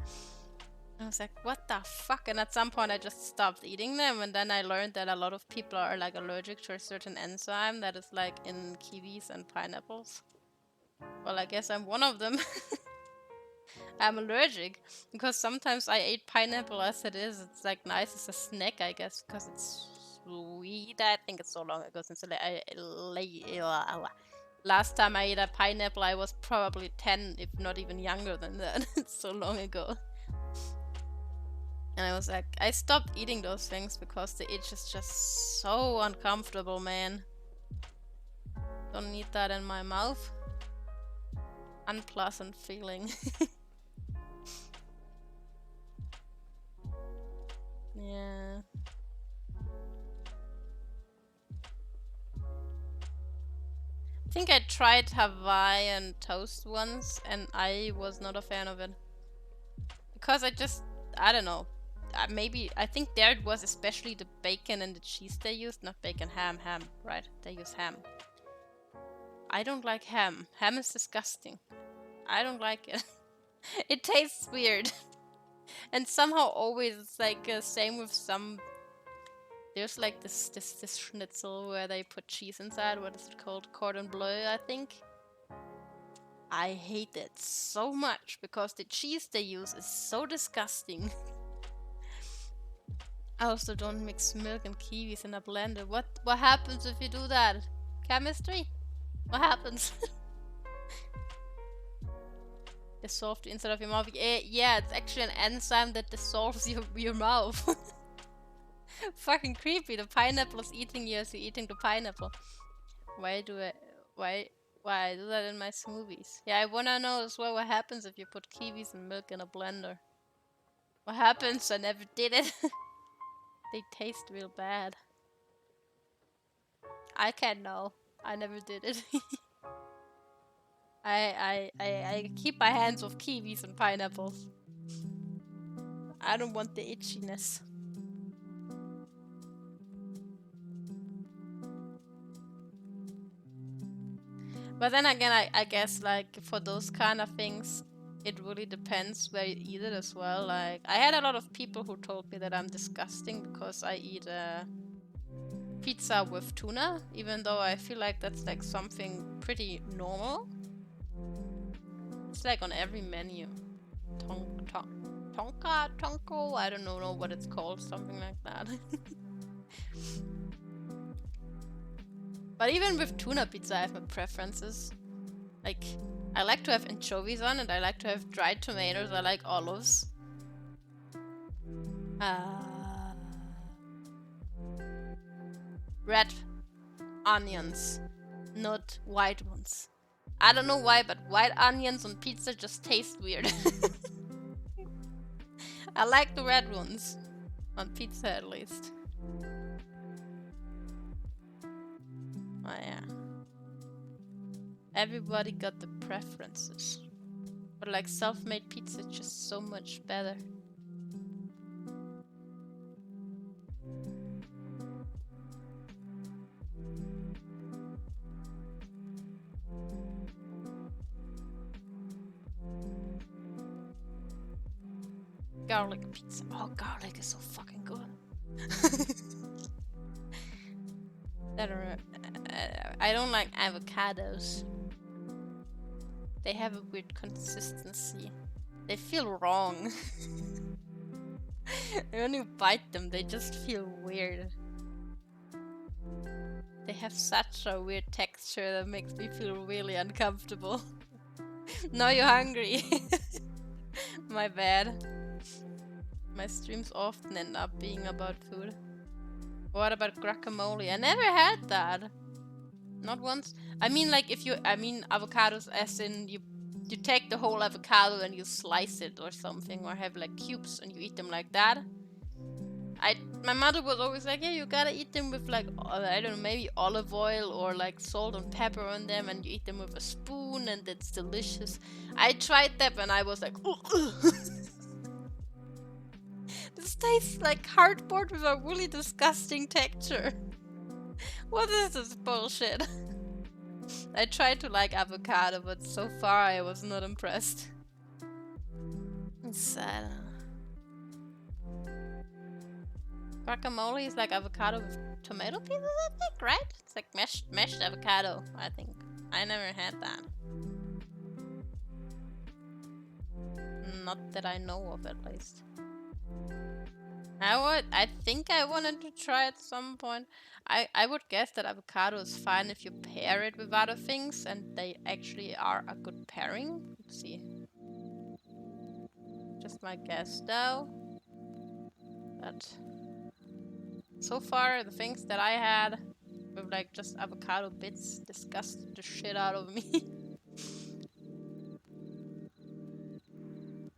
S1: I was like, what the fuck? And at some point I just stopped eating them. And then I learned that a lot of people are like allergic to a certain enzyme that is like in kiwis and pineapples. Well, I guess I'm one of them. I'm allergic because sometimes I ate pineapple as it is. It's like nice as a snack, I guess, because it's sweet. I think it's so long ago since last time I ate a pineapple I was probably 10, if not even younger than that. It's so long ago. And I was like, I stopped eating those things because the itch is just so uncomfortable, man. Don't need that in my mouth. Unpleasant feeling. Yeah. I think I tried Hawaiian toast once and I was not a fan of it. because I don't know. Maybe, I think there it was especially the bacon and the cheese they used. Not bacon, ham, right? They use ham. I don't like ham. Ham is disgusting. I don't like it. It tastes weird. And somehow always it's like same with some. There's like this schnitzel where they put cheese inside. What is it called? Cordon bleu, I think. I hate it so much because the cheese they use is so disgusting. I also don't mix milk and kiwis in a blender. What happens if you do that? Chemistry? What happens? Dissolved inside of your mouth. Yeah, it's actually an enzyme that dissolves your mouth. Fucking creepy. The pineapple is eating you as you're eating the pineapple. Why I do that in my smoothies? Yeah, I wanna know as well what happens if you put kiwis and milk in a blender. What happens? I never did it. They taste real bad. I can't know. I never did it. I keep my hands off kiwis and pineapples. I don't want the itchiness. But then again, I guess like for those kind of things, it really depends where you eat it as well. Like I had a lot of people who told me that I'm disgusting because I eat pizza with tuna, even though I feel like that's like something pretty normal. It's like on every menu. Tonko, I don't know what it's called, something like that. But even with tuna pizza, I have my preferences. Like, I like to have anchovies on it, I like to have dried tomatoes, I like olives. Red onions, not white ones. I don't know why, but white onions on pizza just taste weird. I like the red ones. On pizza, at least. Oh, yeah. Everybody got the preferences. But like self-made pizza is just so much better. Garlic pizza. Oh, garlic is so fucking good. I don't like avocados. They have a weird consistency. They feel wrong. When you bite them, they just feel weird. They have such a weird texture that makes me feel really uncomfortable. Now you're hungry. My bad. My streams often end up being about food. What about guacamole? I never had that. Not once. I mean, like avocados as in you take the whole avocado and you slice it or something, or have like cubes and you eat them like that. My mother was always like, yeah, you gotta eat them with like, I don't know, maybe olive oil or like salt and pepper on them, and you eat them with a spoon and it's delicious. I tried that and I was like, this tastes like cardboard with a really disgusting texture. What is this bullshit? I tried to like avocado, but so far I was not impressed. It's sad. Guacamole is like avocado with tomato pieces, I think, right? It's like mashed avocado, I think. I never had that. Not that I know of, at least. I think I wanted to try at some point. I would guess that avocado is fine if you pair it with other things, and they actually are a good pairing. Let's see. Just my guess, though. But so far, the things that I had with like just avocado bits disgusted the shit out of me.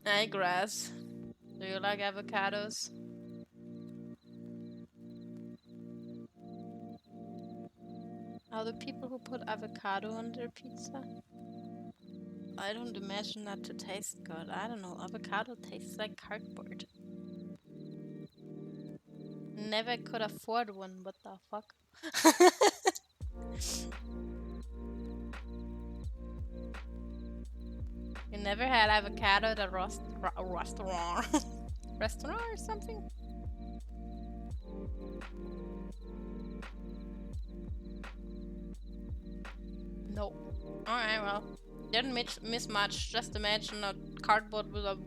S1: Hey, Grass. Do you like avocados? Are the people who put avocado on their pizza? I don't imagine that to taste good. I don't know. Avocado tastes like cardboard. Never could afford one. What the fuck? You never had avocado at a restaurant? Restaurant or something? No. Alright, well. Didn't miss much. Just imagine a cardboard with a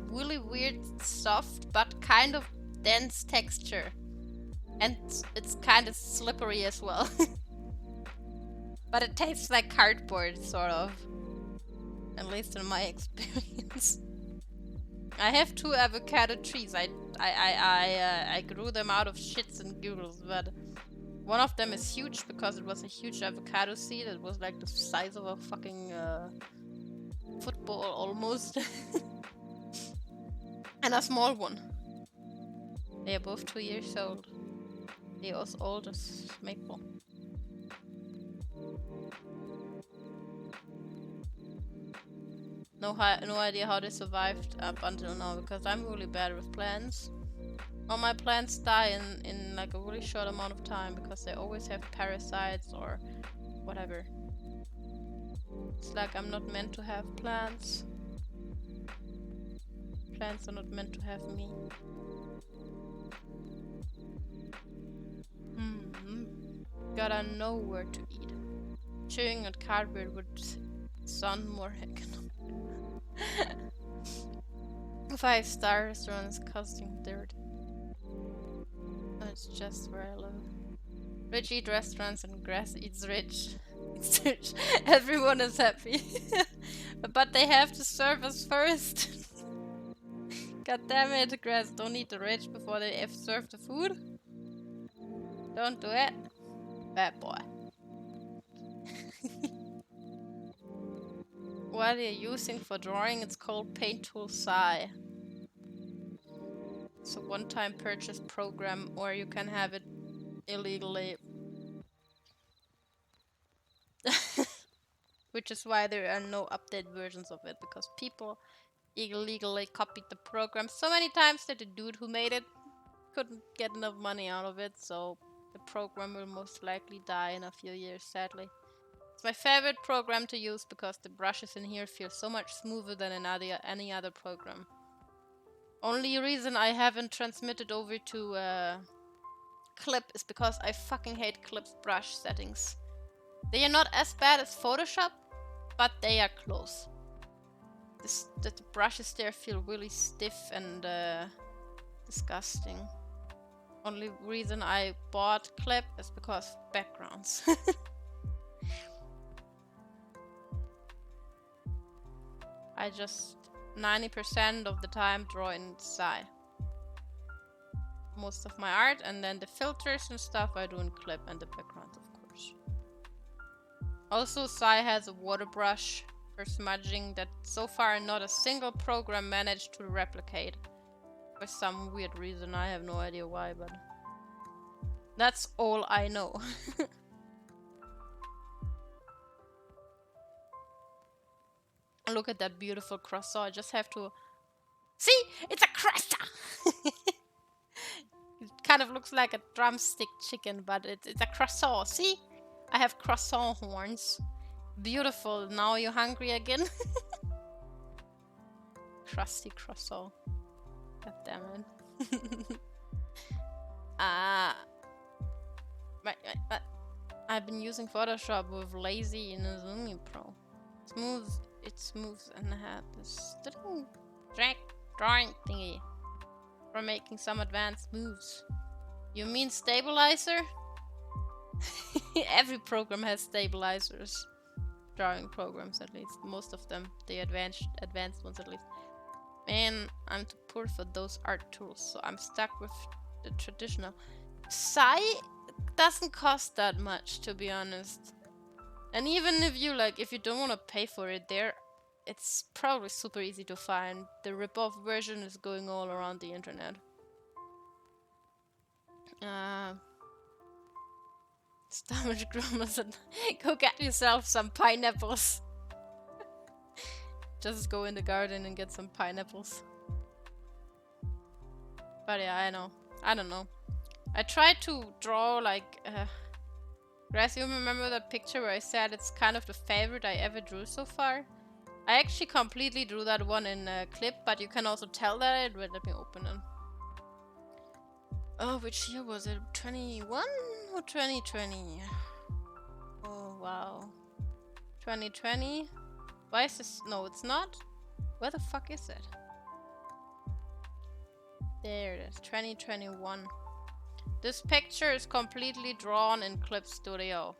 S1: really weird, soft but kind of dense texture. And it's kind of slippery as well. But it tastes like cardboard, sort of. At least in my experience. I have 2 avocado trees. I grew them out of shits and giggles, but one of them is huge because it was a huge avocado seed. It was like the size of a fucking football almost. And a small one. They are both 2 years old. They are as old as maple. No idea how they survived up until now because I'm really bad with plants. All my plants die in like a really short amount of time because they always have parasites or whatever. It's like I'm not meant to have plants. Plants are not meant to have me. Gotta know where to eat. Chewing on cardboard would sound more economical. 5-star restaurants costing dirt. That's just where I live. Rich eat restaurants and grass eats rich. It's rich. Everyone is happy. But they have to serve us first. God damn it, grass, don't eat the rich before they have served the food. Don't do it. Bad boy. What are you using for drawing? It's called Paint Tool Sai. It's a one-time purchase program, or you can have it illegally. Which is why there are no updated versions of it, because people illegally copied the program so many times that the dude who made it couldn't get enough money out of it, so the program will most likely die in a few years, sadly. It's my favorite program to use because the brushes in here feel so much smoother than in any other program. Only reason I haven't transmitted over to Clip is because I fucking hate Clip's brush settings. They are not as bad as Photoshop, but they are close. The brushes there feel really stiff and disgusting. Only reason I bought Clip is because of backgrounds. I just 90% of the time draw in Sai. Most of my art, and then the filters and stuff I do in Clip, and the backgrounds, of course. Also, Sai has a water brush for smudging that so far not a single program managed to replicate. For some weird reason, I have no idea why, but that's all I know. Look at that beautiful croissant. I just have to... See? It's a croissant! It kind of looks like a drumstick chicken, but it's a croissant. See? I have croissant horns. Beautiful. Now you're hungry again? Crusty croissant. God damn it. I've been using Photoshop with Lazy in Azumi Pro. It smooths and I had this little drawing thingy for making some advanced moves. You mean stabilizer? Every program has stabilizers. Drawing programs, at least. Most of them. The advanced ones, at least. Man, I'm too poor for those art tools, so I'm stuck with the traditional. Sai doesn't cost that much, to be honest. And even if you don't want to pay for it, it's probably super easy to find. The rip-off version is going all around the internet. Stomach groomers and go get yourself some pineapples. just go in the garden and get some pineapples. But yeah, I don't know. I tried to draw like Grass, you remember that picture where I said it's kind of the favorite I ever drew so far? I actually completely drew that one in a clip, but you can also tell that it. Wait, let me open it. Oh, which year was it? 21 or 2020? Oh, wow. 2020? Why is this? No, it's not. Where the fuck is it? There it is. 2021. This picture is completely drawn in Clip Studio.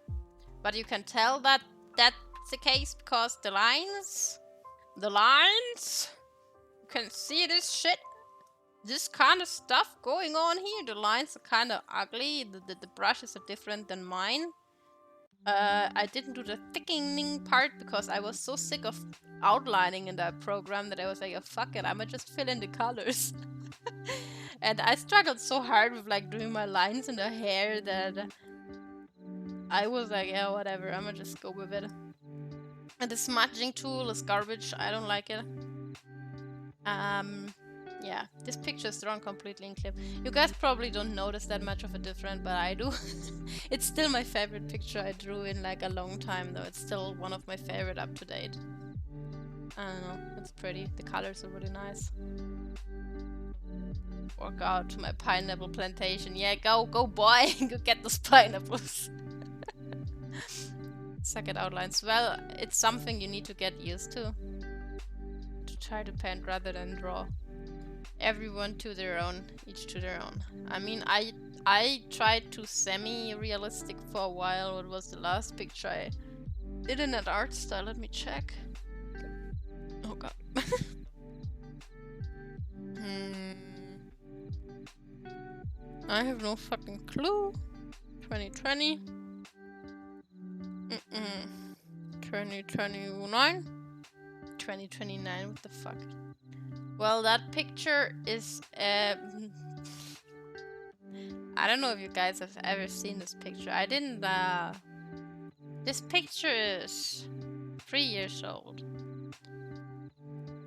S1: But you can tell that that's the case because the lines, you can see this shit, this kind of stuff going on here. The lines are kind of ugly. The brushes are different than mine. I didn't do the thickening part because I was so sick of outlining in that program that I was like, oh, fuck it, I'ma just fill in the colors. And I struggled so hard with like doing my lines in the hair that I was like, yeah, whatever, I'ma just go with it. And the smudging tool is garbage. I don't like it. Yeah, this picture is drawn completely in Clip. You guys probably don't notice that much of a difference, but I do. It's still my favorite picture I drew in like a long time, though. It's still one of my favorite up to date. I don't know, it's pretty. The colors are really nice. Walk out to my pineapple plantation. Yeah, go boy, go get those pineapples. Suck outlines. Well, it's something you need to get used to try to paint rather than draw. Everyone to their own, each to their own. I mean, I tried to semi-realistic for a while. What was the last picture I did in that art style? Let me check. Oh god. I have no fucking clue. 2020. 2029. 2029, what the fuck? Well, that picture is I don't know if you guys have ever seen this picture. I didn't this picture is 3 years old.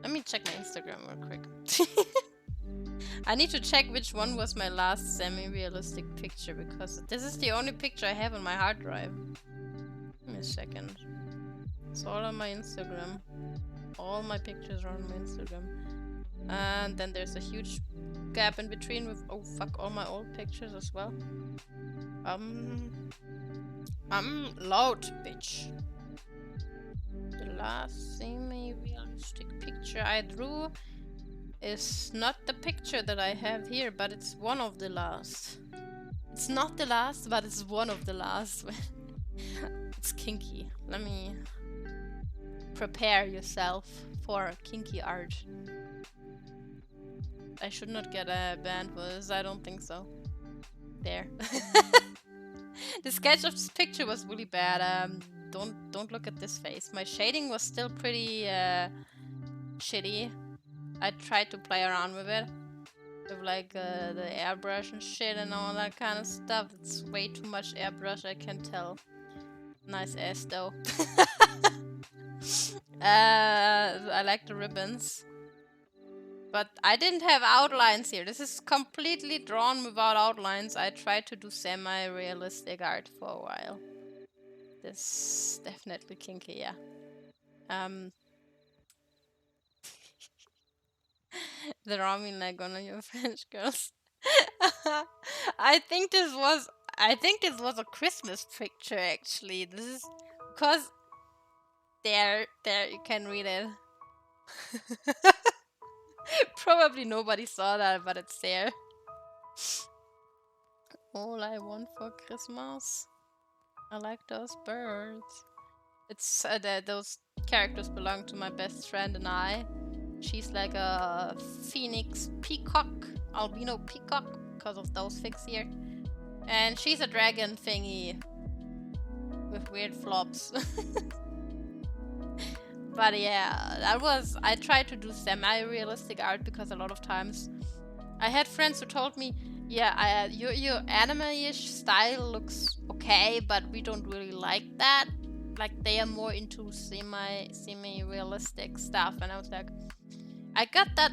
S1: Let me check my Instagram real quick. I need to check which one was my last semi-realistic picture because this is the only picture I have on my hard drive. Give me a second. It's all on my Instagram. All my pictures are on my Instagram. And then there's a huge gap in between with, oh fuck, all my old pictures as well. Loud, bitch. The last semi-realistic picture I drew is not the picture that I have here, but it's one of the last. It's not the last, but it's one of the last. It's kinky. Let me prepare yourself for kinky art. I should not get a banned for this, I don't think so. There. The sketch of this picture was really bad. Don't look at this face. My shading was still pretty shitty. I tried to play around with it. With like the airbrush and shit and all that kind of stuff. It's way too much airbrush, I can tell. Nice ass though. I like the ribbons. But I didn't have outlines here. This is completely drawn without outlines. I tried to do semi-realistic art for a while. This is definitely kinky, yeah. The ramen leg on your French girls. I think this was a Christmas picture actually. This is because there you can read it. Probably nobody saw that, but it's there. All I want for Christmas. I like those birds. It's those characters belong to my best friend and I. She's like a phoenix peacock, albino peacock, because of those figs here. And she's a dragon thingy with weird flops. But yeah, I tried to do semi-realistic art because a lot of times I had friends who told me, yeah, your anime-ish style looks okay, but we don't really like that. like they are more into semi-realistic stuff, and I was like, I got that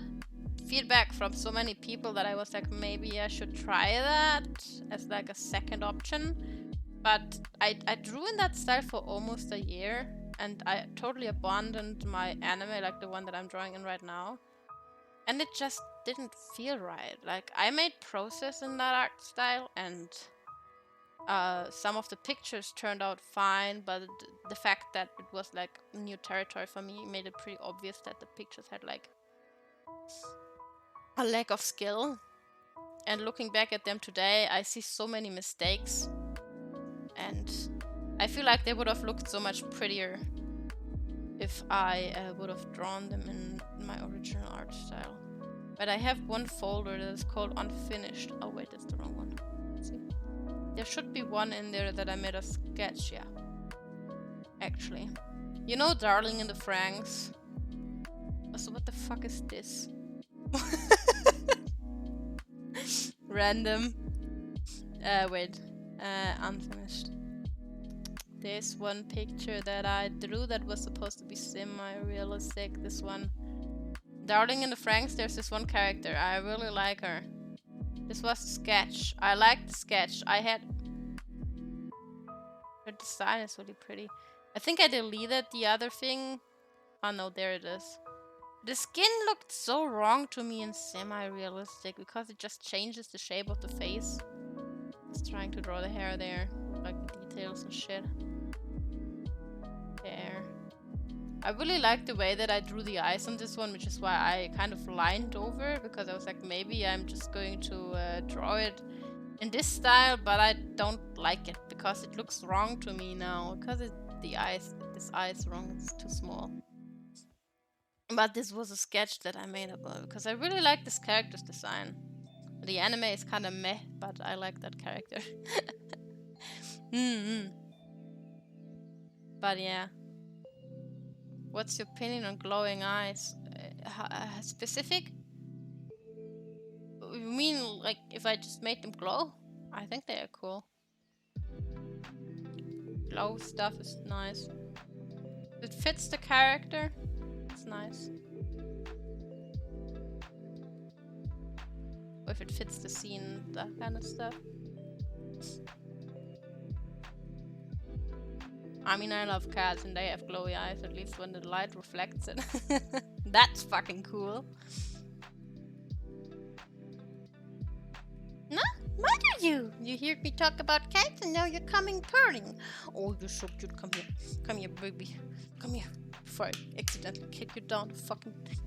S1: feedback from so many people that I was like, maybe I should try that as like a second option. But I drew in that style for almost a year, and I totally abandoned my anime, like the one that I'm drawing in right now. And it just didn't feel right. Like, I made progress in that art style, and some of the pictures turned out fine, but the fact that it was like new territory for me made it pretty obvious that the pictures had like a lack of skill. And looking back at them today, I see so many mistakes, and I feel like they would have looked so much prettier if I would have drawn them in my original art style. But I have one folder that is called Unfinished. Oh wait, that's the wrong one. Let's see. There should be one in there that I made a sketch, yeah. Actually. You know Darling in the Franxx? So what the fuck is this? Random. Wait. Unfinished. There's one picture that I drew that was supposed to be semi-realistic. This one. Darling in the Franxx, there's this one character. I really like her. This was a sketch. I liked the sketch. Her design is really pretty. I think I deleted the other thing. Oh no, there it is. The skin looked so wrong to me in semi-realistic because it just changes the shape of the face. Just trying to draw the hair there, like the details and shit. There. I really like the way that I drew the eyes on this one, which is why I kind of lined over, because I was like, maybe I'm just going to draw it in this style, but I don't like it because it looks wrong to me now. Because this eye is wrong, it's too small. But this was a sketch that I made about it because I really like this character's design. The anime is kind of meh, but I like that character. But yeah. What's your opinion on glowing eyes? Specific? You mean like if I just made them glow? I think they are cool. Glow stuff is nice. It fits the character. It's nice. Or if it fits the scene, that kind of stuff. I mean, I love cats and they have glowy eyes, at least when the light reflects it. That's fucking cool. No? What are you? You heard me talk about cats and now you're coming purring. Oh, you're so cute. Come here. Come here, baby. Come here. Before I accidentally kick you down the fucking thing.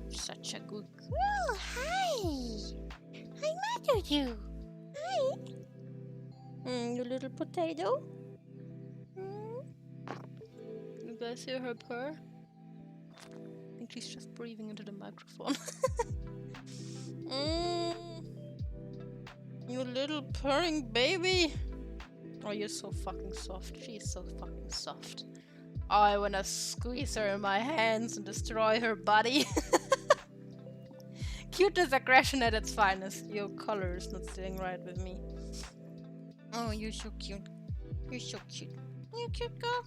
S1: Such a good girl. Hi. I met you. Hi. You little potato. You guys hear her purr? I think she's just breathing into the microphone. You little purring baby. Oh, you're so fucking soft. She's so fucking soft. Oh, I wanna squeeze her in my hands and destroy her body. Cute is aggression at its finest. Your color is not sitting right with me. Oh, you're so cute. You're so cute. You cute girl.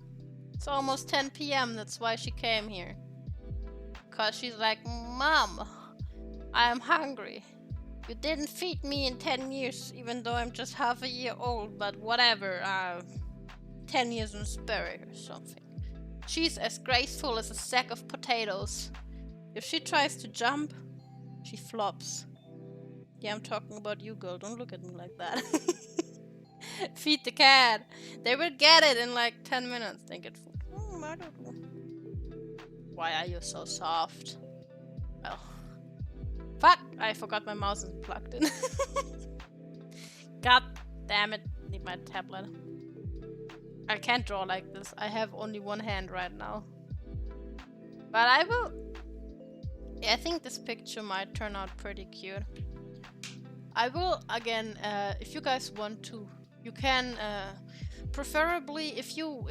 S1: It's almost 10 p.m. That's why she came here. Cause she's like, Mom, I am hungry. You didn't feed me in 10 years, even though I'm just half a year old, but whatever. 10 years in Sperry or something. She's as graceful as a sack of potatoes. If she tries to jump, she flops. Yeah, I'm talking about you, girl. Don't look at me like that. Feed the cat. They will get it in like 10 minutes. They get food. I don't know. Why are you so soft? Well. Fuck! I forgot my mouse is plugged in. God damn it. Need my tablet. I can't draw like this. I have only one hand right now. But I will... Yeah, I think this picture might turn out pretty cute. I will, again, if you guys want to, you can, preferably, if you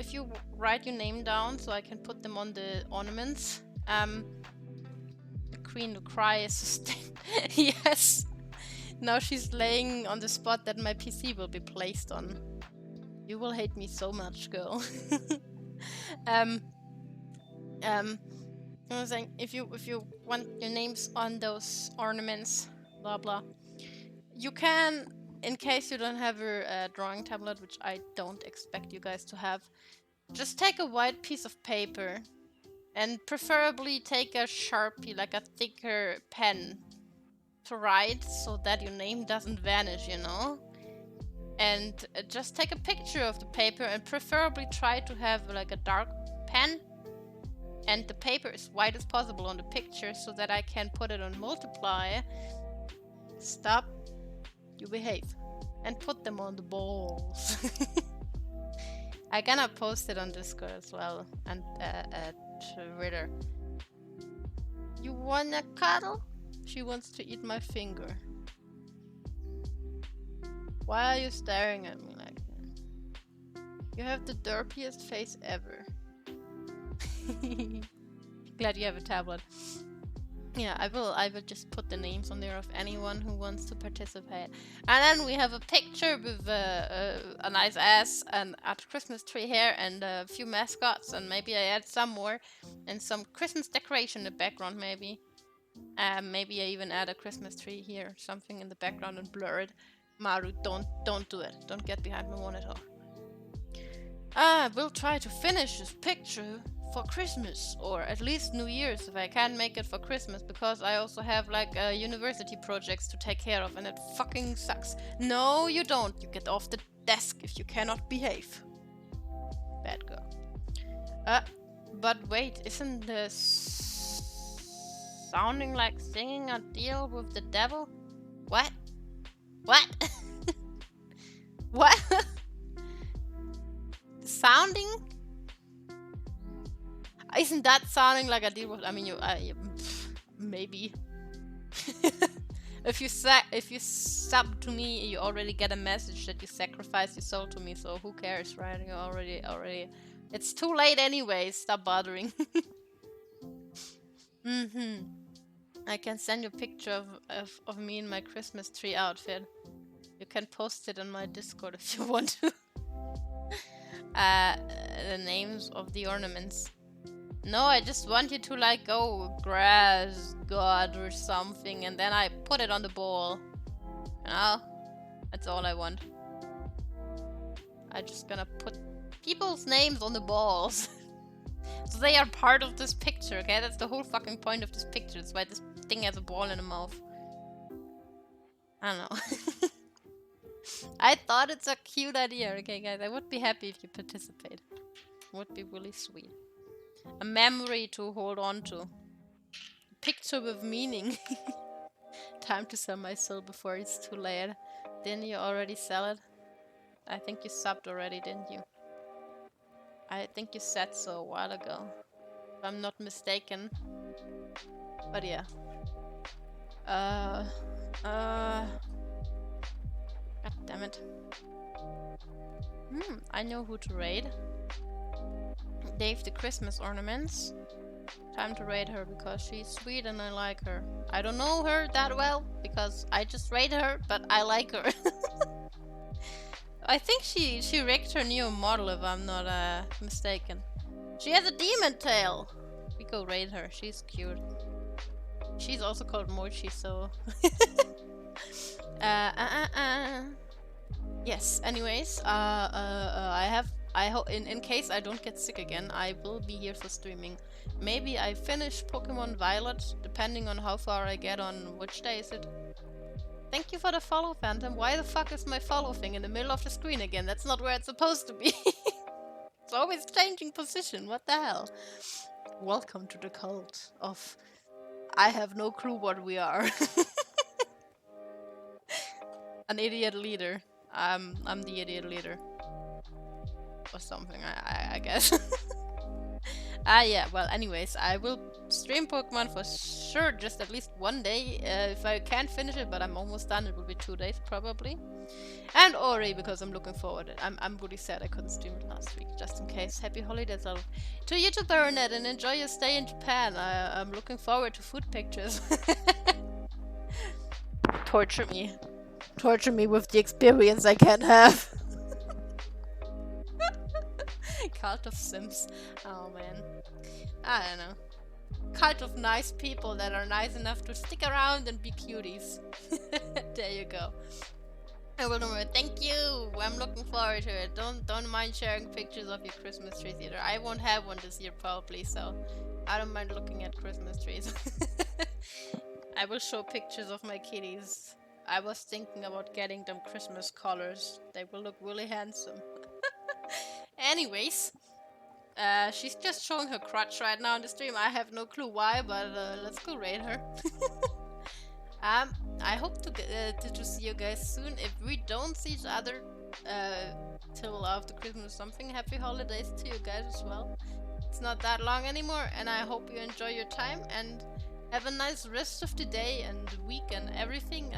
S1: write your name down so I can put them on the ornaments. The Queen of Cry assistant. Yes. Now she's laying on the spot that my PC will be placed on. You will hate me so much, girl. I was saying, if you want your names on those ornaments, blah blah, you can, in case you don't have a drawing tablet, which I don't expect you guys to have, just take a white piece of paper and preferably take a Sharpie, like a thicker pen, to write so that your name doesn't vanish, you know? And just take a picture of the paper and preferably try to have like a dark pen and the paper as white as possible on the picture so that I can put it on multiply. Stop. You behave. And put them on the balls. I'm gonna post it on Discord as well and Twitter. You wanna cuddle? She wants to eat my finger. Why are you staring at me like that? You have the derpiest face ever. Glad you have a tablet. Yeah, I will just put the names on there of anyone who wants to participate. And then we have a picture with a nice ass and a Christmas tree here and a few mascots, and maybe I add some more and some Christmas decoration in the background maybe. Maybe I even add a Christmas tree here, something in the background and blur it. Maru, don't do it. Don't get behind my monitor. We'll try to finish this picture for Christmas, or at least New Year's if I can't make it for Christmas, because I also have like university projects to take care of and it fucking sucks. No, you don't. You get off the desk if you cannot behave. Bad girl. But wait, isn't this sounding like singing a deal with the devil? What? What? What? Sounding? Isn't that sounding like a deal with? I mean, maybe. If you sub to me, you already get a message that you sacrificed your soul to me. So who cares, right? You already. It's too late anyway. Stop bothering. I can send you a picture of me in my Christmas tree outfit. You can post it on my Discord if you want to. The names of the ornaments. No, I just want you to like go grass god or something and then I put it on the ball. You know? That's all I want. I'm just gonna put people's names on the balls. So they are part of this picture, okay? That's the whole fucking point of this picture. That's why this thing has a ball in the mouth. I don't know. I thought it's a cute idea, okay guys? I would be happy if you participate. It would be really sweet. A memory to hold on to. A picture with meaning. Time to sell my soul before it's too late. Didn't you already sell it? I think you subbed already, didn't you? I think you said so a while ago. If I'm not mistaken. But yeah. God damn it. I know who to raid. Dave the Christmas ornaments. Time to raid her because she's sweet and I like her. I don't know her that well because I just raid her, but I like her. I think she rigged her new model if I'm not mistaken. She has a demon tail. We go raid her. She's cute. She's also called Mochi, so. Yes. Anyways, I hope in case I don't get sick again, I will be here for streaming. Maybe I finish Pokemon Violet, depending on how far I get on which day is it. Thank you for the follow, Phantom. Why the fuck is my follow thing in the middle of the screen again? That's not where it's supposed to be. It's always changing position. What the hell? Welcome to the cult of I have no clue what we are. An idiot leader. I'm the idiot leader. Or something, I guess. Yeah, well, anyways, I will stream Pokemon for sure, just at least one day. If I can't finish it, but I'm almost done, it will be 2 days probably. And Ori, because I'm looking forward to it. I'm really sad I couldn't stream it last week, just in case. Happy holidays all to you too, Baronet, and enjoy your stay in Japan. I'm looking forward to food pictures. Torture me. Torture me with the experience I can't have. Cult of Sims. Oh man. I don't know. Cult of nice people that are nice enough to stick around and be cuties. There you go. I will remember. Thank you. I'm looking forward to it. Don't mind sharing pictures of your Christmas trees either. I won't have one this year probably, so I don't mind looking at Christmas trees. I will show pictures of my kitties. I was thinking about getting them Christmas collars. They will look really handsome. Anyways, she's just showing her crotch right now on the stream. I have no clue why, but let's go raid her. I hope to see you guys soon. If we don't see each other till after Christmas or something, happy holidays to you guys as well. It's not that long anymore, and I hope you enjoy your time and have a nice rest of the day and week and everything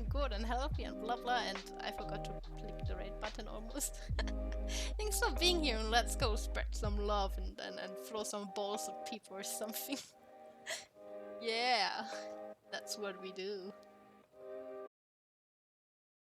S1: good and healthy and blah blah. And I forgot to click the raid button almost. Thanks for being here, and let's go spread some love and throw some balls at people or something. Yeah, that's what we do.